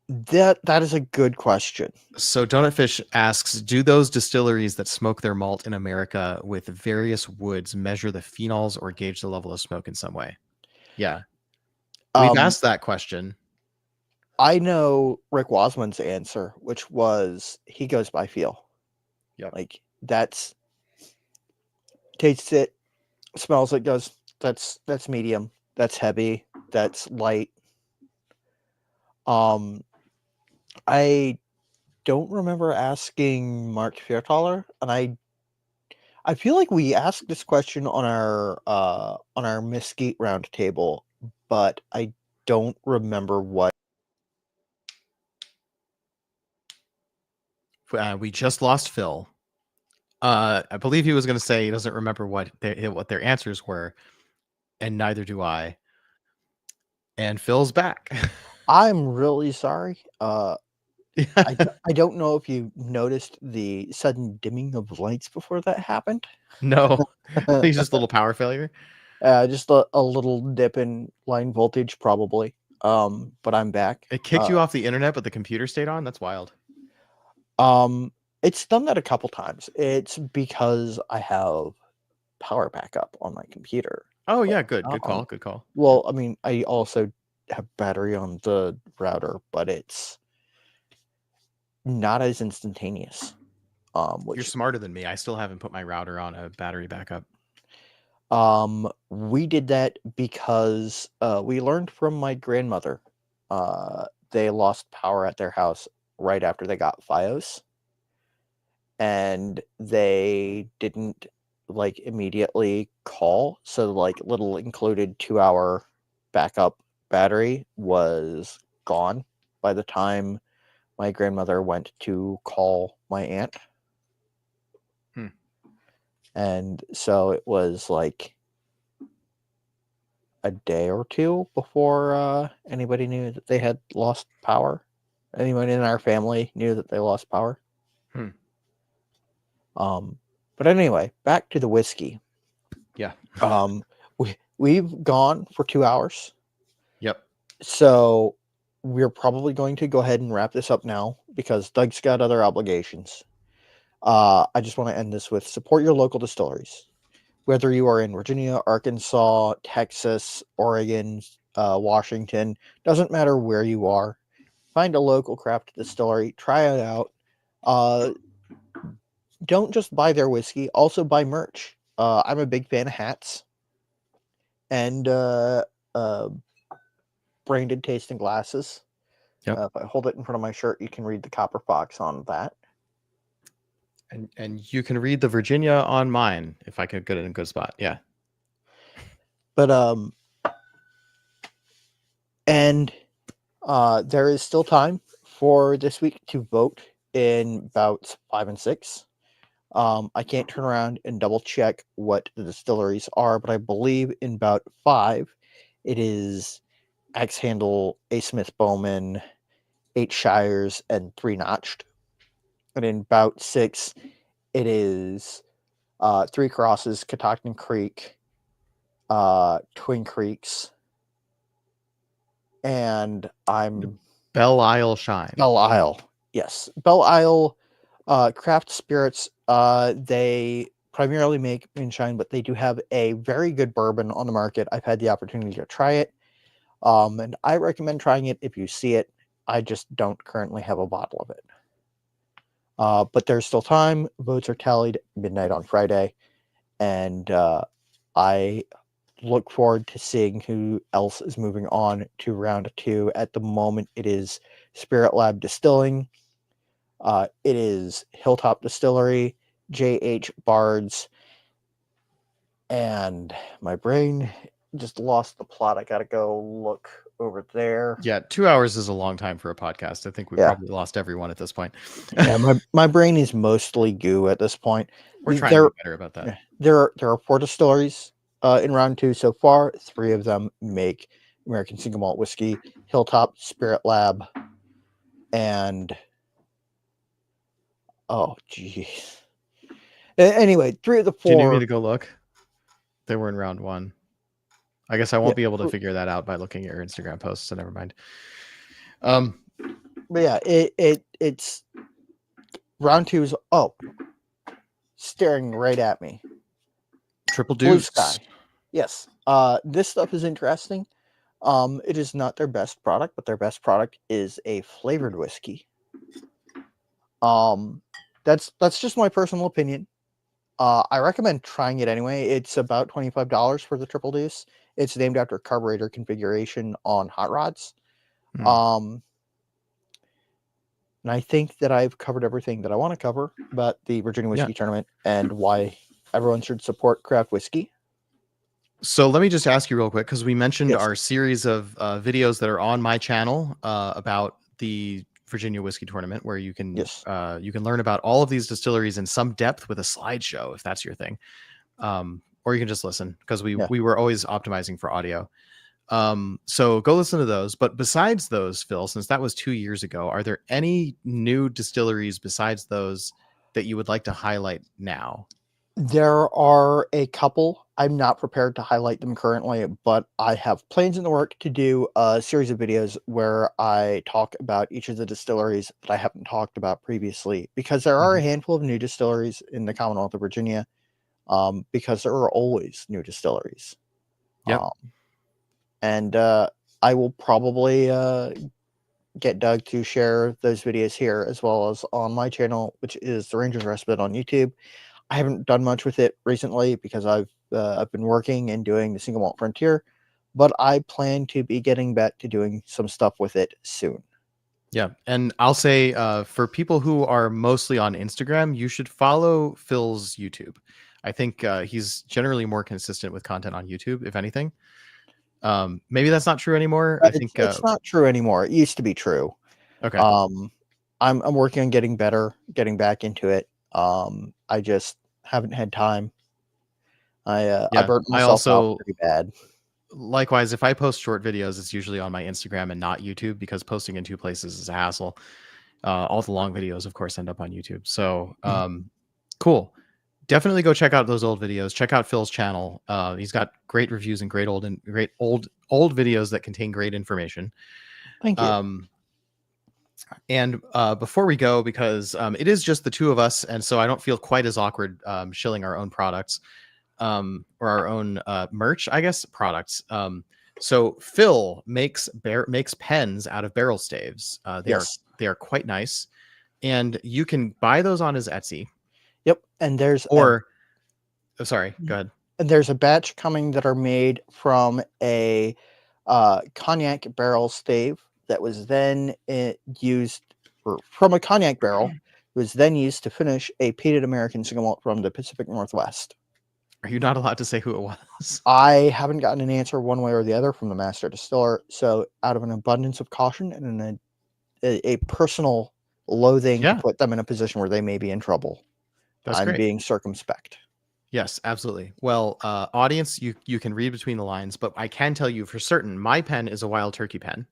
that is a good question. So Donut Fish asks, do those distilleries that smoke their malt in America with various woods measure the phenols or gauge the level of smoke in some way? Yeah. We've Um, asked that question. I know Rick Wasman's answer, which was he goes by feel. Yep. Like that's tastes it, smells it, goes that's medium, that's heavy, that's light. Um, I don't remember asking Mark Viertaler, and I feel like we asked this question on our Mesquite round table, but I don't remember what. We just lost Phill. I believe he was going to say he doesn't remember what their answers were, and neither do I. And Phil's back. I'm really sorry. Yeah. I don't know if you noticed the sudden dimming of lights before that happened. No, he's just a little power failure. Just a little dip in line voltage, probably. But I'm back. It kicked you off the internet, but the computer stayed on. That's wild. Um, it's done that a couple times. It's because I have power backup on my computer. Oh But, yeah, good call, good call. well, I mean, I also have battery on the router, but it's not as instantaneous. You're Which smarter than me. I still haven't put my router on a battery backup. we did that because we learned from my grandmother. They lost power at their house right after they got FiOS, and they didn't like immediately call. So like little included 2 hour backup battery was gone by the time my grandmother went to call my aunt. Hmm. And so it was like a day or two before anybody knew that they had lost power. Anyone in our family knew that they lost power. Hmm. Um, but anyway, back to the whiskey. Yeah. Um, we've gone for 2 hours, Yep. so we're probably going to go ahead and wrap this up now because Doug's got other obligations. I just want to end this with support your local distilleries. Whether you are in Virginia, Arkansas, Texas, Oregon, Washington, doesn't matter where you are. Find a local craft distillery, try it out. Uh, don't just buy their whiskey, also buy merch. I'm a big fan of hats and uh, branded tasting glasses. Yep. If I hold it in front of my shirt, you can read the copper fox on that. And you can read the Virginia on mine if I could get it in a good spot. Yeah. But And there is still time for this week to vote in bouts 5 and 6. I can't turn around and double check what the distilleries are, but I believe in bout 5, it is Axe Handle, A. Smith Bowman, 8 Shires, and 3 Notched. And in bout 6, it is 3 Crosses, Catoctin Creek, Twin Creeks, and I'm Belle Isle Shine. Belle Isle. Yes, Belle Isle craft spirits. They primarily make moonshine, but they do have a very good bourbon on the market. I've had the opportunity to try it, and I recommend trying it if you see it. I just don't currently have a bottle of it. But there's still time. Votes are tallied midnight on Friday, and I look forward to seeing who else is moving on to round 2. At the moment, it is Spirit Lab Distilling. It is Hilltop Distillery, J.H. Bards, and my brain just lost the plot. I gotta go look over there. Yeah, 2 hours is a long time for a podcast. I think we probably lost everyone at this point. Yeah, my brain is mostly goo at this point. We're trying to be better about that. There are 4 distilleries in round 2 so far. 3 of them make American single malt whiskey: Hilltop, Spirit Lab, and oh geez. Anyway, 3 of the 4. Do you need me to go look? They were in round 1. I guess I won't be able to figure that out by looking at your Instagram posts, so never mind. But yeah, it's round 2 is staring right at me. Triple Deuce. Blue Sky. Yes. This stuff is interesting. It is not their best product, but their best product is a flavored whiskey. That's just my personal opinion. I recommend trying it anyway. It's about $25 for the Triple Deuce. It's named after carburetor configuration on hot rods. And I think that I've covered everything that I want to cover about the Virginia Whiskey Tournament and why everyone should support craft whiskey. So let me just ask you real quick, because we mentioned our series of videos that are on my channel about the Virginia Whiskey Tournament, where you can learn about all of these distilleries in some depth with a slideshow, if that's your thing, or you can just listen, because we were always optimizing for audio. So go listen to those. But besides those, Phill, since that was 2 years ago, are there any new distilleries besides those that you would like to highlight now? There are a couple. I'm not prepared to highlight them currently, but I have plans in the work to do a series of videos where I talk about each of the distilleries that I haven't talked about previously, because there are a handful of new distilleries in the Commonwealth of Virginia, because there are always new distilleries. And I will probably get Doug to share those videos here, as well as on my channel, which is The Ranger's Respite on YouTube. I haven't done much with it recently because I've been working and doing the Single Malt Frontier, but I plan to be getting back to doing some stuff with it soon. Yeah, and I'll say for people who are mostly on Instagram, you should follow Phil's YouTube. I think he's generally more consistent with content on YouTube, if anything. Maybe that's not true anymore. I think it's not true anymore. It used to be true. Okay. I'm working on getting better, getting back into it. I just haven't had time. I burnt myself out pretty bad. Likewise, if I post short videos, it's usually on my Instagram and not YouTube, because posting in 2 places is a hassle. All the long videos, of course, end up on YouTube. So cool. Definitely go check out those old videos. Check out Phil's channel. He's got great reviews and great old videos that contain great information. Thank you. And before we go, because it is just the 2 of us, and so I don't feel quite as awkward shilling our own products or our own merch, I guess, products. So Phill makes pens out of barrel staves. They are quite nice, and you can buy those on his Etsy. Yep, and there's sorry, go ahead. And there's a batch coming that are made from a cognac barrel stave that was then used from a cognac barrel. It was then used to finish a peated American single malt from the Pacific Northwest. Are you not allowed to say who it was? I haven't gotten an answer one way or the other from the master distiller. So, out of an abundance of caution and a personal loathing to Yeah, put them in a position where they may be in trouble, that's I'm great. being circumspect. Yes, absolutely. Well, audience, you can read between the lines, but I can tell you for certain, my pen is a Wild Turkey pen,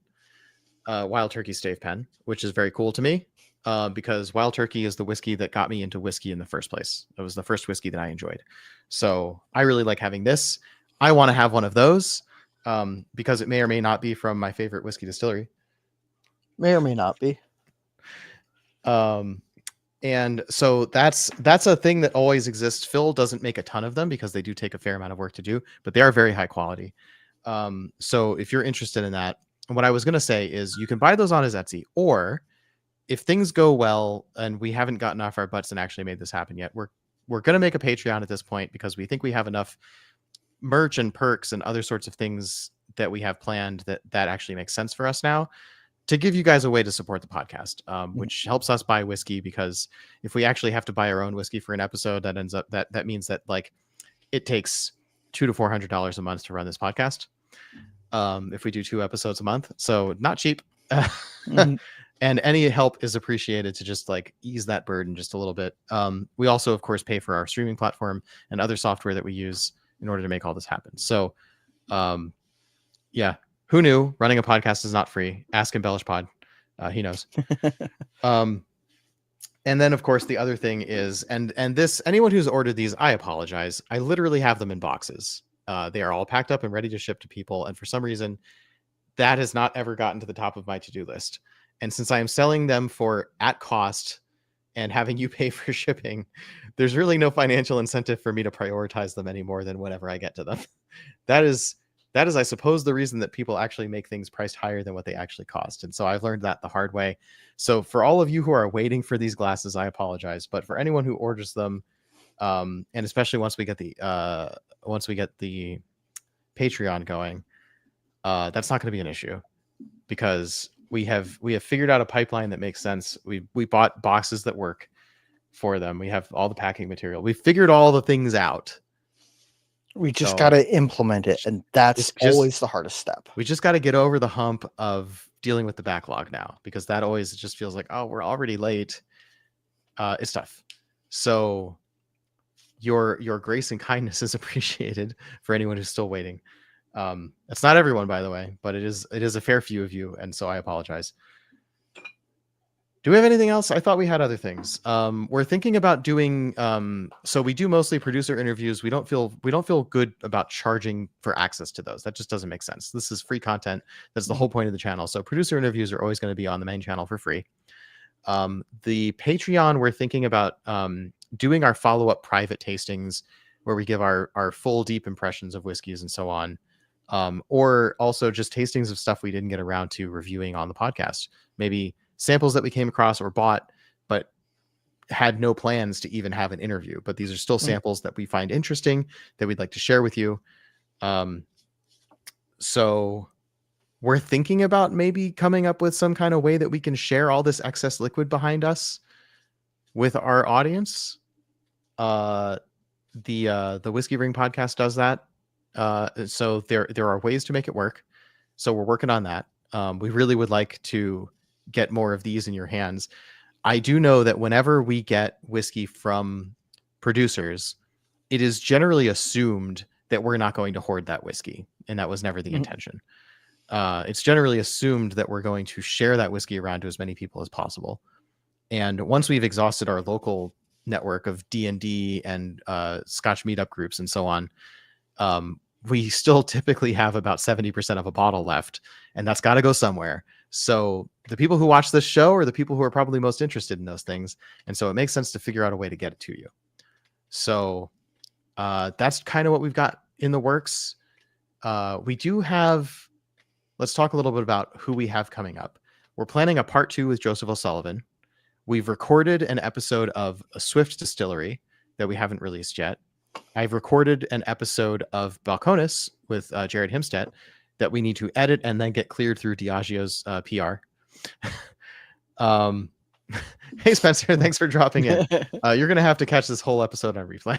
Wild Turkey stave pen, which is very cool to me, because Wild Turkey is the whiskey that got me into whiskey in the first place. It was the first whiskey that I enjoyed, so I really like having this. I want to have one of those, because it may or may not be from my favorite whiskey distillery. May or may not be. Um, And so that's a thing that always exists. Phill doesn't make a ton of them because they do take a fair amount of work to do, but they are very high quality. So if you're interested in that, what I was going to say is you can buy those on his Etsy, or if things go well and we haven't gotten off our butts and actually made this happen yet, we're going to make a Patreon at this point because we think we have enough merch and perks and other sorts of things that we have planned that actually makes sense for us now, to give you guys a way to support the podcast, which helps us buy whiskey, because if we actually have to buy our own whiskey for an episode, that ends up that means that like it takes $200 to $400 a month to run this podcast. If we do 2 episodes a month, so not cheap. Mhm. And any help is appreciated to just like ease that burden just a little bit. We also, of course, pay for our streaming platform and other software that we use in order to make all this happen. So, yeah. Who knew running a podcast is not free? Ask Embellish Pod. He knows. And then, of course, the other thing is, and this, anyone who's ordered these, I apologize. I literally have them in boxes. They are all packed up and ready to ship to people. And for some reason, that has not ever gotten to the top of my to-do list. And since I am selling them for at cost and having you pay for shipping, there's really no financial incentive for me to prioritize them any more than whenever I get to them. That is, I suppose, the reason that people actually make things priced higher than what they actually cost. And so I've learned that the hard way. So for all of you who are waiting for these glasses, I apologize. But for anyone who orders them, and especially once we get the Patreon going, that's not going to be an issue, because we have figured out a pipeline that makes sense. We bought boxes that work for them. We have all the packing material. We figured all the things out. We just got to implement it, and that's always the hardest step. We just got to get over the hump of dealing with the backlog now, because that always just feels like, oh, we're already late. It's tough. So your grace and kindness is appreciated for anyone who's still waiting. It's not everyone, by the way, but it is a fair few of you, and so I apologize. Do we have anything else? I thought we had other things. We're thinking about doing. So we do mostly producer interviews. We don't feel good about charging for access to those. That just doesn't make sense. This is free content. That's the whole point of the channel. So producer interviews are always going to be on the main channel for free. The Patreon, we're thinking about doing our follow-up private tastings, where we give our full deep impressions of whiskeys and so on. Or also just tastings of stuff we didn't get around to reviewing on the podcast. Maybe samples that we came across or bought, but had no plans to even have an interview. But these are still samples that we find interesting that we'd like to share with you. So we're thinking about maybe coming up with some kind of way that we can share all this excess liquid behind us with our audience. The Whiskey Ring podcast does that. So there are ways to make it work. So we're working on that. We really would like to get more of these in your hands. I do know that whenever we get whiskey from producers, it is generally assumed that we're not going to hoard that whiskey, and that was never the intention. It's generally assumed that we're going to share that whiskey around to as many people as possible. And once we've exhausted our local network of D&D and Scotch meetup groups and so on, we still typically have about 70% of a bottle left, and that's got to go somewhere. So the people who watch this show are the people who are probably most interested in those things. And so it makes sense to figure out a way to get it to you. So that's kind of what we've got in the works. We do have, let's talk a little bit about who we have coming up. We're planning a part 2 with Joseph O'Sullivan. We've recorded an episode of A Swift Distillery that we haven't released yet. I've recorded an episode of Balcones with Jared Himstedt that we need to edit and then get cleared through Diageo's PR. Hey, Spencer, thanks for dropping in. You're going to have to catch this whole episode on replay.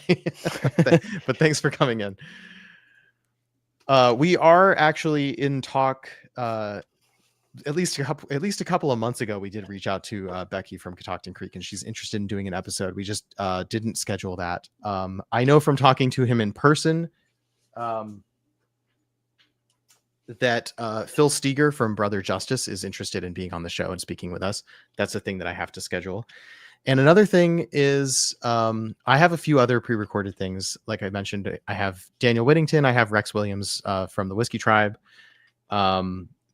But thanks for coming in. We are actually in talk. At least a couple of months ago, we did reach out to Becky from Catoctin Creek, and she's interested in doing an episode. We just didn't schedule that. I know from talking to him in person that Phill Steger from Brother Justice is interested in being on the show and speaking with us. That's a thing that I have to schedule. And another thing is I have a few other pre-recorded things. Like I mentioned, I have Daniel Whittington. I have Rex Williams from the Whiskey Tribe.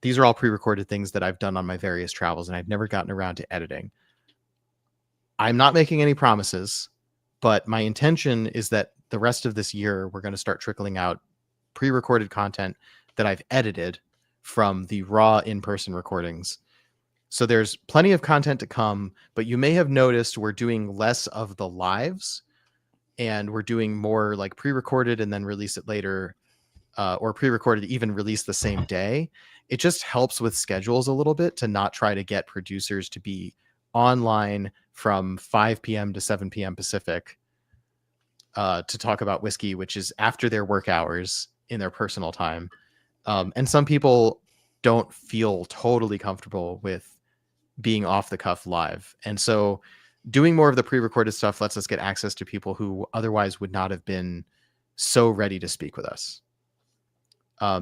These are all pre-recorded things that I've done on my various travels, and I've never gotten around to editing. I'm not making any promises, but my intention is that the rest of this year, we're going to start trickling out pre-recorded content that I've edited from the raw in-person recordings. So there's plenty of content to come, but you may have noticed we're doing less of the lives, and we're doing more like pre-recorded and then release it later, or pre-recorded, even release the same day. It just helps with schedules a little bit to not try to get producers to be online from 5 p.m. to 7 p.m. Pacific to talk about whiskey, which is after their work hours in their personal time. And some people don't feel totally comfortable with being off the cuff live. And so doing more of the pre-recorded stuff lets us get access to people who otherwise would not have been so ready to speak with us.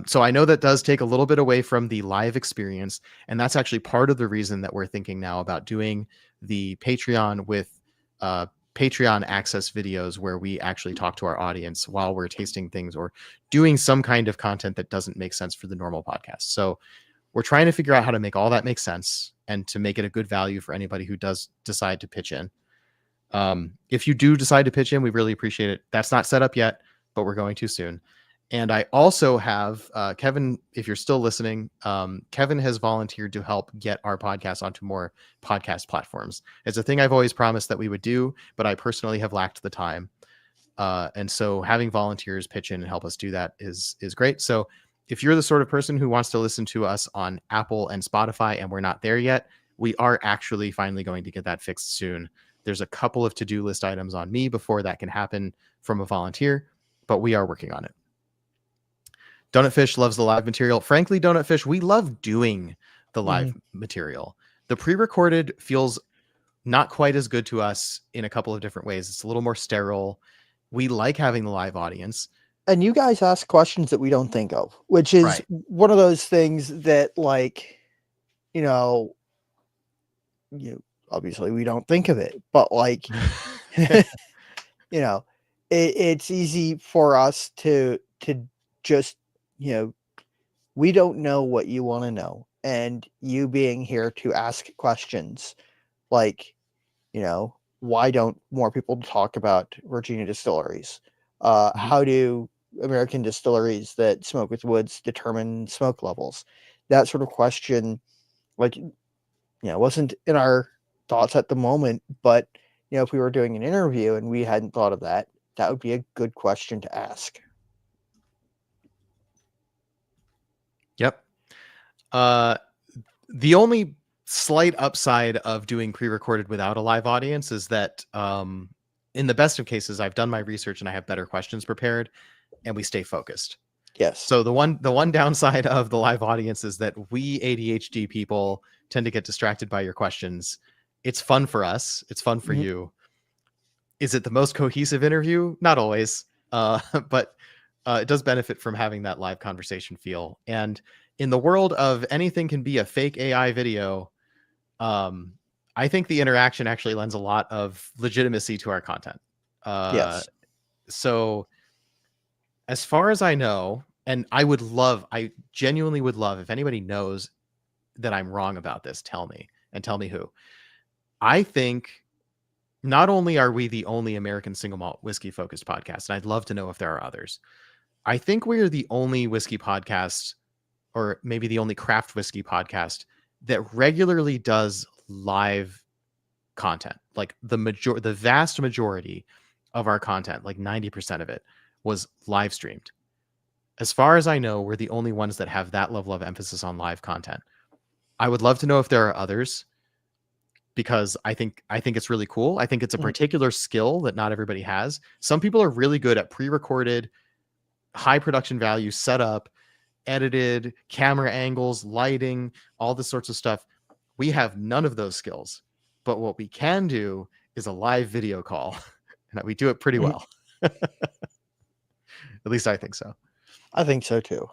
So I know that does take a little bit away from the live experience. And that's actually part of the reason that we're thinking now about doing the Patreon with Patreon access videos where we actually talk to our audience while we're tasting things or doing some kind of content that doesn't make sense for the normal podcast. So we're trying to figure out how to make all that make sense and to make it a good value for anybody who does decide to pitch in. If you do decide to pitch in, we really appreciate it. That's not set up yet, but we're going to soon. And I also have Kevin, if you're still listening, Kevin has volunteered to help get our podcast onto more podcast platforms. It's a thing I've always promised that we would do, but I personally have lacked the time. And so having volunteers pitch in and help us do that is great. So if you're the sort of person who wants to listen to us on Apple and Spotify and we're not there yet, we are actually finally going to get that fixed soon. There's a couple of to-do list items on me before that can happen from a volunteer, but we are working on it. Donut Fish loves the live material. Frankly, Donut Fish, we love doing the live material. The pre-recorded feels not quite as good to us in a couple of different ways. It's a little more sterile. We like having the live audience. And you guys ask questions that we don't think of, which is Right. one of those things that, like, obviously we don't think of it, but like, it's easy for us to just, we don't know what you want to know. And you being here to ask questions like, why don't more people talk about Virginia distilleries? How do American distilleries that smoke with woods determine smoke levels? That sort of question, like, wasn't in our thoughts at the moment, but, if we were doing an interview and we hadn't thought of that, that would be a good question to ask. Yep. The only slight upside of doing pre-recorded without a live audience is that in the best of cases, I've done my research and I have better questions prepared and we stay focused. Yes. So the one downside of the live audience is that we ADHD people tend to get distracted by your questions. It's fun for us. It's fun for you. Is it the most cohesive interview? Not always, but it does benefit from having that live conversation feel. And in the world of anything can be a fake AI video, I think the interaction actually lends a lot of legitimacy to our content. Yes. So as far as I know, and I genuinely would love if anybody knows that I'm wrong about this, tell me and tell me who. I think not only are we the only American single malt whiskey focused podcast, and I'd love to know if there are others. I think we're the only whiskey podcast, or maybe the only craft whiskey podcast that regularly does live content. Like the vast majority of our content, like 90% of it, was live streamed. As far as I know, we're the only ones that have that level of emphasis on live content. I would love to know if there are others. because I think it's really cool. I think it's a Mhm. particular skill that not everybody has. Some people are really good at pre-recorded, high production value setup, edited, camera angles, lighting, all this sorts of stuff. We have none of those skills. But what we can do is a live video call. And we do it pretty Mhm. well. At least I think so. I think so too.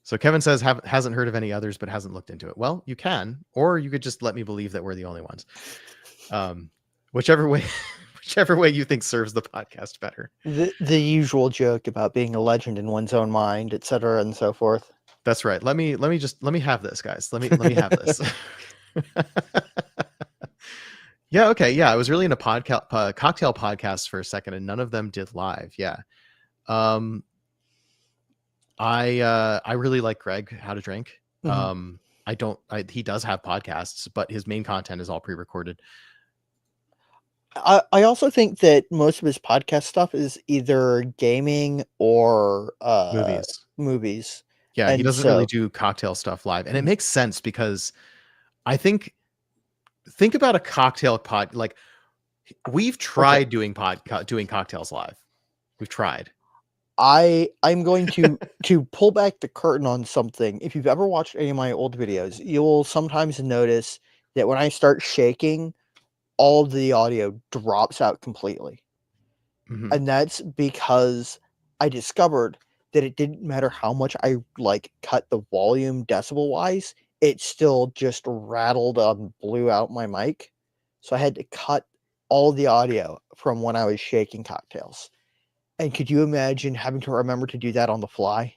So Kevin says hasn't heard of any others, but hasn't looked into it. Well, you can, or you could just let me believe that we're the only ones. Whichever way, whichever way you think serves the podcast better. The usual joke about being a legend in one's own mind, etc., and so forth. That's right. Let me have this, guys. Let me have this. Yeah. Okay. Yeah. I was really into cocktail podcasts for a second, and none of them did live. Yeah. Um, I really like Greg How to Drink. Mhm. He does have podcasts, but his main content is all pre-recorded. I also think that most of his podcast stuff is either gaming or Movies. movies. Yeah, he And doesn't really so do cocktail stuff live, and it Mhm. makes sense because I think about a cocktail pod. Like, we've Okay, tried doing doing cocktails live. We've tried. I'm going to pull back the curtain on something. If you've ever watched any of my old videos, you'll sometimes notice that when I start shaking, all of the audio drops out completely. Mhm. And that's because I discovered that it didn't matter how much I like cut the volume decibel wise, it still just rattled and blew out my mic. So I had to cut all the audio from when I was shaking cocktails. And could you imagine having to remember to do that on the fly?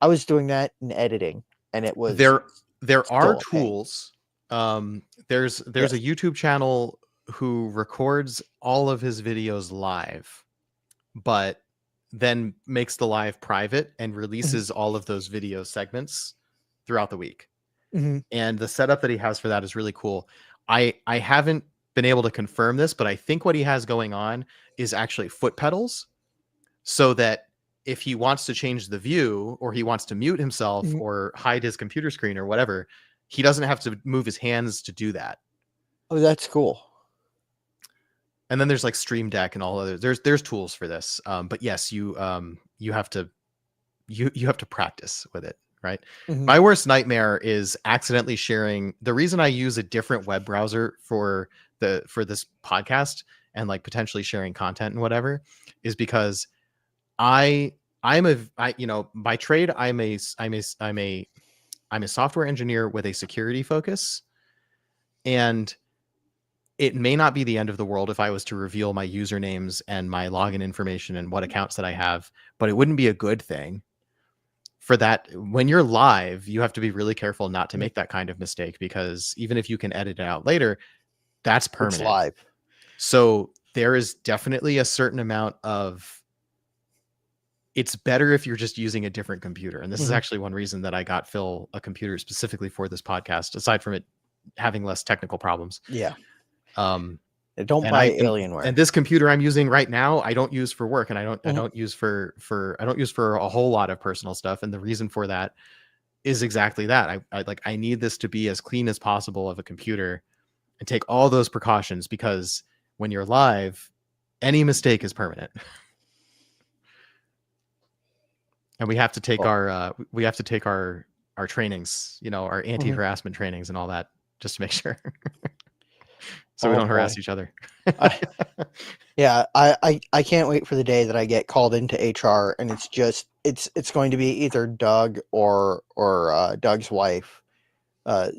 I was doing that in editing, and it was There there are still a pain. tools. There's a Yes. YouTube channel who records all of his videos live, but then makes the live private and Mhm, releases all of those video segments throughout the week. mhm, And the setup that he has for that is really cool. I haven't been able to confirm this, but I think what he has going on is actually foot pedals, so that if he wants to change the view, or he wants to mute himself mhm. or hide his computer screen or whatever, he doesn't have to move his hands to do that. Oh, that's cool. And then there's like Stream Deck and all other there's tools for this. But yes, you have to you have to practice with it, right? Mhm, My worst nightmare is accidentally sharing. The reason I use a different web browser for this podcast and like potentially sharing content and whatever is because I I'm a I you know by trade I'm a software engineer with a security focus, and it may not be the end of the world if I was to reveal my usernames and my login information and what accounts that I have, but it wouldn't be a good thing. For that, when you're live, you have to be really careful not to mhm. make that kind of mistake, because even if you can edit it out later, that's It's permanent. live. So there is definitely a certain amount of, it's better if you're just using a different computer. And this is Mhm. actually one reason that I got Phill a computer specifically for this podcast, aside from it having less technical problems. Yeah. Um, Don't and buy I Alienware. and this computer I'm using right now, I don't use for work, and I Mhm. don't use I don't use for a whole lot of personal stuff. And the reason for that is exactly that. I need this to be as clean as possible of a computer and take all those precautions, because when you're live, any mistake is permanent. And we have to take Well, our trainings, our mhm. anti-harassment trainings and all that, just to make sure so we Oh don't boy. harass each other. I yeah, I can't wait for the day that I get called into HR and it's going to be either Doug or Doug's wife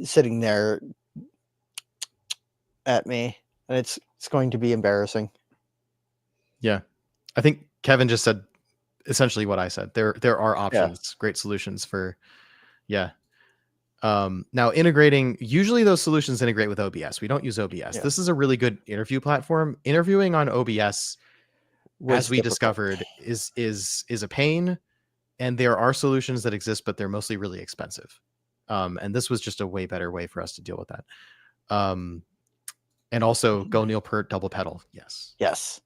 sitting there at me, and it's going to be embarrassing. Yeah. I think Kevin just said essentially what I said. There are Yeah. options, great solutions for, yeah. Now integrating, usually those solutions integrate with OBS. We don't use OBS. Yeah. This is a really good interview platform. Interviewing on OBS, as Was we difficult. discovered, is a pain, and there are solutions that exist, but they're mostly really expensive. And this was just a way better way for us to deal with that. And also go Neil Peart double pedal. Yes. Yes.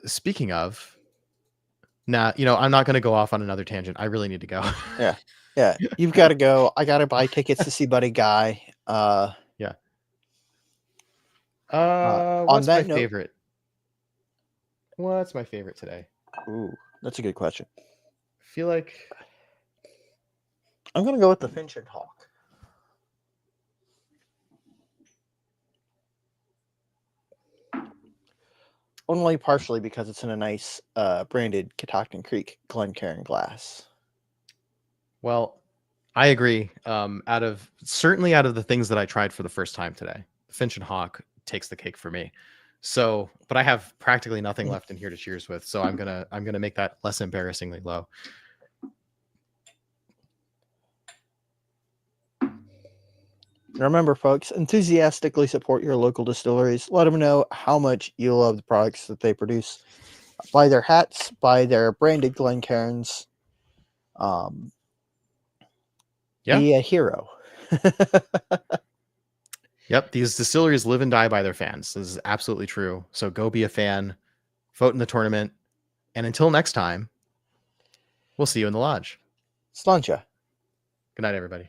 Speaking of, now, I'm not going to go off on another tangent. I really need to go. Yeah. Yeah, you've got to go. I got to buy tickets to see Buddy Guy. Yeah. On What's my that note, favorite? What's my favorite today? ooh, that's a good question. I feel like I'm gonna go with the Finch and Hawk. Only partially because it's in a nice branded Catoctin Creek Glencairn glass. well, I agree. Certainly out of the things that I tried for the first time today, Finch and Hawk takes the cake for me. So, but I have practically nothing left in here to cheers with, so I'm gonna make that less embarrassingly low. Remember, folks, enthusiastically support your local distilleries. Let them know how much you love the products that they produce. Buy their hats, buy their branded Glencairns. Yeah. Be a hero. Yep. These distilleries live and die by their fans. This is absolutely true. So go be a fan, vote in the tournament, and until next time, we'll see you in the lodge. Slancha. Good night, everybody.